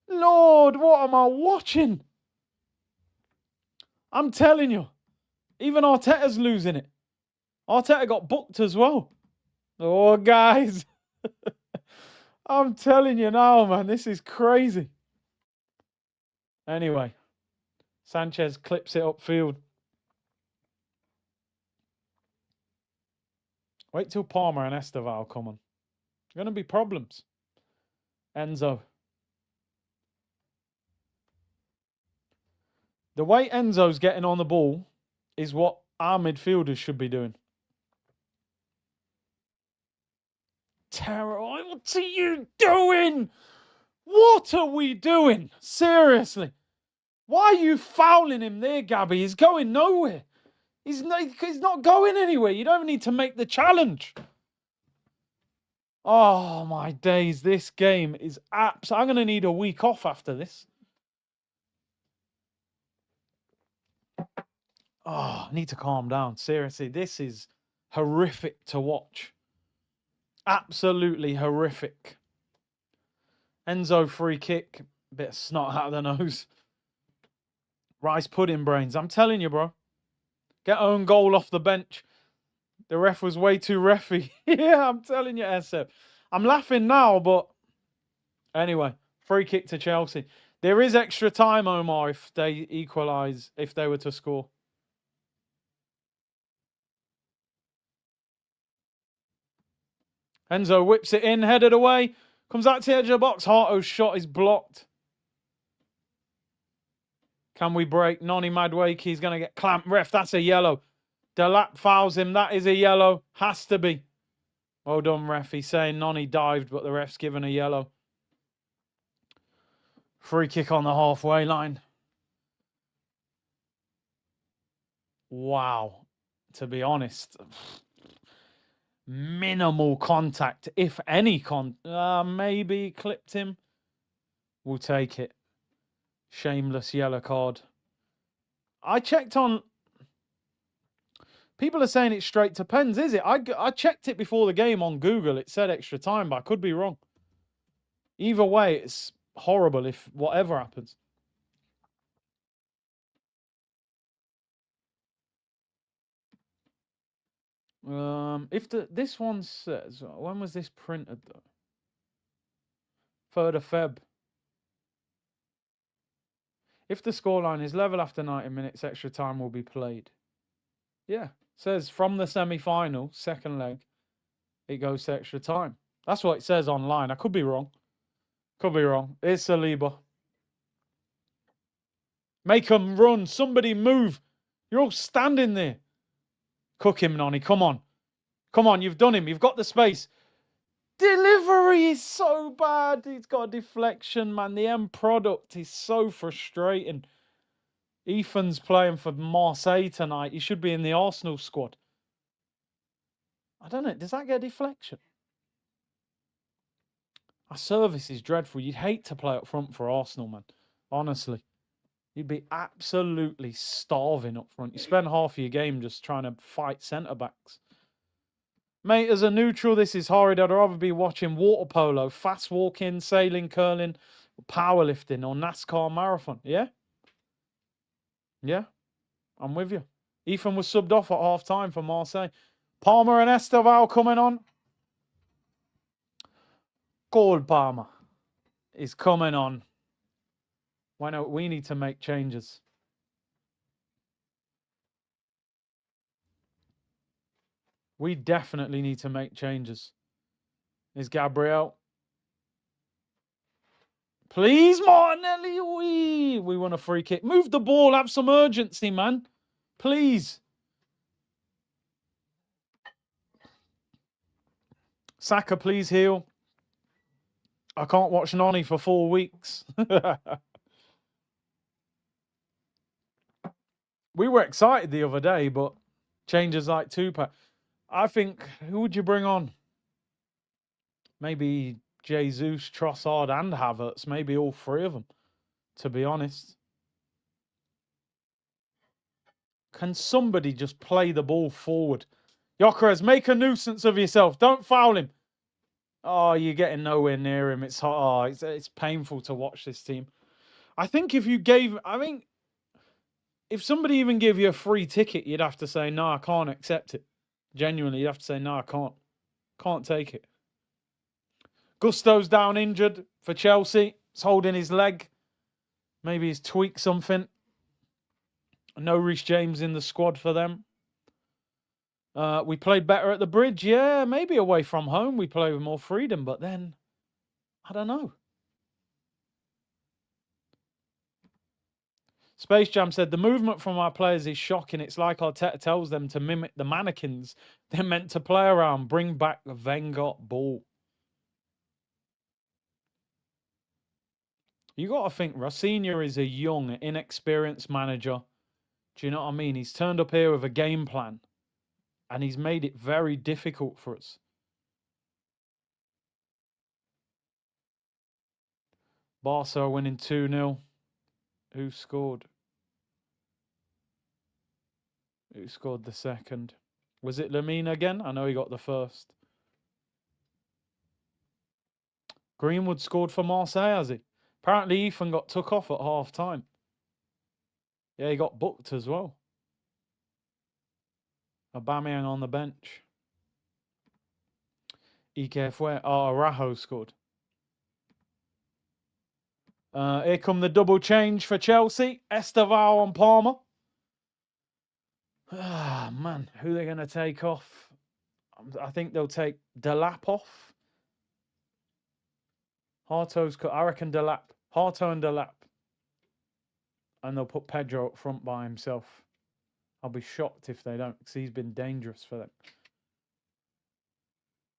Lord, what am I watching? I'm telling you. Even Arteta's losing it. Arteta got booked as well. Oh, guys. I'm telling you now, man. This is crazy. Anyway. Sanchez clips it upfield. Wait till Palmer and Esteval come on. There's going to be problems. Enzo. The way Enzo's getting on the ball is what our midfielders should be doing. Terrible. What are you doing? What are we doing? Seriously. Why are you fouling him there, Gabby? He's going nowhere. He's not going anywhere. You don't need to make the challenge. Oh, my days. This game is apps. I'm going to need a week off after this. Oh, I need to calm down. Seriously, this is horrific to watch. Absolutely horrific. Enzo free kick. Bit of snot out of the nose. Rice pudding brains. I'm telling you, bro. Get own goal off the bench. The ref was way too refy. Yeah, I'm telling you, SF. I'm laughing now, but anyway, free kick to Chelsea. There is extra time, Omar, if they equalise, if they were to score. Enzo whips it in, headed away. Comes out to the edge of the box. Harto's shot is blocked. Can we break? Noni Madueke, he's going to get clamped. Ref, that's a yellow. Delap fouls him. That is a yellow. Has to be. Well done, ref. He's saying Noni dived, but the ref's given a yellow. Free kick on the halfway line. Wow. To be honest, minimal contact, if any maybe clipped him. We'll take it. Shameless yellow card. I checked on... People are saying it's straight to pens, is it? I checked it before the game on Google. It said extra time, but I could be wrong. Either way, it's horrible if whatever happens. If this one says... When was this printed, though? 3rd of Feb. If the scoreline is level after 90 minutes, extra time will be played. Yeah. Says from the semi-final, second leg, it goes to extra time. That's what it says online. I could be wrong. Could be wrong. It's Saliba. Make them run. Somebody move. You're all standing there. Cook him, Noni. Come on. Come on. You've done him. You've got the space. Delivery is so bad. He's got a deflection, man. The end product is so frustrating. Ethan's playing for Marseille tonight. He should be in the Arsenal squad. I don't know. Does that get a deflection? Our service is dreadful. You'd hate to play up front for Arsenal, man. Honestly. You'd be absolutely starving up front. You spend half of your game just trying to fight centre-backs. Mate, as a neutral, this is horrid. I'd rather be watching water polo, fast walking, sailing, curling, powerlifting, or NASCAR marathon. Yeah? Yeah? I'm with you. Ethan was subbed off at half-time for Marseille. Palmer and Esteval coming on. Cole Palmer is coming on. Why not? We need to make changes. We definitely need to make changes. Is Gabriel. Please, Martinelli. We want a free kick. Move the ball. Have some urgency, man. Please. Saka, please heal. I can't watch Noni for 4 weeks. We were excited the other day, but changes like Tupac. I think, who would you bring on? Maybe Jesus, Trossard and Havertz. Maybe all 3 of them, to be honest. Can somebody just play the ball forward? Gyökeres, make a nuisance of yourself. Don't foul him. Oh, you're getting nowhere near him. It's painful to watch this team. I think if somebody even gave you a free ticket, you'd have to say, no, I can't accept it. Genuinely, you'd have to say, no, I can't. Can't take it. Gusto's down injured for Chelsea. He's holding his leg. Maybe he's tweaked something. No Reece James in the squad for them. We played better at the Bridge. Yeah, maybe away from home we play with more freedom, but then, I don't know. Space Jam said, the movement from our players is shocking. It's like Arteta tells them to mimic the mannequins they're meant to play around. Bring back the Wenger ball. You got to think Rossignol is a young, inexperienced manager. Do you know what I mean? He's turned up here with a game plan, and he's made it very difficult for us. Barca are winning 2-0. Who scored? Who scored the second? Was it Lamine again? I know he got the first. Greenwood scored for Marseille, has he? Apparently Ethan got took off at half time. Yeah, he got booked as well. Aubameyang on the bench. BEHKFXSHUFVUHEQG. Oh, Araujo scored. Here come the double change for Chelsea. Estevao on Palmer. Ah, man. Who are they going to take off? I think they'll take Delap off. Harto's cut. I reckon Delap. Harto and Delap. And they'll put Pedro up front by himself. I'll be shocked if they don't, because he's been dangerous for them.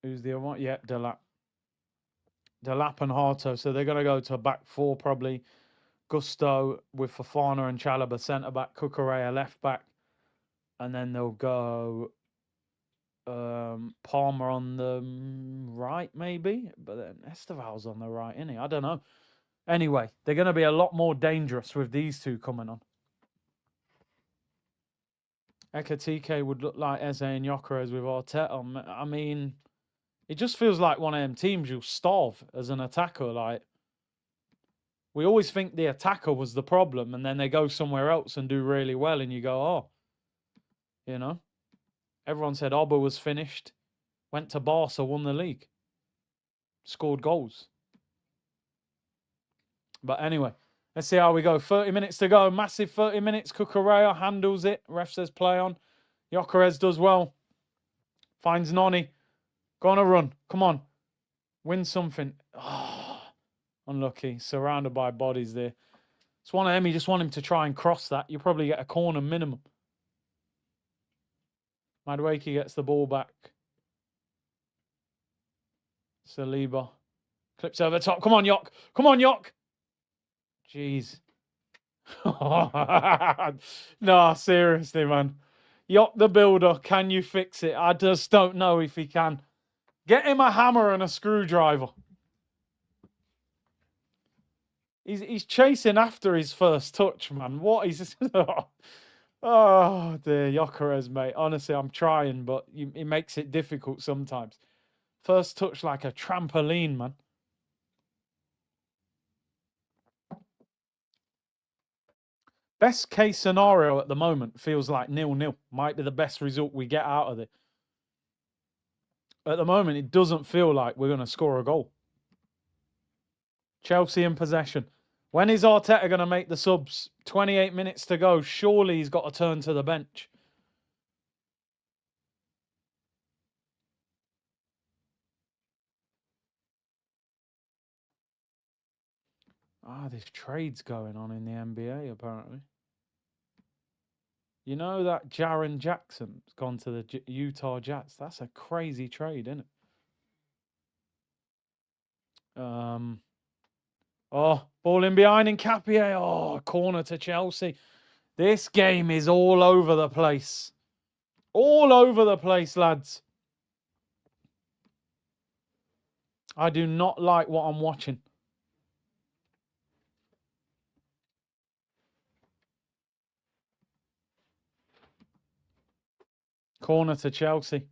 Who's the other one? Yeah, Delap. Delap and Harto. So they're going to go to a back four probably. Gusto with Fofana and Chalobah centre-back. Cucurella left-back. And then they'll go Palmer on the right, maybe. But then Esteval's on the right, isn't he? I don't know. Anyway, they're going to be a lot more dangerous with these two coming on. Ekatike would look like Eze and Gyökeres with Arteta. I mean, it just feels like one of them teams you'll starve as an attacker. Like, we always think the attacker was the problem, and then they go somewhere else and do really well, and you go, oh, you know. Everyone said Oba was finished. Went to Barca, won the league. Scored goals. But anyway, let's see how we go. 30 minutes to go. Massive 30 minutes. Cucurella handles it. Ref says play on. Gyökeres does well. Finds Noni. Go on a run. Come on. Win something. Oh, unlucky. Surrounded by bodies there. It's one of them. You just want him to try and cross that. You probably get a corner minimum. Madueke gets the ball back. Saliba. Clips over the top. Come on, Yok. Come on, Yok. Jeez. No, seriously, man. Yok the builder. Can you fix it? I just don't know if he can. Get him a hammer and a screwdriver. He's chasing after his first touch, man. What is this? Oh, dear. Gyökeres, mate. Honestly, I'm trying, but he makes it difficult sometimes. First touch like a trampoline, man. Best case scenario at the moment feels like 0-0. Might be the best result we get out of it. At the moment, it doesn't feel like we're going to score a goal. Chelsea in possession. When is Arteta going to make the subs? 28 minutes to go. Surely he's got to turn to the bench. Ah, there's trades going on in the NBA, apparently. You know that Jaren Jackson's gone to the Utah Jazz? That's a crazy trade, isn't it? Oh, ball in behind in Capier. Oh, corner to Chelsea. This game is all over the place. All over the place, lads. I do not like what I'm watching. Corner to Chelsea.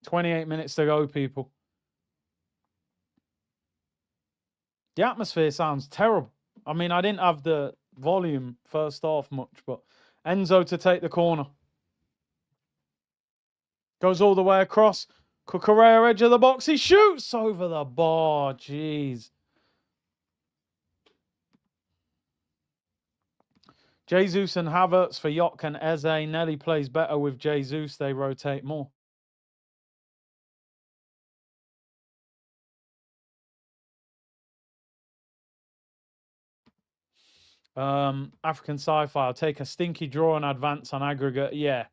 28 minutes to go, people. The atmosphere sounds terrible. I mean, I didn't have the volume first half much, but Enzo to take the corner. Goes all the way across. Cucurella, edge of the box. He shoots over the bar. Jeez. Jesus and Havertz for Yok and Eze. Nelly plays better with Jesus. They rotate more. African Sci-Fi. I'll take a stinky draw and advance on aggregate. Yeah.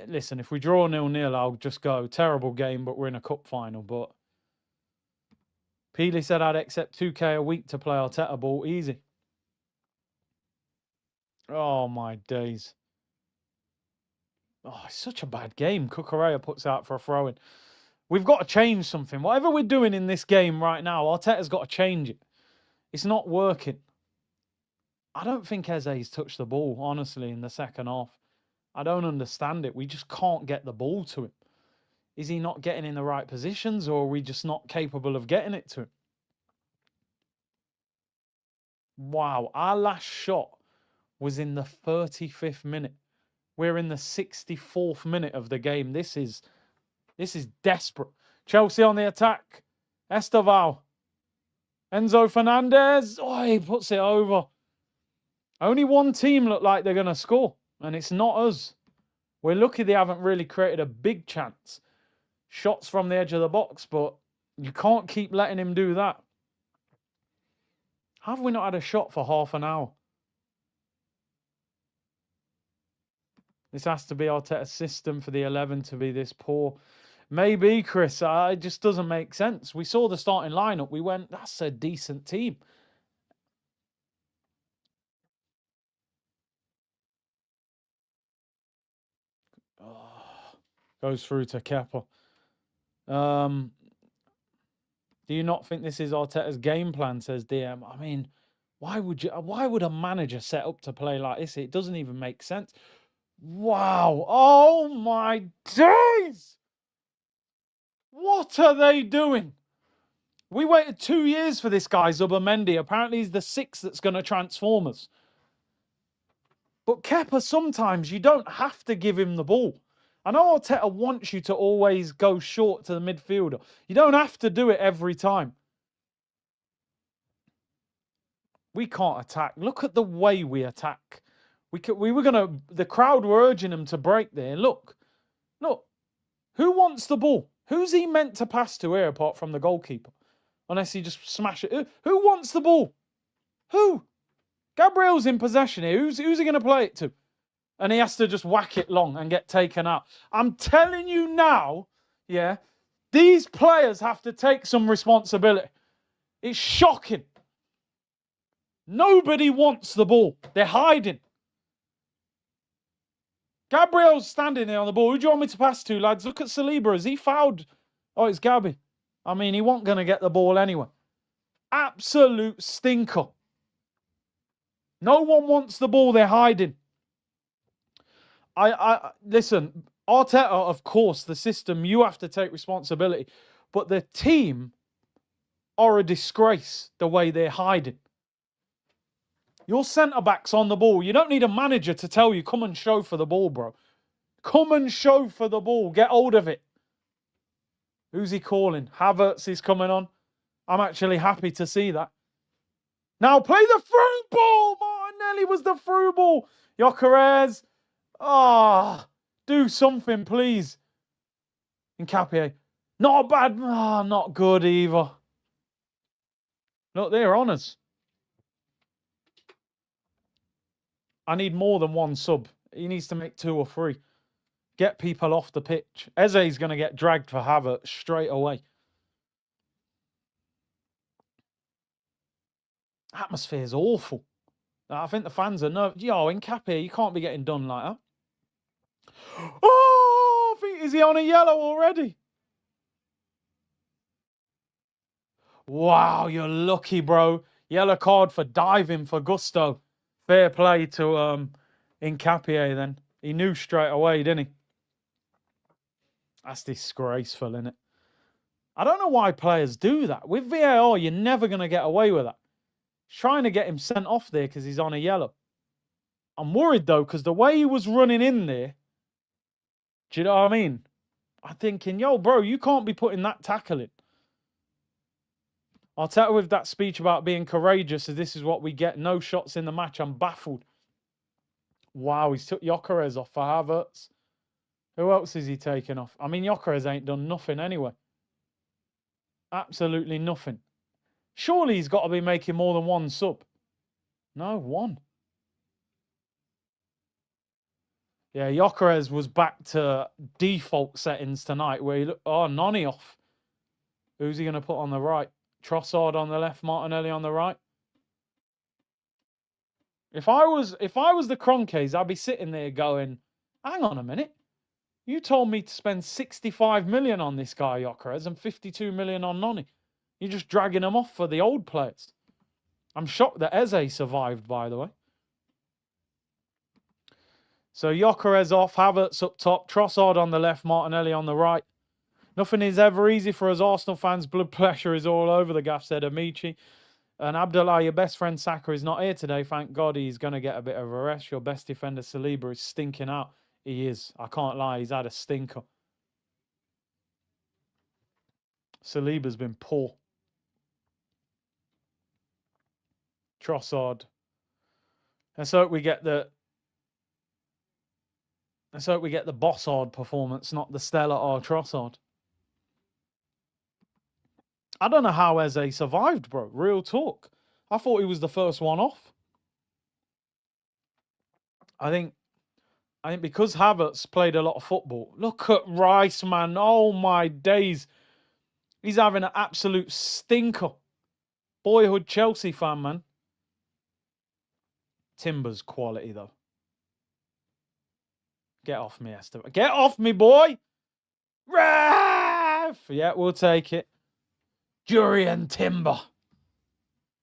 Listen, if we draw 0-0, I'll just go. Terrible game, but we're in a cup final. But Peely said I'd accept 2K a week to play Arteta ball. Easy. Oh, my days. Oh, it's such a bad game. Cucurella puts out for a throw-in. We've got to change something. Whatever we're doing in this game right now, Arteta's got to change it. It's not working. I don't think Eze's touched the ball, honestly, in the second half. I don't understand it. We just can't get the ball to him. Is he not getting in the right positions, or are we just not capable of getting it to him? Wow, our last shot was in the 35th minute. We're in the 64th minute of the game. This is desperate. Chelsea on the attack. Esteval. Enzo Fernandez. Oh, he puts it over. Only one team look like they're going to score, and it's not us. We're lucky they haven't really created a big chance. Shots from the edge of the box, but you can't keep letting him do that. Have we not had a shot for half an hour? This has to be Arteta's system for the 11 to be this poor. Maybe, Chris. It just doesn't make sense. We saw the starting lineup. We went, that's a decent team. Oh, goes through to Kepa. Do you not think this is Arteta's game plan, says DM? I mean, why would a manager set up to play like this? It doesn't even make sense. Wow. Oh my days. What are they doing? We waited 2 years for this guy, Zubimendi. Apparently he's the 6th that's going to transform us. But Kepa, sometimes you don't have to give him the ball. I know Arteta wants you to always go short to the midfielder. You don't have to do it every time. We can't attack. Look at the way we attack. We were going to... The crowd were urging him to break there. Look. Who wants the ball? Who's he meant to pass to here apart from the goalkeeper? Unless he just smash it. Who wants the ball? Who? Gabriel's in possession here. Who's he going to play it to? And he has to just whack it long and get taken out. I'm telling you now, yeah, these players have to take some responsibility. It's shocking. Nobody wants the ball. They're hiding. Gabriel's standing there on the ball. Who do you want me to pass to, lads? Look at Saliba. Has he fouled? Oh, it's Gabby. I mean, he wasn't going to get the ball anyway. Absolute stinker. No one wants the ball. They're hiding. Listen, Arteta, of course, the system, you have to take responsibility. But the team are a disgrace the way they're hiding. Your centre-back's on the ball. You don't need a manager to tell you, come and show for the ball, bro. Come and show for the ball. Get hold of it. Who's he calling? Havertz is coming on. I'm actually happy to see that. Now play the through ball. Martinelli was the through ball. Gyökeres. Do something, please. Nkapie. Not bad. Not good either. Look, they're on us. I need more than one sub. He needs to make 2 or 3. Get people off the pitch. Eze's going to get dragged for Havertz straight away. Atmosphere's awful. I think the fans are nervous. Yo, Nkapie, you can't be getting done like that. Oh, is he on a yellow already? Wow, you're lucky, bro. Yellow card for diving for Gusto. Fair play to Nkapie then. He knew straight away, didn't he? That's disgraceful, isn't it? I don't know why players do that. With VAR, you're never going to get away with that. He's trying to get him sent off there because he's on a yellow. I'm worried, though, because the way he was running in there, do you know what I mean? I'm thinking, yo, bro, you can't be putting that tackle in. Arteta with that speech about being courageous, as this is what we get. No shots in the match. I'm baffled. Wow, he's took Gyökeres off for Havertz. Who else is he taking off? I mean, Gyökeres ain't done nothing anyway. Absolutely nothing. Surely he's got to be making more than one sub. No, one. Yeah, Gyökeres was back to default settings tonight where he looked... Oh, Noni off. Who's he going to put on the right? Trossard on the left, Martinelli on the right. If I was the Kroenkes, I'd be sitting there going, hang on a minute. You told me to spend 65 million on this guy, Gyökeres, and 52 million on Noni. You're just dragging them off for the old players. I'm shocked that Eze survived, by the way. So Gyökeres off, Havertz up top, Trossard on the left, Martinelli on the right. Nothing is ever easy for us Arsenal fans. Blood pressure is all over the gaff, said Amici. And Abdullah, your best friend Saka is not here today. Thank God he's going to get a bit of a rest. Your best defender, Saliba, is stinking out. He is. I can't lie. He's had a stinker. Saliba's been poor. Trossard. Let's hope we get the Bossard performance, not the Stella or Trossard. I don't know how Eze survived, bro. Real talk. I thought he was the first one off. I think because Havertz played a lot of football. Look at Rice, man. Oh, my days. He's having an absolute stinker. Boyhood Chelsea fan, man. Timber's quality, though. Get off me, Esther. Get off me, boy. Ref! Yeah, we'll take it. Jurien Timber.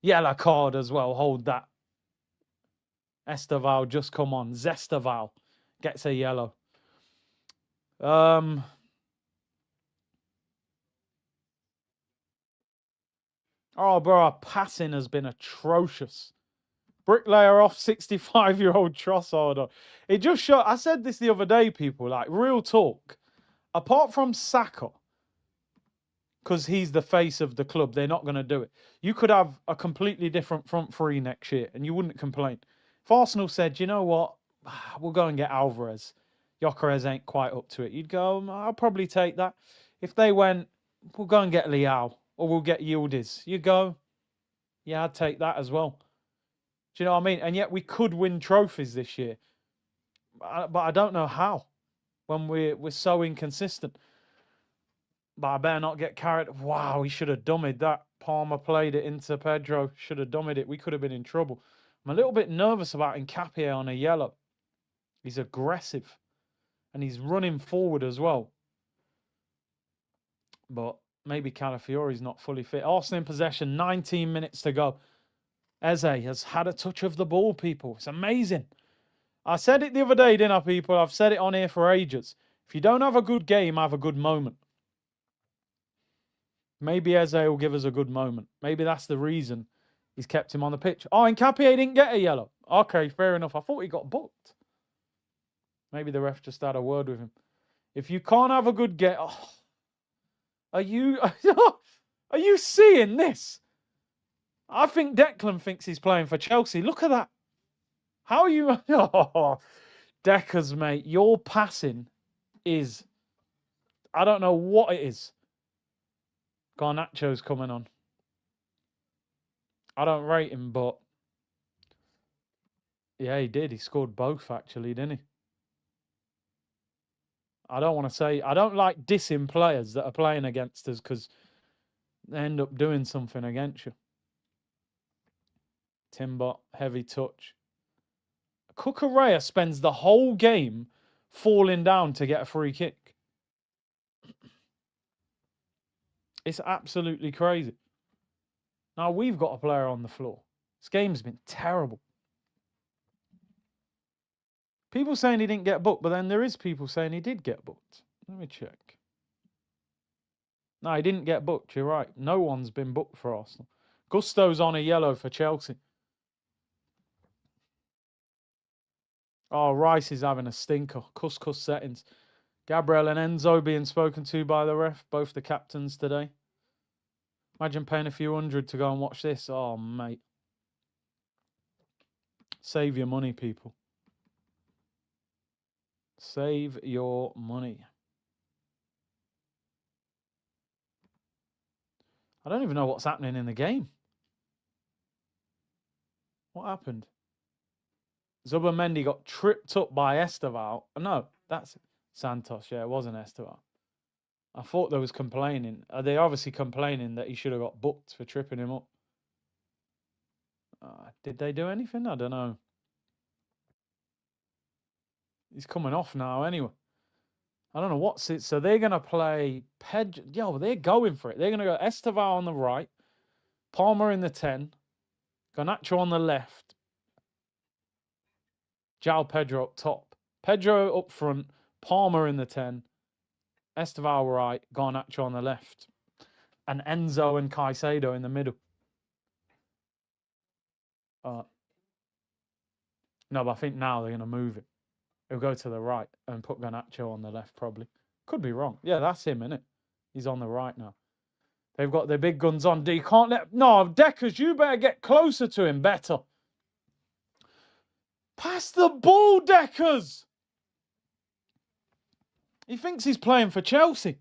Yellow card as well. Hold that. Esteval, just come on. Zesteval gets a yellow. Oh, bro, our passing has been atrocious. Bricklayer off, 65-year-old Trossard. It just showed. I said this the other day, people. Like, real talk. Apart from Saka, because he's the face of the club, they're not going to do it. You could have a completely different front three next year, and you wouldn't complain. If Arsenal said, you know what, we'll go and get Alvarez. Gyökeres ain't quite up to it. You'd go, I'll probably take that. If they went, we'll go and get Leao, or we'll get Yildiz. You go, yeah, I'd take that as well. Do you know what I mean? And yet we could win trophies this year. But I don't know how when we're so inconsistent. But I better not get carried. Wow, he should have dummied that. Palmer played it into Pedro. Should have dummied it. We could have been in trouble. I'm a little bit nervous about Nketiah on a yellow. He's aggressive. And he's running forward as well. But maybe Calafiori's not fully fit. Arsenal in possession. 19 minutes to go. Eze has had a touch of the ball, people. It's amazing. I said it the other day, didn't I, people? I've said it on here for ages. If you don't have a good game, have a good moment. Maybe Eze will give us a good moment. Maybe that's the reason he's kept him on the pitch. Oh, and Nketiah didn't get a yellow. Okay, fair enough. I thought he got booked. Maybe the ref just had a word with him. If you can't have a good game... Oh, are you seeing this? I think Declan thinks he's playing for Chelsea. Look at that. How are you... Oh, Deckers, mate. Your passing is... I don't know what it is. Garnacho's coming on. I don't rate him, but... Yeah, he did. He scored both, actually, didn't he? I don't want to say... I don't like dissing players that are playing against us because they end up doing something against you. Timber, heavy touch. Cucurella spends the whole game falling down to get a free kick. It's absolutely crazy. Now, we've got a player on the floor. This game's been terrible. People saying he didn't get booked, but then there is people saying he did get booked. Let me check. No, he didn't get booked. You're right. No one's been booked for Arsenal. Gusto's on a yellow for Chelsea. Oh, Rice is having a stinker. Couscous settings. Gabriel and Enzo being spoken to by the ref. Both the captains today. Imagine paying a few hundred to go and watch this. Oh, mate. Save your money, people. Save your money. I don't even know what's happening in the game. What happened? Zubimendi got tripped up by Esteval. No, that's Santos. Yeah, it wasn't Esteval. I thought they was complaining. Are they obviously complaining that he should have got booked for tripping him up? Did they do anything? I don't know. He's coming off now anyway. I don't know what's it. So they're going to play Yo, they're going for it. They're going to go Esteval on the right, Palmer in the 10, Garnacho on the left, João Pedro up top. Pedro up front, Palmer in the 10, Esteval right, Garnacho on the left, and Enzo and Caicedo in the middle. No, but I think now they're going to move it. He'll go to the right and put Garnacho on the left, probably. Could be wrong. Yeah, that's him, isn't it? He's on the right now. They've got their big guns on. You can't let... No, Deckers, you better get closer to him better. Pass the ball, Deckers! He thinks he's playing for Chelsea.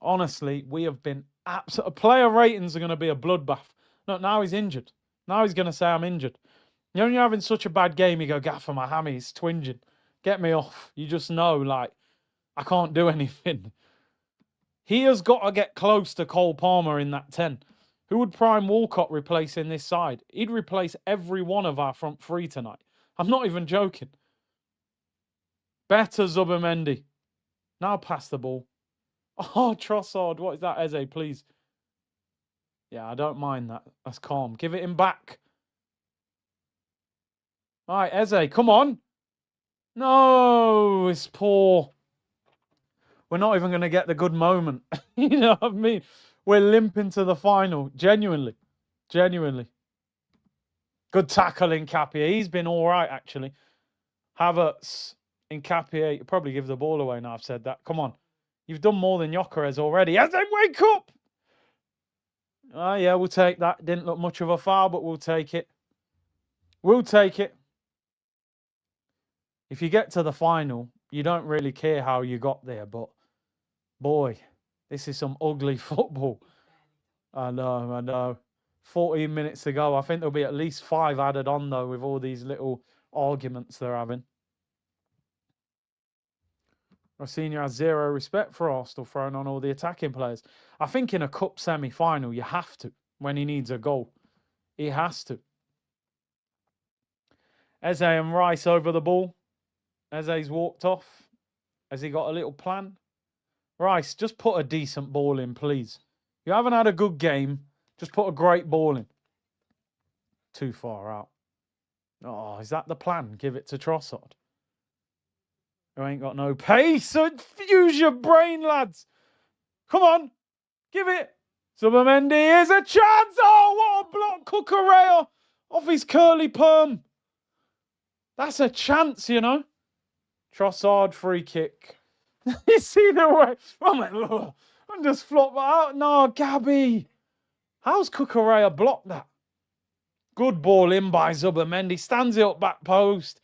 Honestly, we have been absolute... Player ratings are going to be a bloodbath. No, now he's injured. Now he's going to say I'm injured. You know, when you're having such a bad game, you go, Gaffer, my hammy's twinging. Get me off. You just know, like, I can't do anything. He has got to get close to Cole Palmer in that 10. Who would Prime Walcott replace in this side? He'd replace every one of our front three tonight. I'm not even joking. Better Zubimendi. Now pass the ball. Oh, Trossard. What is that, Eze, please? Yeah, I don't mind that. That's calm. Give it him back. All right, Eze, come on. No, it's poor. We're not even going to get the good moment. You know what I mean? We're limping to the final. Genuinely. Genuinely. Good tackle in Capia. He's been all right, actually. Havertz in Capia. Probably give the ball away now I've said that. Come on. You've done more than Gyökeres already. As they wake up! Oh, yeah, we'll take that. Didn't look much of a foul, but we'll take it. We'll take it. If you get to the final, you don't really care how you got there, but boy, this is some ugly football. I know. 14 minutes to go. I think there'll be at least 5 added on, though, with all these little arguments they're having. Rossini has zero respect for Arsenal, throwing on all the attacking players. I think in a cup semi-final, you have to, when he needs a goal. He has to. Eze and Rice over the ball. Eze's walked off. Has he got a little plan? Rice, just put a decent ball in, please. You haven't had a good game. Just put a great ball in. Too far out. Oh, is that the plan? Give it to Trossard. Who ain't got no pace. So use your brain, lads. Come on. Give it. Subamendi is a chance. Oh, what a block. Cucurella off his curly perm. That's a chance, you know. Trossard free kick. You see the way? I'm like, ugh. I'm just flop out. No, Gabby. How's Cucurella blocked that? Good ball in by Subamendi. Stands it up back post.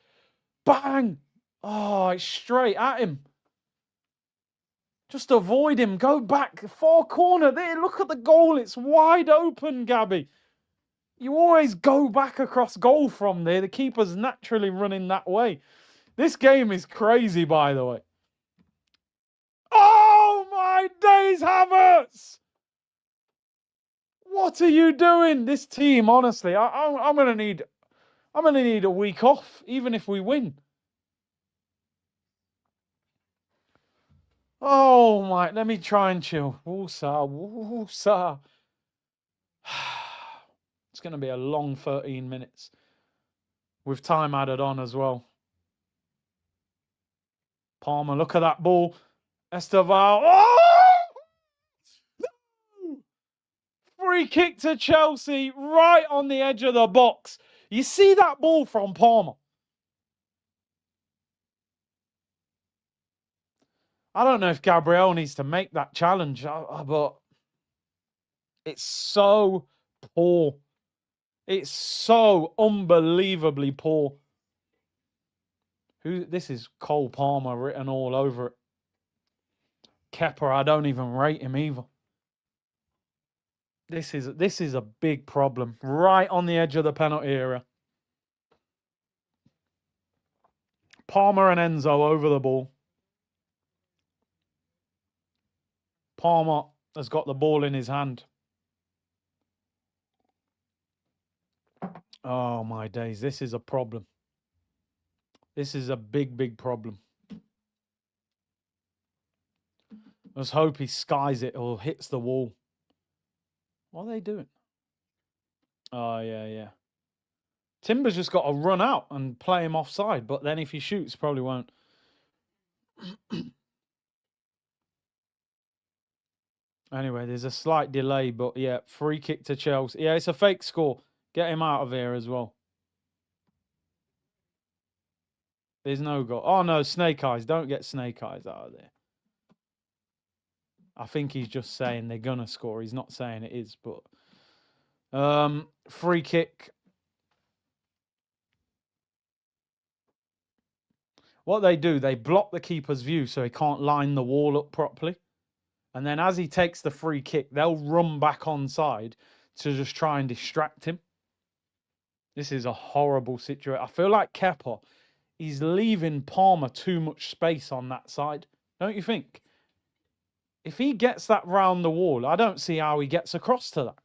Bang. Oh, it's straight at him. Just avoid him. Go back. Far corner. There, look at the goal. It's wide open, Gabby. You always go back across goal from there. The keeper's naturally running that way. This game is crazy, by the way. Oh, my days, Havertz! What are you doing? This team, honestly, I'm gonna need a week off, even if we win. Oh my! Let me try and chill. Woosah. It's gonna be a long 13 minutes, with time added on as well. Palmer, look at that ball. Esteval. Oh! Free kick to Chelsea, right on the edge of the box. You see that ball from Palmer? I don't know if Gabriel needs to make that challenge, but it's so poor. It's so unbelievably poor. This is Cole Palmer written all over it. Kepa, I don't even rate him either. This is a big problem. Right on the edge of the penalty area. Palmer and Enzo over the ball. Palmer has got the ball in his hand. Oh, my days. This is a problem. This is a big, big problem. Let's hope he skies it or hits the wall. What are they doing? Oh, yeah, yeah. Timber's just got to run out and play him offside, but then if he shoots, probably won't. Anyway, there's a slight delay, but yeah, free kick to Chelsea. Yeah, it's a fake score. Get him out of here as well. There's no goal. Oh, no, snake eyes. Don't get snake eyes out of there. I think he's just saying they're going to score. He's not saying it is, but... free kick. What they do, they block the keeper's view so he can't line the wall up properly. And then as he takes the free kick, they'll run back onside to just try and distract him. This is a horrible situation. I feel like Kepa, he's leaving Palmer too much space on that side. Don't you think? If he gets that round the wall, I don't see how he gets across to that.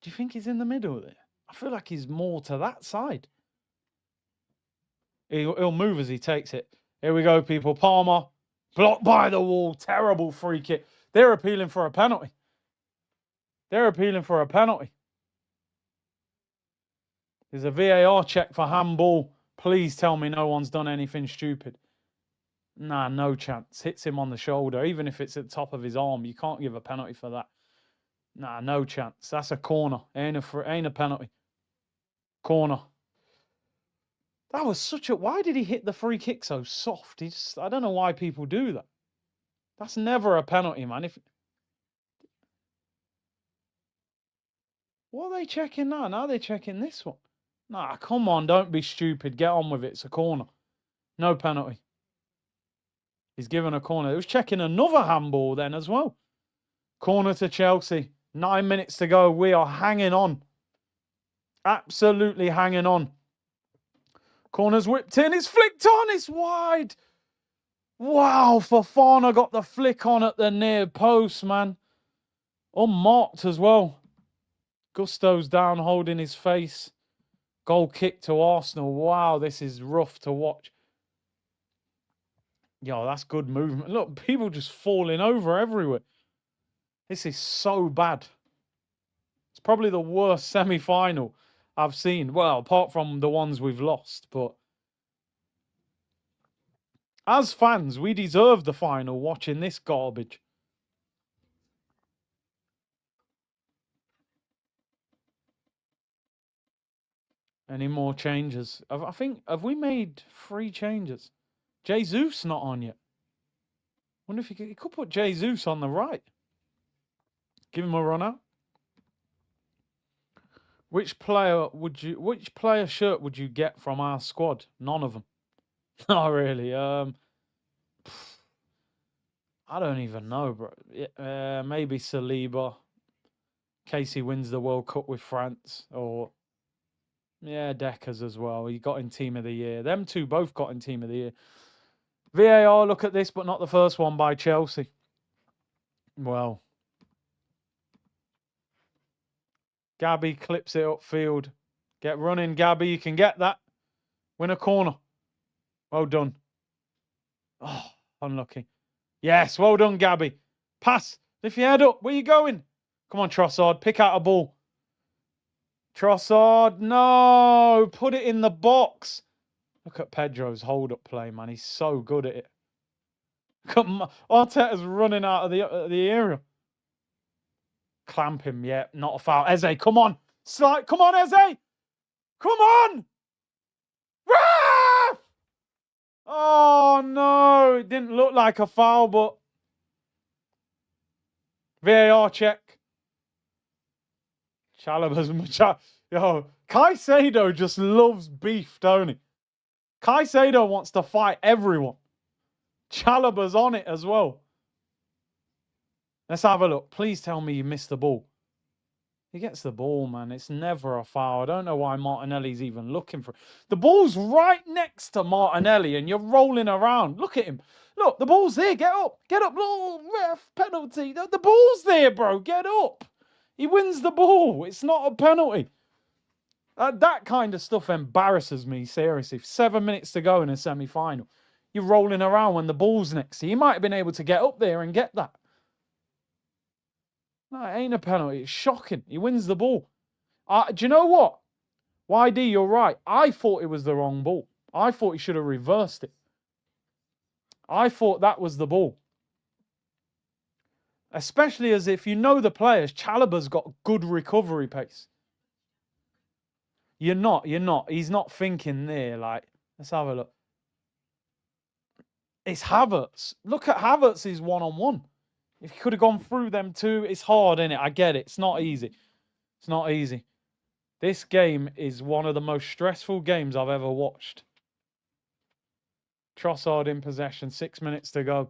Do you think he's in the middle there? I feel like he's more to that side. He'll move as he takes it. Here we go, people. Palmer, blocked by the wall. Terrible free kick. They're appealing for a penalty. They're appealing for a penalty. There's a VAR check for handball. Please tell me no one's done anything stupid. Nah, no chance. Hits him on the shoulder. Even if it's at the top of his arm, you can't give a penalty for that. Nah, no chance. That's a corner. Ain't a penalty. Corner. That was such a... Why did he hit the free kick so soft? I don't know why people do that. That's never a penalty, man. What are they checking now? Now they're checking this one. Nah, come on. Don't be stupid. Get on with it. It's a corner. No penalty. He's given a corner. He was checking another handball then as well. Corner to Chelsea. 9 minutes to go. We are hanging on. Absolutely hanging on. Corner's whipped in. It's flicked on. It's wide. Wow. Fofana got the flick on at the near post, man. Unmarked as well. Gusto's down holding his face. Goal kick to Arsenal. Wow, this is rough to watch. Yo, that's good movement. Look, people just falling over everywhere. This is so bad. It's probably the worst semi-final I've seen. Well, apart from the ones we've lost. But as fans, we deserve the final watching this garbage. Any more changes? I think, have we made 3 changes? Jesus not on yet. Wonder if he could put Jesus on the right. Give him a run out. Which player shirt would you get from our squad? None of them. Not really. I don't even know, bro. Maybe Saliba. In case he wins the World Cup with France. Or, yeah, Deckers as well. He got in Team of the Year. Them two both got in Team of the Year. VAR, look at this, but not the first one by Chelsea. Well. Gabby clips it upfield. Get running, Gabby. You can get that. Win a corner. Well done. Oh, unlucky. Yes, well done, Gabby. Pass. Lift your head up. Where you going? Come on, Trossard. Pick out a ball. Trossard. No. Put it in the box. Look at Pedro's hold-up play, man. He's so good at it. Arteta's running out of the area. Clamp him, yeah, not a foul. Eze, come on. Slide, come on, Eze. Come on. Ref! Oh, no. It didn't look like a foul, but VAR check. Chalobah's... Yo, Caicedo just loves beef, don't he? Caicedo wants to fight everyone. Chalobah's on it as well. Let's have a look. Please tell me you missed the ball. He gets the ball, man. It's never a foul. I don't know why Martinelli's even looking for it. The ball's right next to Martinelli and you're rolling around. Look at him. Look, the ball's there. Get up. Get up. Oh, ref, penalty. The ball's there, bro. Get up. He wins the ball. It's not a penalty. That kind of stuff embarrasses me, seriously. 7 minutes to go in a semi-final. You're rolling around when the ball's next to you. He might have been able to get up there and get that. No, it ain't a penalty. It's shocking. He wins the ball. Do you know what? YD, you're right. I thought it was the wrong ball. I thought he should have reversed it. I thought that was the ball. Especially as if you know the players, Chalobah's got good recovery pace. You're not. He's not thinking there. Like, let's have a look. It's Havertz. Look at Havertz's one-on-one. If he could have gone through them two, it's hard, innit? I get it. It's not easy. It's not easy. This game is one of the most stressful games I've ever watched. Trossard in possession, 6 minutes to go.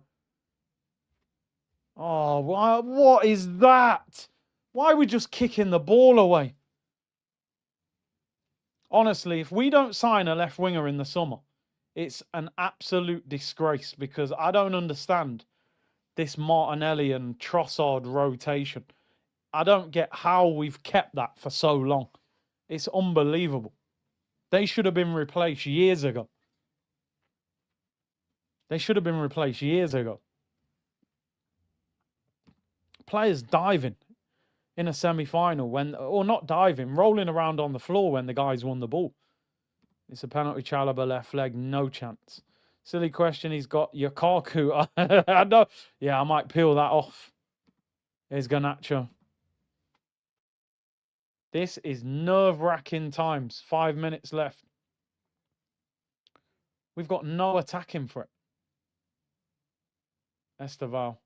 Oh, what is that? Why are we just kicking the ball away? Honestly, if we don't sign a left winger in the summer, it's an absolute disgrace because I don't understand this Martinelli and Trossard rotation. I don't get how we've kept that for so long. It's unbelievable. They should have been replaced years ago. They should have been replaced years ago. Players diving in a semi-final or not diving, rolling around on the floor when the guys won the ball. It's a penalty. Chalobah left leg, no chance. Silly question. He's got Lukaku. I know. Yeah, I might peel that off. Here's Garnacho. This is nerve-wracking times. 5 minutes left. We've got no attacking for it. Esteval.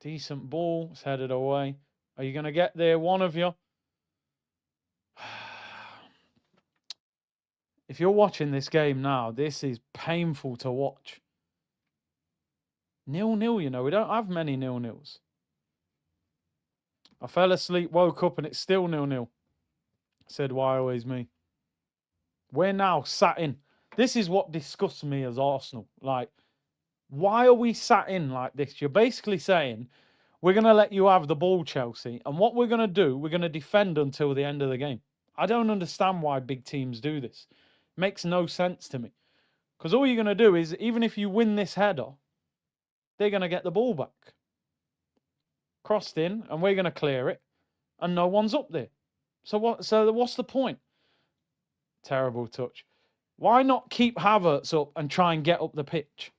Decent ball. It's headed away. Are you going to get there, one of you? If you're watching this game now, this is painful to watch. 0-0, you know. We don't have many 0-0s. I fell asleep, woke up, and it's still 0-0. Said, why always me? We're now sat in. This is what disgusts me as Arsenal. Like, why are we sat in like this? You're basically saying, we're going to let you have the ball, Chelsea. And what we're going to do, we're going to defend until the end of the game. I don't understand why big teams do this. Makes no sense to me. Because all you're going to do is, even if you win this header, they're going to get the ball back. Crossed in, and we're going to clear it. And no one's up there. So what's the point? Terrible touch. Why not keep Havertz up and try and get up the pitch?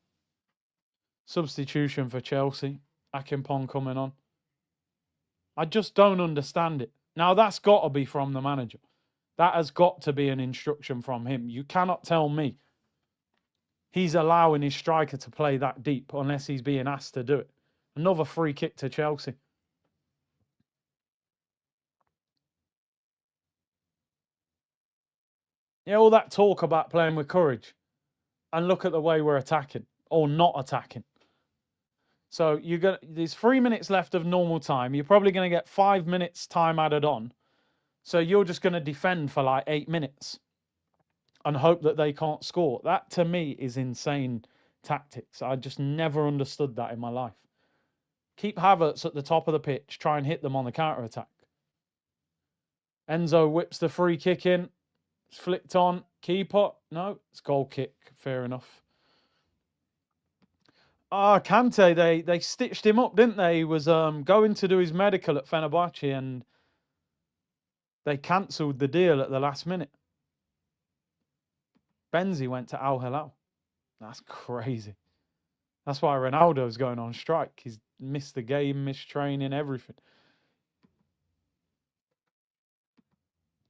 Substitution for Chelsea. Akinpong coming on. I just don't understand it. Now, that's got to be from the manager. That has got to be an instruction from him. You cannot tell me he's allowing his striker to play that deep unless he's being asked to do it. Another free kick to Chelsea. Yeah, all that talk about playing with courage. And look at the way we're attacking or not attacking. So there's 3 minutes left of normal time. You're probably going to get 5 minutes time added on. So you're just going to defend for like 8 minutes and hope that they can't score. That to me is insane tactics. I just never understood that in my life. Keep Havertz at the top of the pitch. Try and hit them on the counter-attack. Enzo whips the free kick in. It's flicked on. Keeper. No, it's goal kick. Fair enough. Kante, they stitched him up, didn't they? He was going to do his medical at Fenerbahce and they cancelled the deal at the last minute. Benzi went to Al Hilal. That's crazy. That's why Ronaldo's going on strike. He's missed the game, missed training, everything.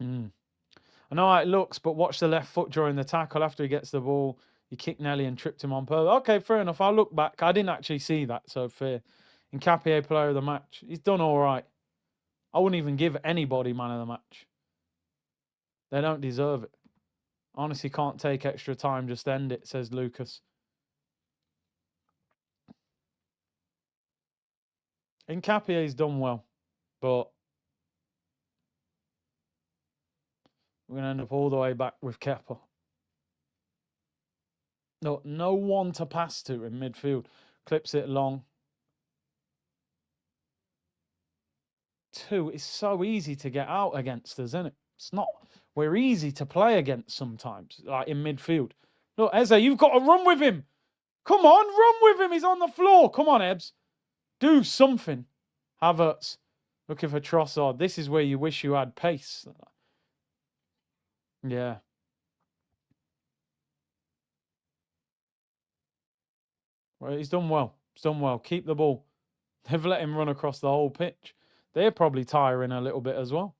I know how it looks, but watch the left foot during the tackle after he gets the ball. He kicked Nelly and tripped him on purpose. Okay, fair enough. I'll look back. I didn't actually see that, so fair. Nkapie, player of the match. He's done all right. I wouldn't even give anybody man of the match. They don't deserve it. Honestly, can't take extra time. Just end it, says Lucas. Nkapie's done well. But we're going to end up all the way back with Kepa. No one to pass to in midfield. Clips it long. 2 is so easy to get out against us, isn't it? It's not. We're easy to play against sometimes, like in midfield. Look, Eze, you've got to run with him. Come on, run with him. He's on the floor. Come on, Ebbs. Do something. Havertz looking for Trossard. This is where you wish you had pace. Yeah. Well, he's done well. He's done well. Keep the ball. They've let him run across the whole pitch. They're probably tiring a little bit as well.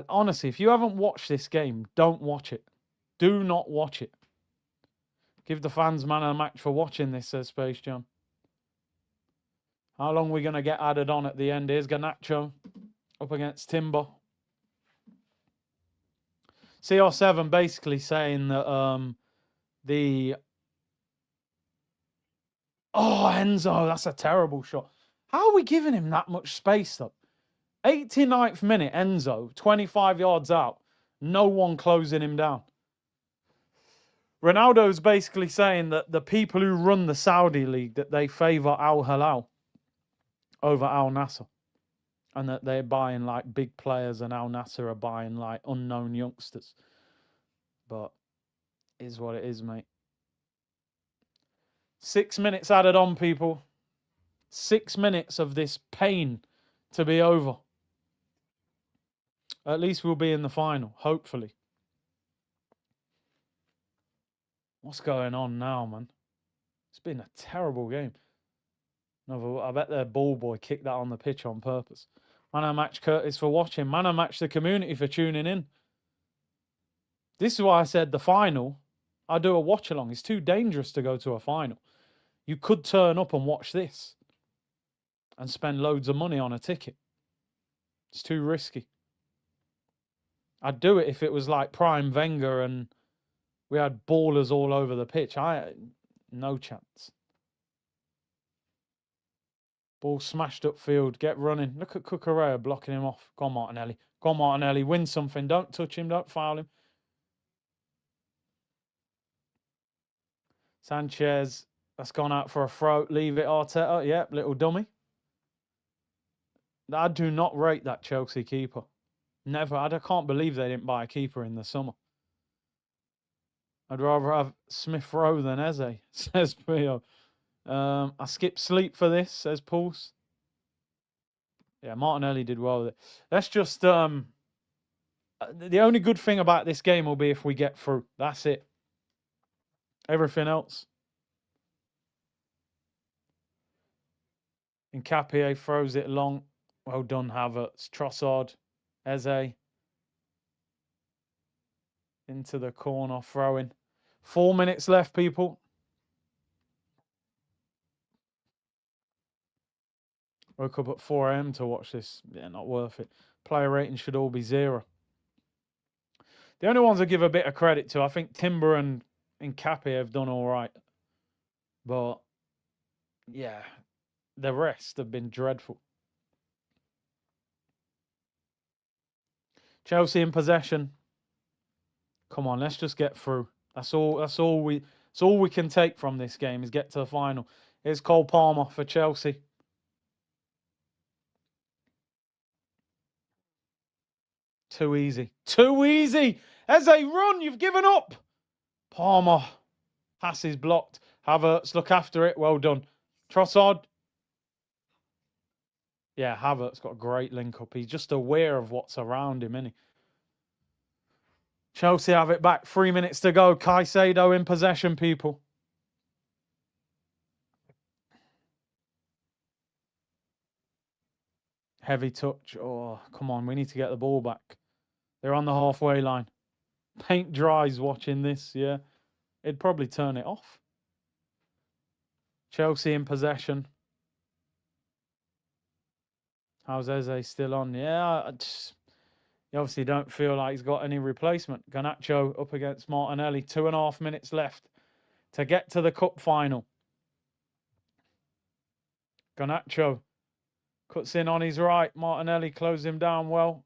Honestly, if you haven't watched this game, don't watch it. Do not watch it. Give the fans man of the match for watching this, says Space Jam. How long are we going to get added on at the end? Here's Garnacho up against Timber. CR7 basically saying that Enzo, that's a terrible shot. How are we giving him that much space, though? 89th minute, Enzo, 25 yards out. No one closing him down. Ronaldo's basically saying that the people who run the Saudi league, that they favour Al Hilal over Al Nassr. And that they're buying like big players and Al Nassr are buying like unknown youngsters. But it is what it is, mate. 6 minutes added on, people. 6 minutes of this pain to be over. At least we'll be in the final, hopefully. What's going on now, man? It's been a terrible game. No, I bet their ball boy kicked that on the pitch on purpose. Man of match Curtis for watching. Man of match the community for tuning in. This is why I said the final, I do a watch along. It's too dangerous to go to a final. You could turn up and watch this and spend loads of money on a ticket. It's too risky. I'd do it if it was like prime Wenger and we had ballers all over the pitch. No chance. Ball smashed upfield. Get running. Look at Cucurella blocking him off. Go on, Martinelli. Go on, Martinelli. Win something. Don't touch him. Don't foul him. Sanchez. That's gone out for a throw. Leave it, Arteta. Yep, little dummy. I do not rate that Chelsea keeper. Never. I can't believe they didn't buy a keeper in the summer. I'd rather have Smith Rowe than Eze, says Pio. I skipped sleep for this, says Pulse. Yeah, Martinelli did well with it. Let's just... the only good thing about this game will be if we get through. That's it. Everything else. Nkapie throws it long. Well done, Havertz. Trossard. Eze. Into the corner, throwing. 4 minutes left, people. Woke up at 4 AM to watch this. Yeah, not worth it. Player rating should all be 0. The only ones I give a bit of credit to, I think Timber and Nkapie have done all right. But, yeah, the rest have been dreadful. Chelsea in possession. Come on, let's just get through. That's all we can take from this game is get to the final. Here's Cole Palmer for Chelsea. Too easy. Too easy. As they run, you've given up. Palmer. Pass is blocked. Havertz, look after it. Well done. Trossard. Yeah, Havertz got a great link up. He's just aware of what's around him, isn't he? Chelsea have it back. 3 minutes to go. Caicedo in possession, people. Heavy touch. Oh, come on. We need to get the ball back. They're on the halfway line. Paint dries watching this, yeah. It'd probably turn it off. Chelsea in possession. How's Eze still on? Yeah, you obviously don't feel like he's got any replacement. Garnacho up against Martinelli. 2.5 minutes left to get to the cup final. Garnacho cuts in on his right. Martinelli closed him down well.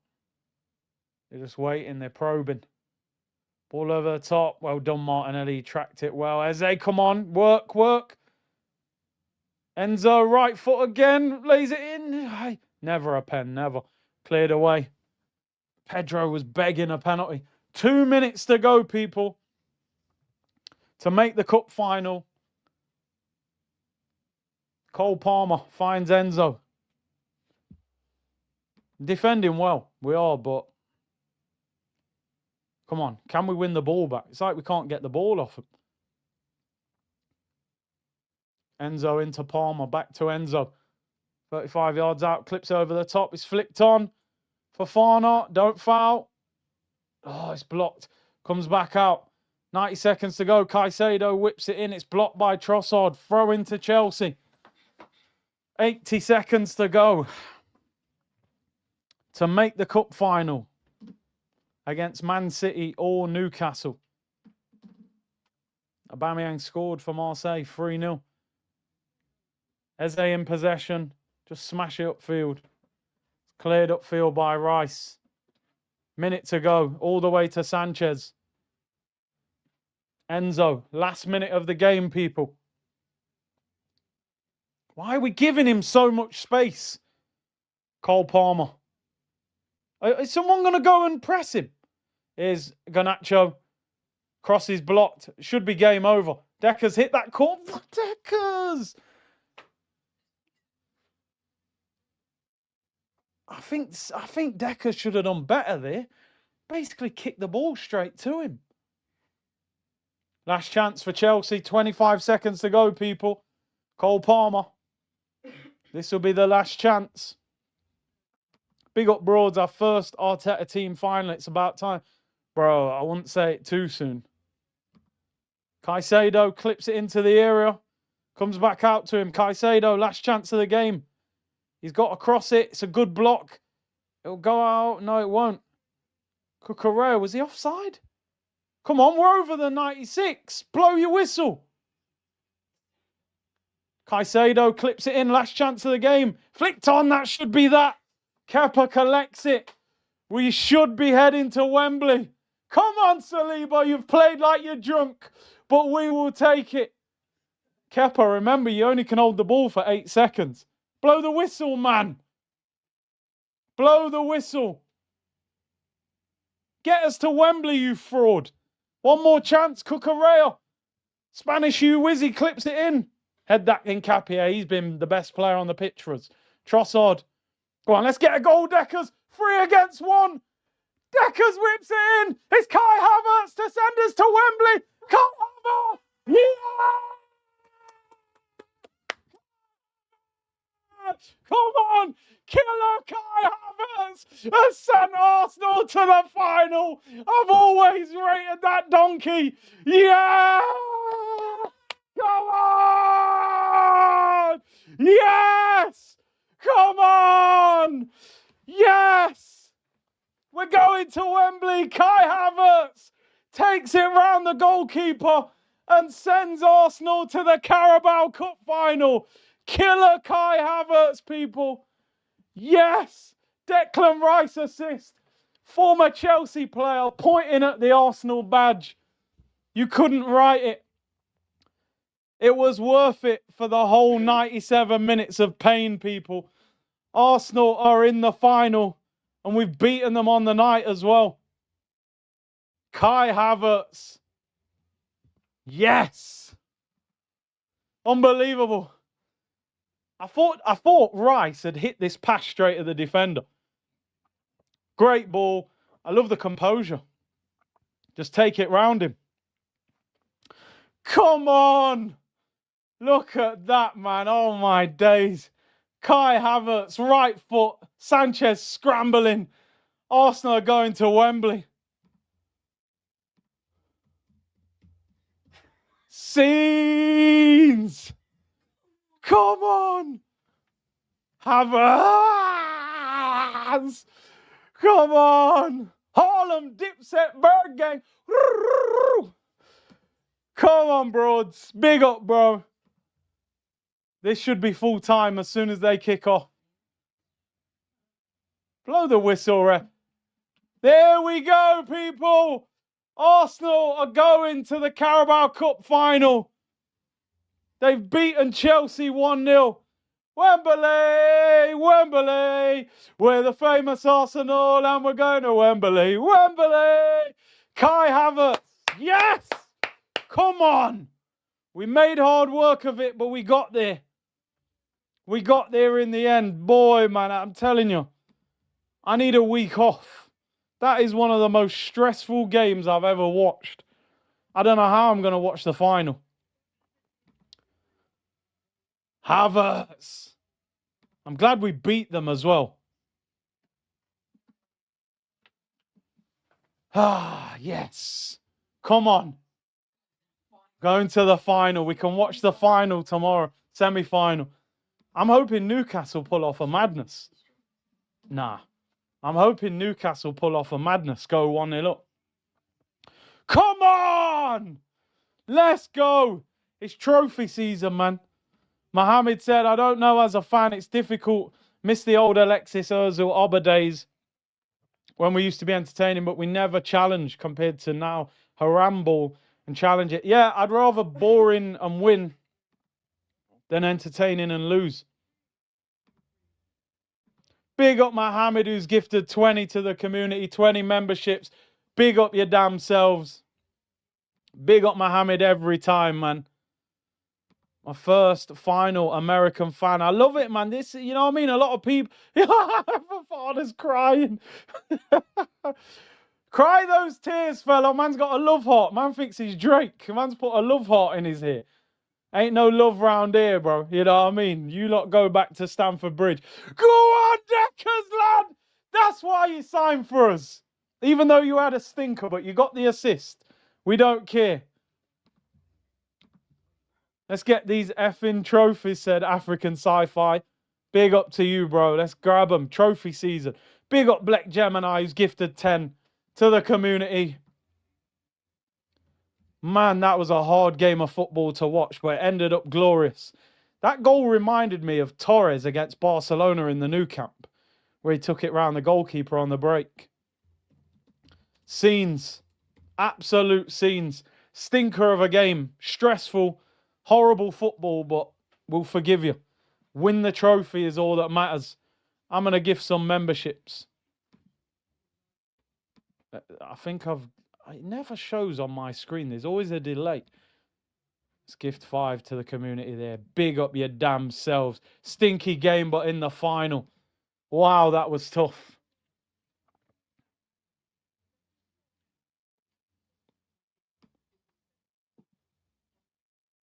They're just waiting. They're probing. Ball over the top. Well done, Martinelli. Tracked it well. Eze, come on. Work, work. Enzo, right foot again. Lays it in. Never a pen, never. Cleared away. Pedro was begging a penalty. 2 minutes to go, people, to make the cup final. Cole Palmer finds Enzo. Defending well. We are, but come on. Can we win the ball back? It's like we can't get the ball off him. Enzo into Palmer. Back to Enzo. 35 yards out. Clips over the top. It's flicked on. Fofana. Don't foul. Oh, it's blocked. Comes back out. 90 seconds to go. Caicedo whips it in. It's blocked by Trossard. Throw into Chelsea. 80 seconds to go to make the cup final against Man City or Newcastle. Aubameyang scored for Marseille, 3-0. Eze in possession. Just smash it upfield. Cleared upfield by Rice. Minute to go. All the way to Sanchez. Enzo. Last minute of the game, people. Why are we giving him so much space? Cole Palmer. Is someone going to go and press him? Here's Garnacho. Cross is blocked. Should be game over. Decker's hit that corner. Decker's. I think Decker should have done better there. Basically kicked the ball straight to him. Last chance for Chelsea. 25 seconds to go, people. Cole Palmer. This will be the last chance. Big up Broads, our first Arteta team final. It's about time. Bro, I wouldn't say it too soon. Caicedo clips it into the area. Comes back out to him. Caicedo, last chance of the game. He's got to cross it. It's a good block. It'll go out. No, it won't. Cucurella, was he offside? Come on, we're over the 96. Blow your whistle. Caicedo clips it in. Last chance of the game. Flicked on. That should be that. Kepa collects it. We should be heading to Wembley. Come on, Saliba. You've played like you're drunk, but we will take it. Kepa, remember, you only can hold the ball for 8 seconds. Blow the whistle, man. Blow the whistle. Get us to Wembley, you fraud. One more chance. Cucurella. Spanish Wizzy clips it in. Head that in Capia. He's been the best player on the pitch for us. Trossard. Go on, let's get a goal, Deckers. 3 against 1. Deckers whips it in. It's Kai Havertz to send us to Wembley. Kai Havertz. Yeah! Come on. Killer Kai Havertz has sent Arsenal to the final. I've always rated that donkey. Yeah! Come on! Yes! Come on! Yes! We're going to Wembley. Kai Havertz takes it round the goalkeeper and sends Arsenal to the Carabao Cup final. Killer Kai Havertz, people. Yes! Declan Rice assist. Former Chelsea player pointing at the Arsenal badge. You couldn't write it. It was worth it for the whole 97 minutes of pain, people. Arsenal are in the final, and we've beaten them on the night as well. Kai Havertz. Yes. Unbelievable. I thought Rice had hit this pass straight at the defender. Great ball. I love the composure. Just take it round him. Come on. Look at that, man. Oh, my days. Kai Havertz, right foot. Sanchez scrambling. Arsenal are going to Wembley. Scenes. Come on. Havertz. Come on. Harlem Dipset Bird Gang. Come on, Broads. Big up, bro. This should be full time as soon as they kick off. Blow the whistle, ref. There we go, people. Arsenal are going to the Carabao Cup final. They've beaten Chelsea 1-0. Wembley, Wembley, we're the famous Arsenal and we're going to Wembley, Wembley. Kai Havertz, yes! Come on! We made hard work of it, but we got there. We got there in the end. Boy, man, I'm telling you, I need a week off. That is one of the most stressful games I've ever watched. I don't know how I'm going to watch the final. Havertz. I'm glad we beat them as well. Ah, yes. Come on. Going to the final. We can watch the final tomorrow. Semi-final. I'm hoping Newcastle pull off a madness. Nah. I'm hoping Newcastle pull off a madness. Go 1-0 up. Come on! Let's go. It's trophy season, man. Mohammed said, I don't know, as a fan, it's difficult. Miss the old Alexis Ozil-Oba days when we used to be entertaining, but we never challenged compared to now. Haramble and challenge it. Yeah, I'd rather boring and win than entertaining and lose. Big up Mohammed, who's gifted 20 to the community, 20 memberships. Big up your damn selves. Big up Mohammed every time, man. My first final American fan. I love it, man. This, you know what I mean? A lot of people. My father's crying. Cry those tears, fella. Man's got a love heart. Man thinks he's Drake. Man's put a love heart in his ear. Ain't no love round here, bro. You know what I mean? You lot go back to Stamford Bridge. Go on, Deckers, lad! That's why you signed for us. Even though you had a stinker, but you got the assist. We don't care. Let's get these effing trophies, said African Sci-Fi. Big up to you, bro. Let's grab them. Trophy season. Big up Black Gemini, who's gifted 10 to the community. Man, that was a hard game of football to watch, but it ended up glorious. That goal reminded me of Torres against Barcelona in the Nou Camp, where he took it round the goalkeeper on the break. Scenes. Absolute scenes. Stinker of a game. Stressful. Horrible football, but we'll forgive you. Win the trophy is all that matters. I'm going to give some memberships. I think it never shows on my screen. There's always a delay. Let's gift 5 to the community there. Big up your damn selves. Stinky game, but in the final. Wow, that was tough.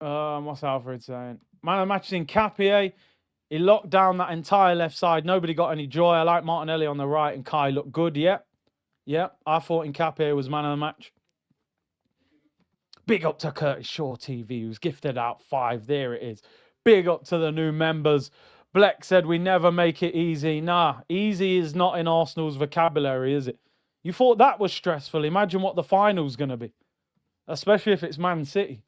What's Alfred saying? Man of the match in Capie. He locked down that entire left side. Nobody got any joy. I like Martinelli on the right, and Kai looked good. Yep. Yep. I thought Nkapie was man of the match. Big up to Curtis Shaw TV, who's gifted out 5. There it is. Big up to the new members. Bleck said, we never make it easy. Nah, easy is not in Arsenal's vocabulary, is it? You thought that was stressful. Imagine what the final's going to be. Especially if it's Man City.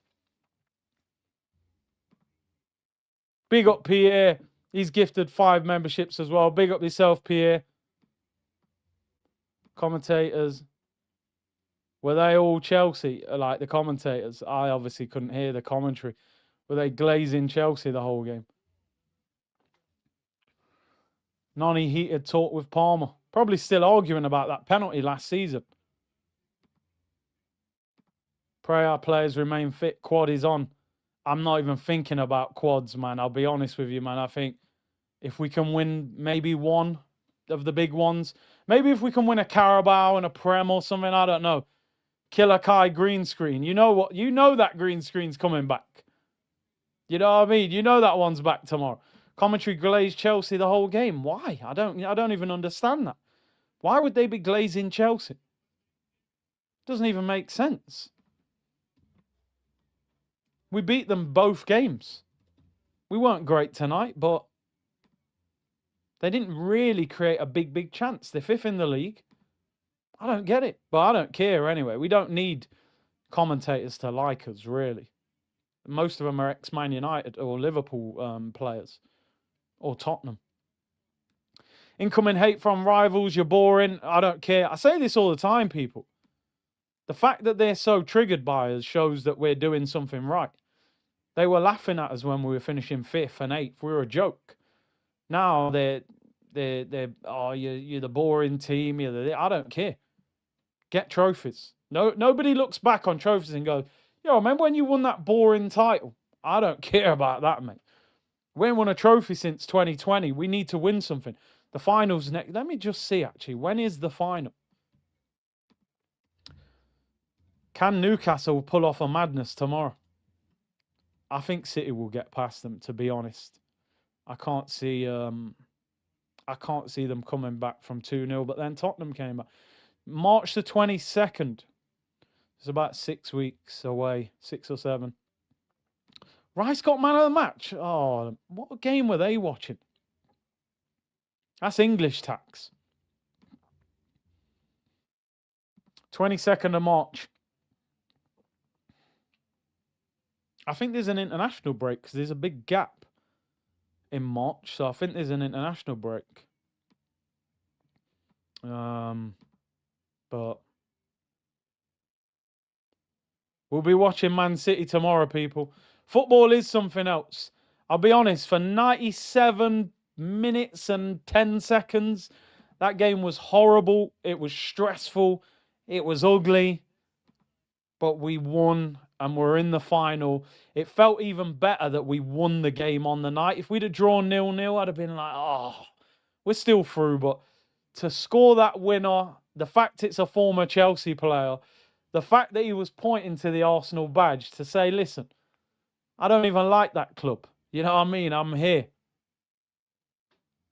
Big up Pierre. He's gifted 5 memberships as well. Big up yourself, Pierre. Commentators. Were they all Chelsea, like the commentators? I obviously couldn't hear the commentary. Were they glazing Chelsea the whole game? Nonny heated talk with Palmer. Probably still arguing about that penalty last season. Pray our players remain fit. Quad is on. I'm not even thinking about quads, man. I'll be honest with you, man. I think if we can win maybe one of the big ones, maybe if we can win a Carabao and a Prem or something, I don't know. Killer Kai green screen. You know what? You know that green screen's coming back. You know what I mean? You know that one's back tomorrow. Commentary glazed Chelsea the whole game. Why? I don't even understand that. Why would they be glazing Chelsea? Doesn't even make sense. We beat them both games. We weren't great tonight, but they didn't really create a big chance. They're 5th in the league. I don't get it, but I don't care anyway. We don't need commentators to like us, really. Most of them are ex-Man United or Liverpool players or Tottenham. Incoming hate from rivals, you're boring. I don't care. I say this all the time, people. The fact that they're so triggered by us shows that we're doing something right. They were laughing at us when we were finishing 5th and 8th. We were a joke. Now they're oh, you're the boring team. I don't care. Get trophies. No, nobody looks back on trophies and goes, yo, remember when you won that boring title? I don't care about that, mate. We ain't won a trophy since 2020. We need to win something. The finals next. Let me just see, actually. When is the final? Can Newcastle pull off a madness tomorrow? I think City will get past them, to be honest. I can't see them coming back from 2-0, but then Tottenham came back. March the 22nd. It's about 6 weeks away, 6 or 7. Rice got man of the match. Oh, what game were they watching? That's English tax. 22nd of March. I think there's an international break because there's a big gap in March. So I think there's an international break. But we'll be watching Man City tomorrow, people. Football is something else. I'll be honest, for 97 minutes and 10 seconds, that game was horrible. It was stressful. It was ugly. But we won and we're in the final. It felt even better that we won the game on the night. If we'd have drawn 0-0, I'd have been like, oh, we're still through. But to score that winner, the fact it's a former Chelsea player, the fact that he was pointing to the Arsenal badge to say, listen, I don't even like that club. You know what I mean? I'm here.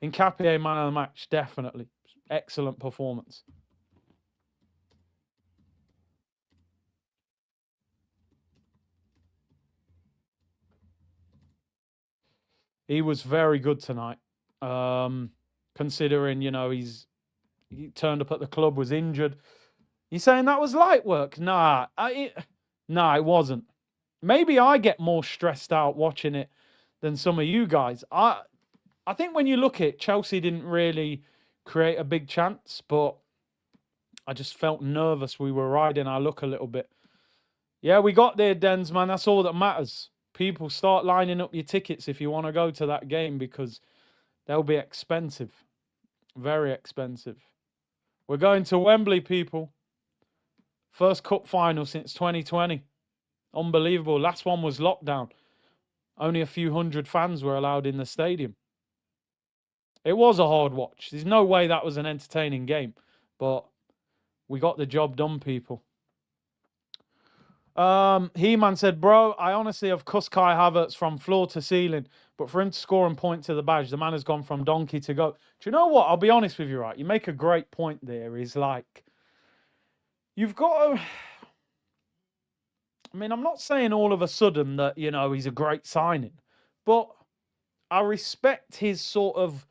BEHKFXSHUFVUHEQG, man of the match, definitely. Excellent performance. He was very good tonight. Considering, you know, he turned up at the club, was injured. You saying that was light work? Nah, it wasn't. Maybe I get more stressed out watching it than some of you guys. I think when you look at it, Chelsea didn't really create a big chance, but I just felt nervous. We were riding our luck a little bit. Yeah, we got there, Dens, man. That's all that matters. People, start lining up your tickets if you want to go to that game because they'll be expensive. Very expensive. We're going to Wembley, people. First cup final since 2020. Unbelievable. Last one was lockdown. Only a few hundred fans were allowed in the stadium. It was a hard watch. There's no way that was an entertaining game. But we got the job done, people. He-Man said, bro, I honestly have cussed Kai Havertz from floor to ceiling. But for him to score and point to the badge, the man has gone from donkey to goat. Do you know what? I'll be honest with you, right? You make a great point there. Is like, you've got to... I mean, I'm not saying all of a sudden that, you know, he's a great signing. But I respect his sort of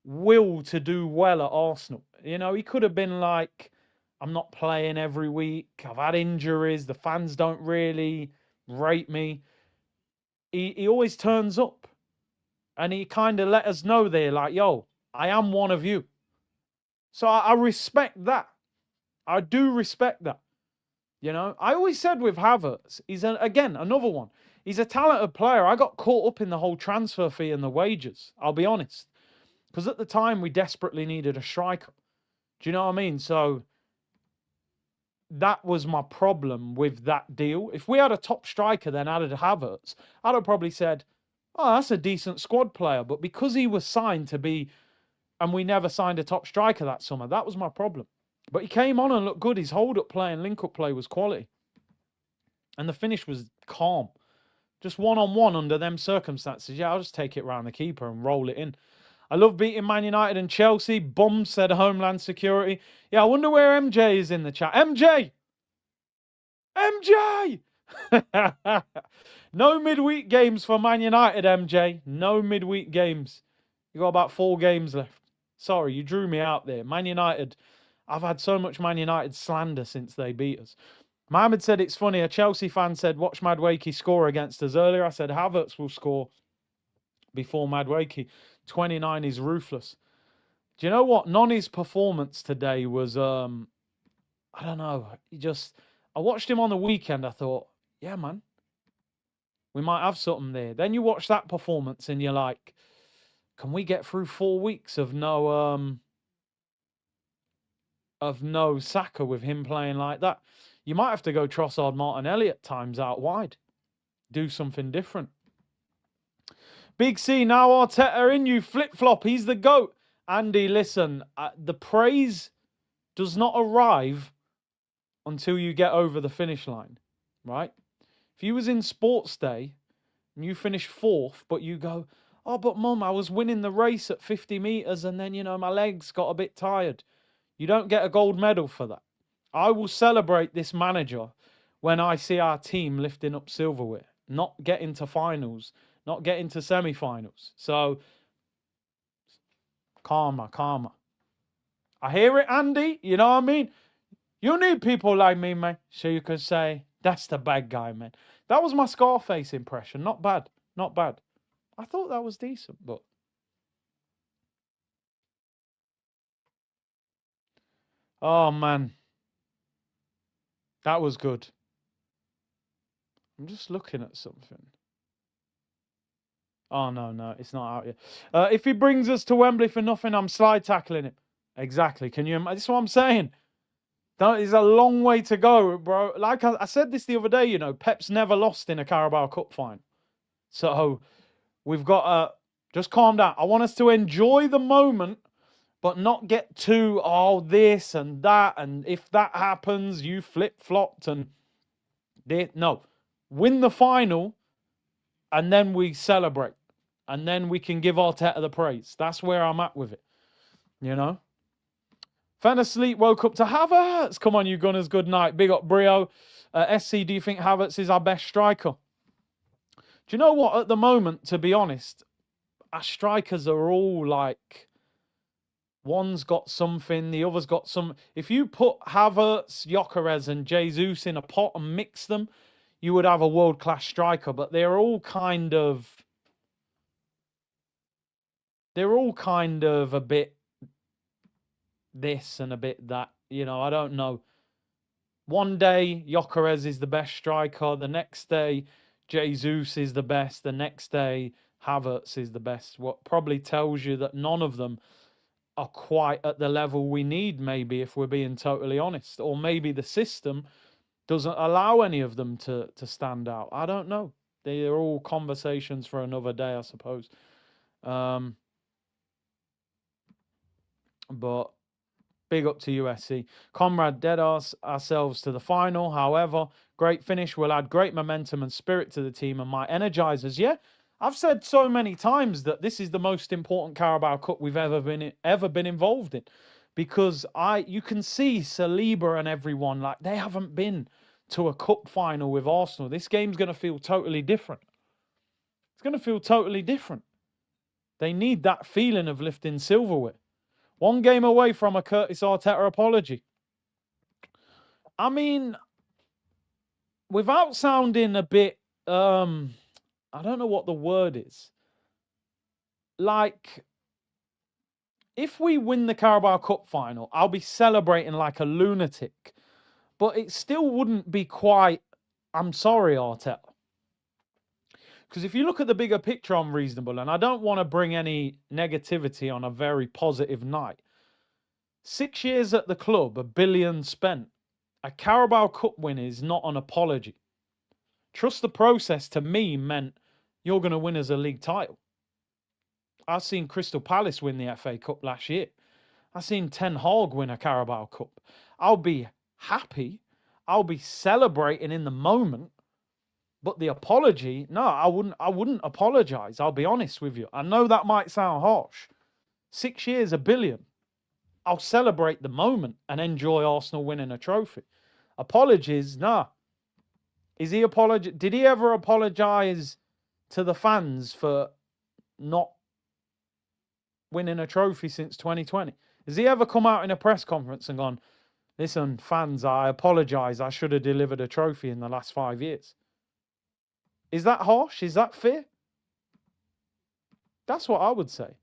will to do well at Arsenal. You know, he could have been like, I'm not playing every week. I've had injuries. The fans don't really rate me. He always turns up. And he kind of let us know there, like, yo, I am one of you. So I respect that. I do respect that. You know, I always said with Havertz, he's, again, another one. He's a talented player. I got caught up in the whole transfer fee and the wages. I'll be honest. Because at the time, we desperately needed a striker. Do you know what I mean? So that was my problem with that deal. If we had a top striker, then added Havertz, I'd have probably said, oh, that's a decent squad player. But because he was signed to be, and we never signed a top striker that summer, that was my problem. But he came on and looked good. His hold-up play and link-up play was quality. And the finish was calm. Just one-on-one under them circumstances. Yeah, I'll just take it round the keeper and roll it in. I love beating Man United and Chelsea. Bum, said Homeland Security. Yeah, I wonder where MJ is in the chat. MJ! MJ! No midweek games for Man United, MJ. No midweek games. You got about 4 games left. Sorry, you drew me out there. Man United, I've had so much Man United slander since they beat us. Mohammed said it's funny. A Chelsea fan said, watch Madueke score against us earlier. I said, Havertz will score before Madueke. 29 is ruthless. Do you know what? Noni's performance today was, I don't know. I watched him on the weekend. I thought, yeah, man, we might have something there. Then you watch that performance and you're like, can we get through 4 weeks of no Saka with him playing like that? You might have to go Trossard, Martinelli at times out wide. Do something different. Big C, now Arteta in you. Flip-flop, he's the GOAT. Andy, listen, the praise does not arrive until you get over the finish line, right? If you was in Sports Day and you finish 4th, but you go, oh, but Mum, I was winning the race at 50 metres and then, my legs got a bit tired. You don't get a gold medal for that. I will celebrate this manager when I see our team lifting up silverware, not getting to finals, not getting to semi-finals. So, karma. I hear it, Andy. You know what I mean? You need people like me, man, so you can say, that's the bad guy, man. That was my Scarface impression. Not bad. Not bad. I thought that was decent, but... Oh, man. That was good. I'm just looking at something. Oh, no, it's not out yet. If he brings us to Wembley for nothing, I'm slide tackling him. Exactly. Can you imagine? That's what I'm saying. That is a long way to go, bro. Like I said this the other day, Pep's never lost in a Carabao Cup final. So we've got to just calm down. I want us to enjoy the moment, but not get too, this and that. And if that happens, you flip-flopped and... No. Win the final, and then we celebrate. And then we can give Arteta the praise. That's where I'm at with it. Fan asleep, woke up to Havertz. Come on, you Gunners, good night. Big up, Brio. SC, do you think Havertz is our best striker? Do you know what? At the moment, to be honest, our strikers are all like... One's got something, the other's got some... If you put Havertz, Gyökeres and Jesus in a pot and mix them, you would have a world-class striker. But they're all kind of a bit this and a bit that. I don't know. One day, Gyökeres is the best striker. The next day, Jesus is the best. The next day, Havertz is the best. What probably tells you that none of them are quite at the level we need, maybe, if we're being totally honest. Or maybe the system doesn't allow any of them to stand out. I don't know. They are all conversations for another day, I suppose. But big up to USC. Comrade, dead ourselves to the final. However, great finish will add great momentum and spirit to the team and might energize us. Yeah, I've said so many times that this is the most important Carabao Cup we've ever been involved in, because you can see Saliba and everyone, like, they haven't been to a cup final with Arsenal. This game's going to feel totally different. It's going to feel totally different. They need that feeling of lifting silverware. One game away from a Curtis Arteta apology. I mean, without sounding a bit, I don't know what the word is. Like, if we win the Carabao Cup final, I'll be celebrating like a lunatic. But it still wouldn't be quite, I'm sorry, Arteta. Because if you look at the bigger picture, I'm reasonable. And I don't want to bring any negativity on a very positive night. 6 years at the club, $1 billion spent. A Carabao Cup win is not an apology. Trust the process, to me, meant you're going to win as a league title. I've seen Crystal Palace win the FA Cup last year. I've seen Ten Hag win a Carabao Cup. I'll be happy. I'll be celebrating in the moment. But the apology, no, I wouldn't apologise. I'll be honest with you. I know that might sound harsh. 6 years, $1 billion. I'll celebrate the moment and enjoy Arsenal winning a trophy. Apologies, nah. Did he ever apologise to the fans for not winning a trophy since 2020? Has he ever come out in a press conference and gone, Listen, fans, I apologise. I should have delivered a trophy in the last 5 years. Is that harsh? Is that fair? That's what I would say.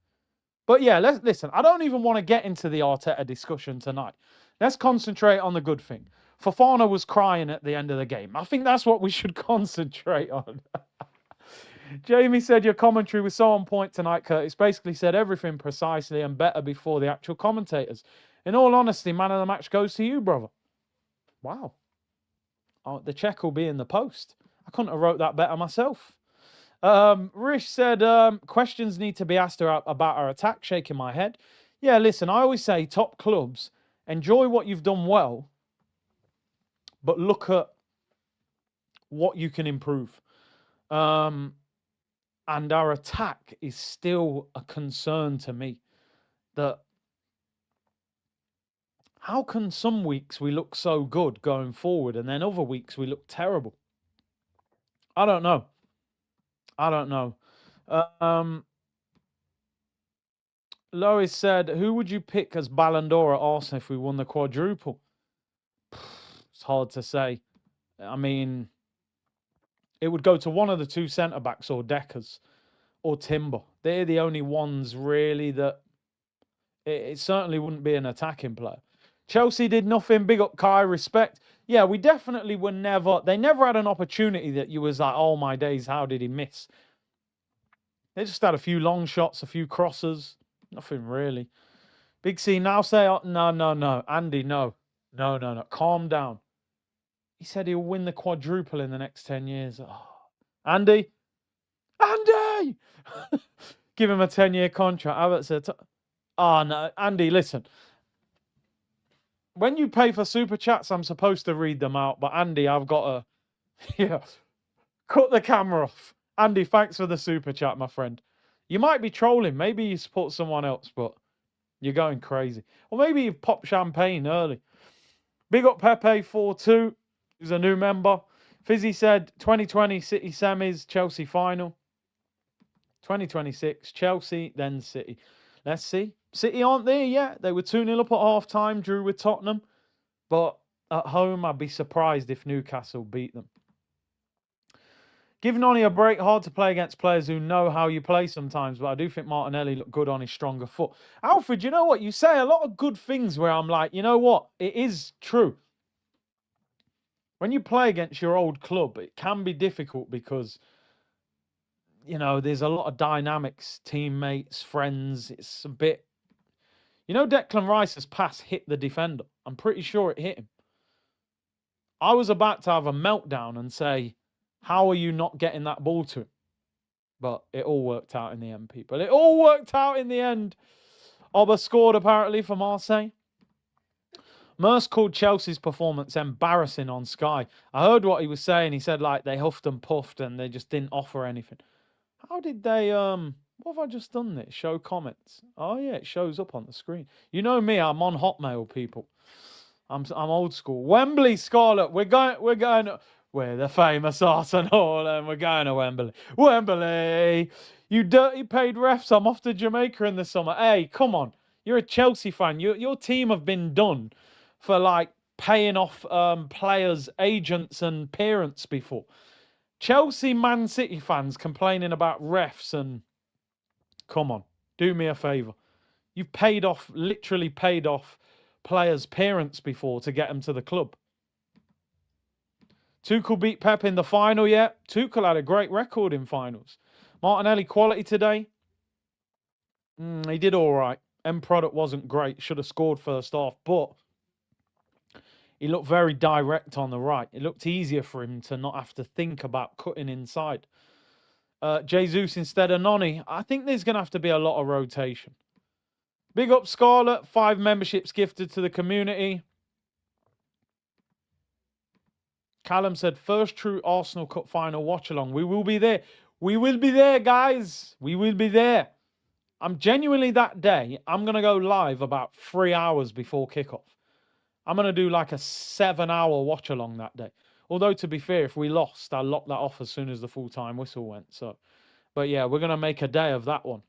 But yeah, listen. I don't even want to get into the Arteta discussion tonight. Let's concentrate on the good thing. Fofana was crying at the end of the game. I think that's what we should concentrate on. Jamie said your commentary was so on point tonight, Curtis. Basically said everything precisely and better before the actual commentators. In all honesty, man of the match goes to you, brother. Wow. Oh, the check will be in the post. I couldn't have wrote that better myself. Rish said, questions need to be asked about our attack. Shaking my head. Yeah, listen, I always say top clubs, enjoy what you've done well, but look at what you can improve. And our attack is still a concern to me. That how can some weeks we look so good going forward and then other weeks we look terrible? I don't know. Lois said, who would you pick as Ballon d'Or at Arsenal if we won the quadruple? It's hard to say. I mean, it would go to one of the two centre-backs or Deckers or Timber. They're the only ones really that... It certainly wouldn't be an attacking player. Chelsea did nothing. Big up Kai, respect. Yeah, we definitely were never... They never had an opportunity that you was like, oh my days, how did he miss? They just had a few long shots, a few crosses. Nothing really. Big C now say, oh, no. Andy, no. No. Calm down. He said he'll win the quadruple in the next 10 years. Oh. Andy! Give him a 10-year contract. Albert said, oh, no. Andy, listen. When you pay for super chats, I'm supposed to read them out. But Andy, I've got to... Yeah. Cut the camera off. Andy, thanks for the super chat, my friend. You might be trolling. Maybe you support someone else, but you're going crazy. Or maybe you've popped champagne early. Big up Pepe 42, who's a new member. Fizzy said 2020 City semis, Chelsea final. 2026 Chelsea, then City. Let's see. City aren't there yet. They were 2-0 up at half-time, drew with Tottenham. But at home, I'd be surprised if Newcastle beat them. Give Noni a break. Hard to play against players who know how you play sometimes, but I do think Martinelli looked good on his stronger foot. Alfred, you know what? You say a lot of good things where I'm like, you know what? It is true. When you play against your old club, it can be difficult because, you know, there's a lot of dynamics, teammates, friends. It's a bit... You know, Declan Rice's pass hit the defender. I'm pretty sure it hit him. I was about to have a meltdown and say, how are you not getting that ball to him? But it all worked out in the end, people. It all worked out in the end. Oba scored, apparently, for Marseille. Merce called Chelsea's performance embarrassing on Sky. I heard what he was saying. He said, like, they huffed and puffed and they just didn't offer anything. How did they... What have I just done this? Show comments. Oh, yeah, it shows up on the screen. You know me, I'm on Hotmail, people. I'm old school. Wembley, Scarlet. We're the famous Arsenal, and we're going to Wembley. Wembley, you dirty paid refs. I'm off to Jamaica in the summer. Hey, come on. You're a Chelsea fan. Your team have been done for like paying off players, agents, and parents before. Chelsea, Man City fans complaining about refs and come on, do me a favour. You've literally paid off players' parents before to get them to the club. Tuchel beat Pep in the final, yeah. Tuchel had a great record in finals. Martinelli quality today. He did all right. End product wasn't great. Should have scored first half, but he looked very direct on the right. It looked easier for him to not have to think about cutting inside. Jesus instead of Noni. I think there's going to have to be a lot of rotation. Big up Scarlet. 5 memberships gifted to the community. Callum said, first true Arsenal Cup final watch along. We will be there. We will be there, guys. We will be there. I'm genuinely that day, I'm going to go live about 3 hours before kickoff. I'm going to do like a 7-hour watch along that day. Although, to be fair, if we lost, I'll lock that off as soon as the full-time whistle went. So, but yeah, we're going to make a day of that one.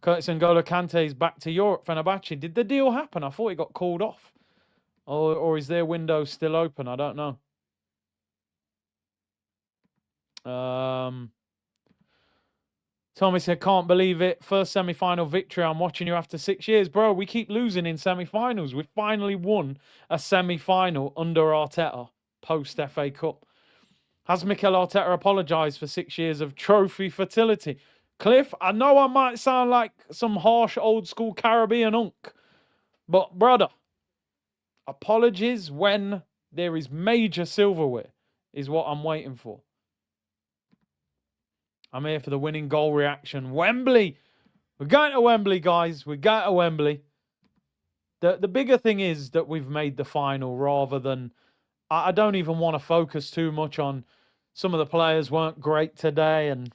Curtis N'Golo Kante's back to Europe. Fenerbahce. Did the deal happen? I thought it got called off. Or is their window still open? I don't know. Tommy said, can't believe it. First semi-final victory. I'm watching you after 6 years. Bro, we keep losing in semi-finals. We finally won a semi-final under Arteta post-FA Cup. Has Mikel Arteta apologised for 6 years of trophy fertility? Cliff, I know I might sound like some harsh old-school Caribbean unk, but brother, apologies when there is major silverware is what I'm waiting for. I'm here for the winning goal reaction. Wembley. We're going to Wembley, guys. We're going to Wembley. The bigger thing is that we've made the final rather than... I don't even want to focus too much on some of the players weren't great today. And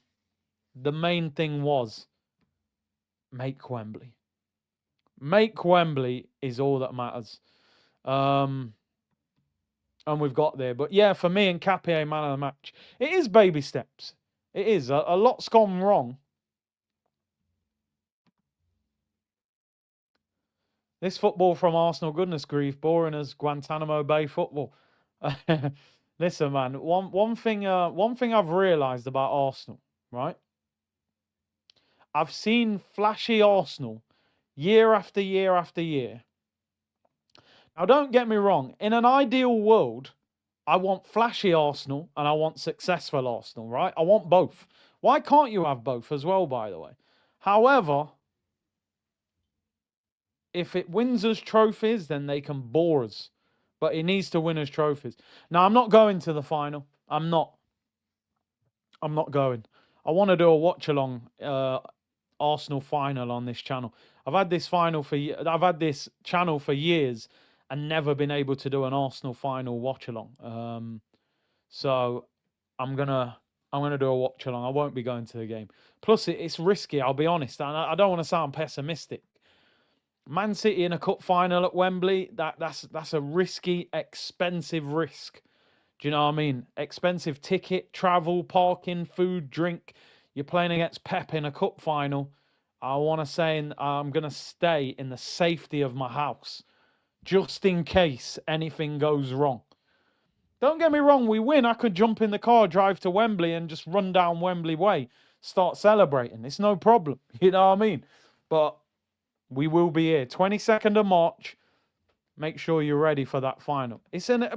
the main thing was make Wembley. Make Wembley is all that matters. And we've got there. But yeah, for me and Nketiah, man of the match, it is baby steps. It is. A lot's gone wrong. This football from Arsenal, goodness grief, boring as Guantanamo Bay football. Listen, man, one thing I've realised about Arsenal, right? I've seen flashy Arsenal year after year after year. Now, don't get me wrong. In an ideal world, I want flashy Arsenal and I want successful Arsenal, right? I want both. Why can't you have both as well, by the way? However, if it wins us trophies, then they can bore us. But it needs to win us trophies. Now, I'm not going to the final. I'm not going. I want to do a watch-along Arsenal final on this channel. I've had this channel for years and never been able to do an Arsenal final watch-along. So I'm gonna do a watch-along. I won't be going to the game. Plus, it's risky. I'll be honest. And I don't want to sound pessimistic. Man City in a cup final at Wembley, that's a risky, expensive risk. Do you know what I mean? Expensive ticket, travel, parking, food, drink. You're playing against Pep in a cup final. I want to say I'm going to stay in the safety of my house just in case anything goes wrong. Don't get me wrong, we win. I could jump in the car, drive to Wembley and just run down Wembley Way, start celebrating. It's no problem. You know what I mean? But we will be here. 22nd of March. Make sure you're ready for that final.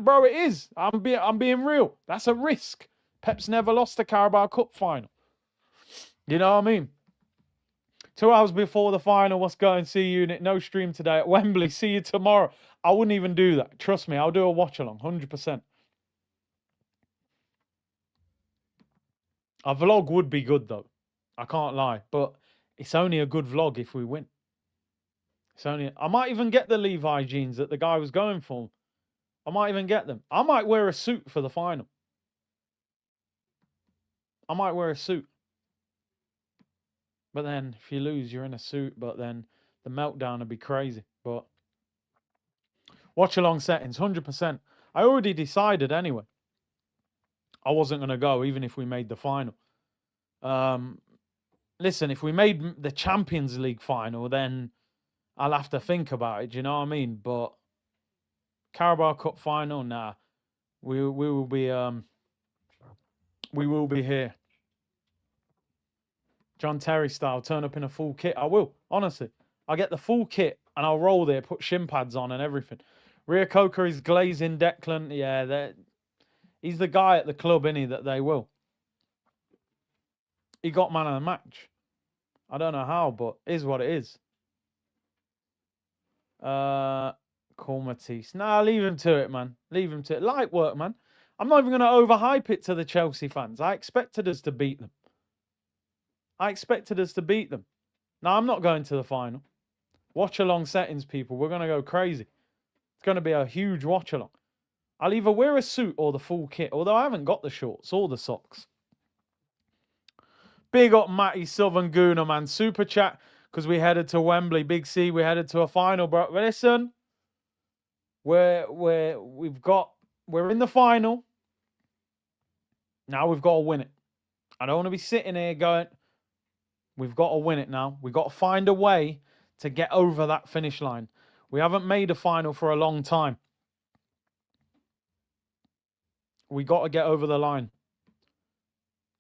Bro, it is. I'm being real. That's a risk. Pep's never lost a Carabao Cup final. You know what I mean? 2 hours before the final, what's going see unit? No stream today at Wembley. See you tomorrow. I wouldn't even do that. Trust me, I'll do a watch along, 100%. A vlog would be good though. I can't lie, but it's only a good vlog if we win. I might even get the Levi jeans that the guy was going for. I might even get them. I might wear a suit for the final. I might wear a suit. But then if you lose, you're in a suit. But then the meltdown would be crazy. But watch along settings, 100%. I already decided anyway. I wasn't going to go even if we made the final. Listen, if we made the Champions League final, then I'll have to think about it. Do you know what I mean? But Carabao Cup final, nah. We will be here. John Terry style, turn up in a full kit. I will, honestly. I'll get the full kit and I'll roll there, put shin pads on and everything. Ria Coker is glazing Declan. Yeah, he's the guy at the club, isn't he, that they will. He got man of the match. I don't know how, but it is what it is. Call Matisse. Nah, leave him to it, man. Leave him to it. Light work, man. I'm not even going to overhype it to the Chelsea fans. I expected us to beat them. Now, I'm not going to the final. Watch along settings, people. We're going to go crazy. It's going to be a huge watch along. I'll either wear a suit or the full kit, although I haven't got the shorts or the socks. Big up Matty Southern Gooner, man. Super chat because we headed to Wembley. Big C, we headed to a final, bro. But listen, we're in the final. Now we've got to win it. I don't want to be sitting here going, we've got to win it now. We've got to find a way to get over that finish line. We haven't made a final for a long time. We got to get over the line.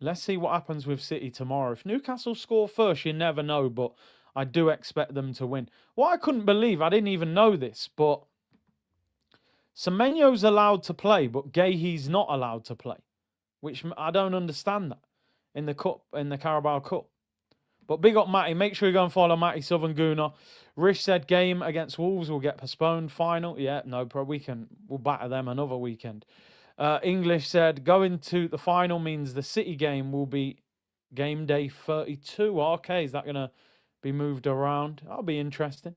Let's see what happens with City tomorrow. If Newcastle score first, you never know, but I do expect them to win. What I couldn't believe, I didn't even know this, but Semenyo's allowed to play, but Guehi's not allowed to play, which I don't understand that in the cup, in the Carabao Cup. But big up Matty. Make sure you go and follow Matty Southern Gooner. Rish said game against Wolves will get postponed. Final. Yeah, no problem. We'll batter them another weekend. English said going to the final means the City game will be game day 32. Okay, is that going to be moved around? That'll be interesting.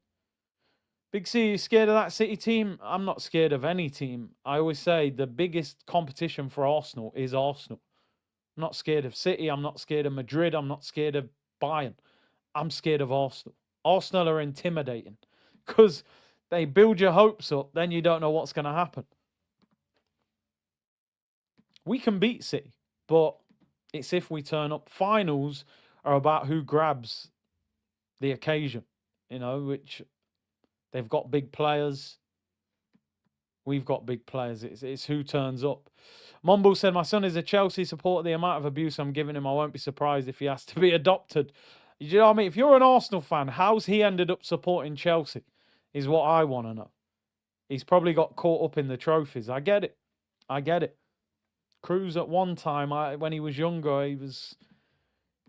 Big C, you scared of that City team? I'm not scared of any team. I always say the biggest competition for Arsenal is Arsenal. I'm not scared of City. I'm not scared of Madrid. I'm not scared of Bayern. I'm scared of Arsenal. Arsenal are intimidating because they build your hopes up, then you don't know what's going to happen. We can beat City, but it's if we turn up. Finals are about who grabs the occasion, which they've got big players. We've got big players. It's who turns up. Mumble said, my son is a Chelsea supporter. The amount of abuse I'm giving him, I won't be surprised if he has to be adopted. You know what I mean? If you're an Arsenal fan, how's he ended up supporting Chelsea is what I want to know. He's probably got caught up in the trophies. I get it. Cruz at one time, when he was younger,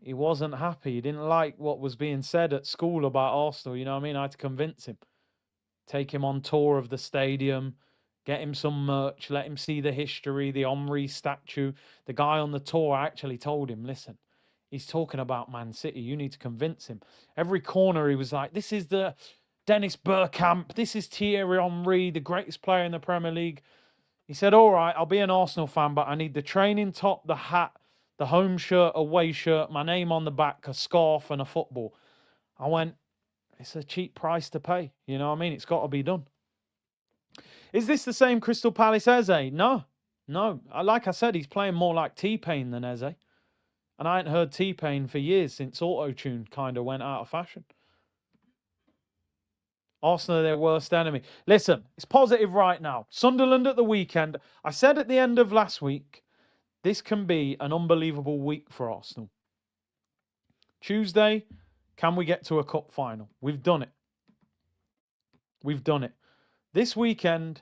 he wasn't happy. He didn't like what was being said at school about Arsenal. You know what I mean? I had to convince him. Take him on tour of the stadium. Get him some merch. Let him see the history, the Omri statue. The guy on the tour actually told him, listen, he's talking about Man City. You need to convince him. Every corner he was like, this is the Dennis Bergkamp. This is Thierry Henry, the greatest player in the Premier League. He said, all right, I'll be an Arsenal fan, but I need the training top, the hat, the home shirt, away shirt, my name on the back, a scarf and a football. I went, it's a cheap price to pay. You know what I mean? It's got to be done. Is this the same Crystal Palace Eze? No. Like I said, he's playing more like T-Pain than Eze. And I ain't heard T-Pain for years since auto-tune kind of went out of fashion. Arsenal are their worst enemy. Listen, it's positive right now. Sunderland at the weekend. I said at the end of last week, this can be an unbelievable week for Arsenal. Tuesday, can we get to a cup final? We've done it. This weekend,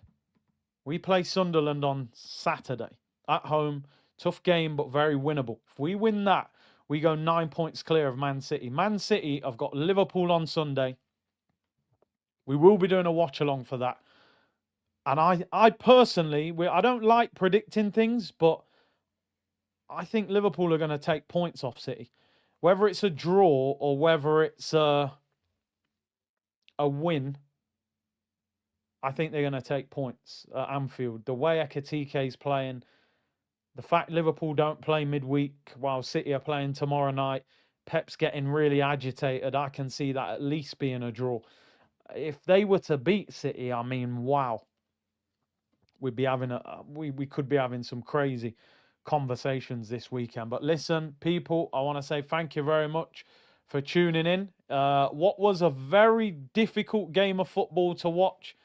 we play Sunderland on Saturday at home. Tough game, but very winnable. If we win that, we go 9 points clear of Man City. Man City have got Liverpool on Sunday. We will be doing a watch-along for that. And I personally, I don't like predicting things, but I think Liverpool are going to take points off City. Whether it's a draw or whether it's a win, I think they're going to take points at Anfield. The way BEHKFXSHUFVUHEQG is playing, the fact Liverpool don't play midweek while City are playing tomorrow night, Pep's getting really agitated. I can see that at least being a draw. If they were to beat City, I mean, wow. We'd be having we could be having some crazy conversations this weekend. But listen, people, I want to say thank you very much for tuning in. What was a very difficult game of football to watch.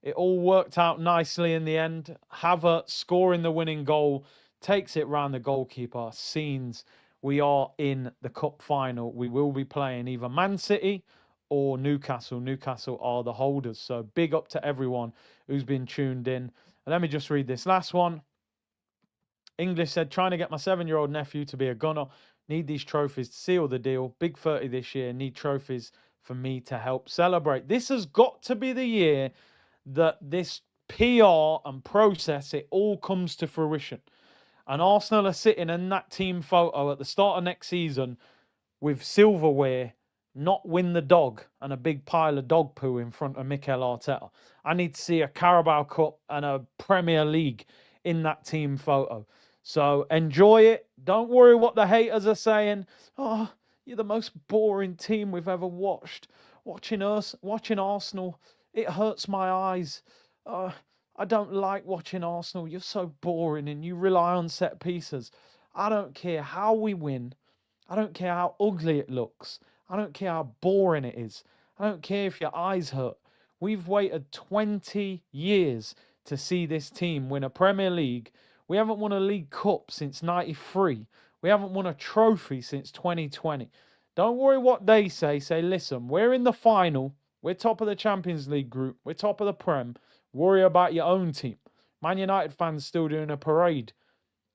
It all worked out nicely in the end. Havertz scoring the winning goal, takes it round the goalkeeper. Scenes. We are in the cup final. We will be playing either Man City or Newcastle. Newcastle are the holders. So big up to everyone who's been tuned in. And let me just read this last one. English said, trying to get my 7-year-old nephew to be a gunner. Need these trophies to seal the deal. Big 30 this year. Need trophies for me to help celebrate. This has got to be the year that this PR and process, it all comes to fruition. And Arsenal are sitting in that team photo at the start of next season with silverware, not win the dog, and a big pile of dog poo in front of Mikel Arteta. I need to see a Carabao Cup and a Premier League in that team photo. So enjoy it. Don't worry what the haters are saying. Oh, you're the most boring team we've ever watched. Watching Arsenal, it hurts my eyes. I don't like watching Arsenal. You're so boring and you rely on set pieces. I don't care how we win. I don't care how ugly it looks. I don't care how boring it is. I don't care if your eyes hurt. We've waited 20 years to see this team win a Premier League. We haven't won a League Cup since '93. We haven't won a trophy since 2020. Don't worry what they say. Say, listen, we're in the final. We're top of the Champions League group. We're top of the Prem. Worry about your own team. Man United fans still doing a parade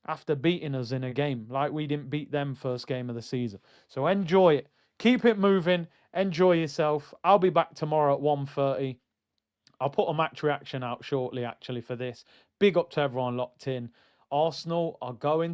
after beating us in a game like we didn't beat them first game of the season. So enjoy it. Keep it moving. Enjoy yourself. I'll be back tomorrow at 1:30. I'll put a match reaction out shortly, actually, for this. Big up to everyone locked in. Arsenal are going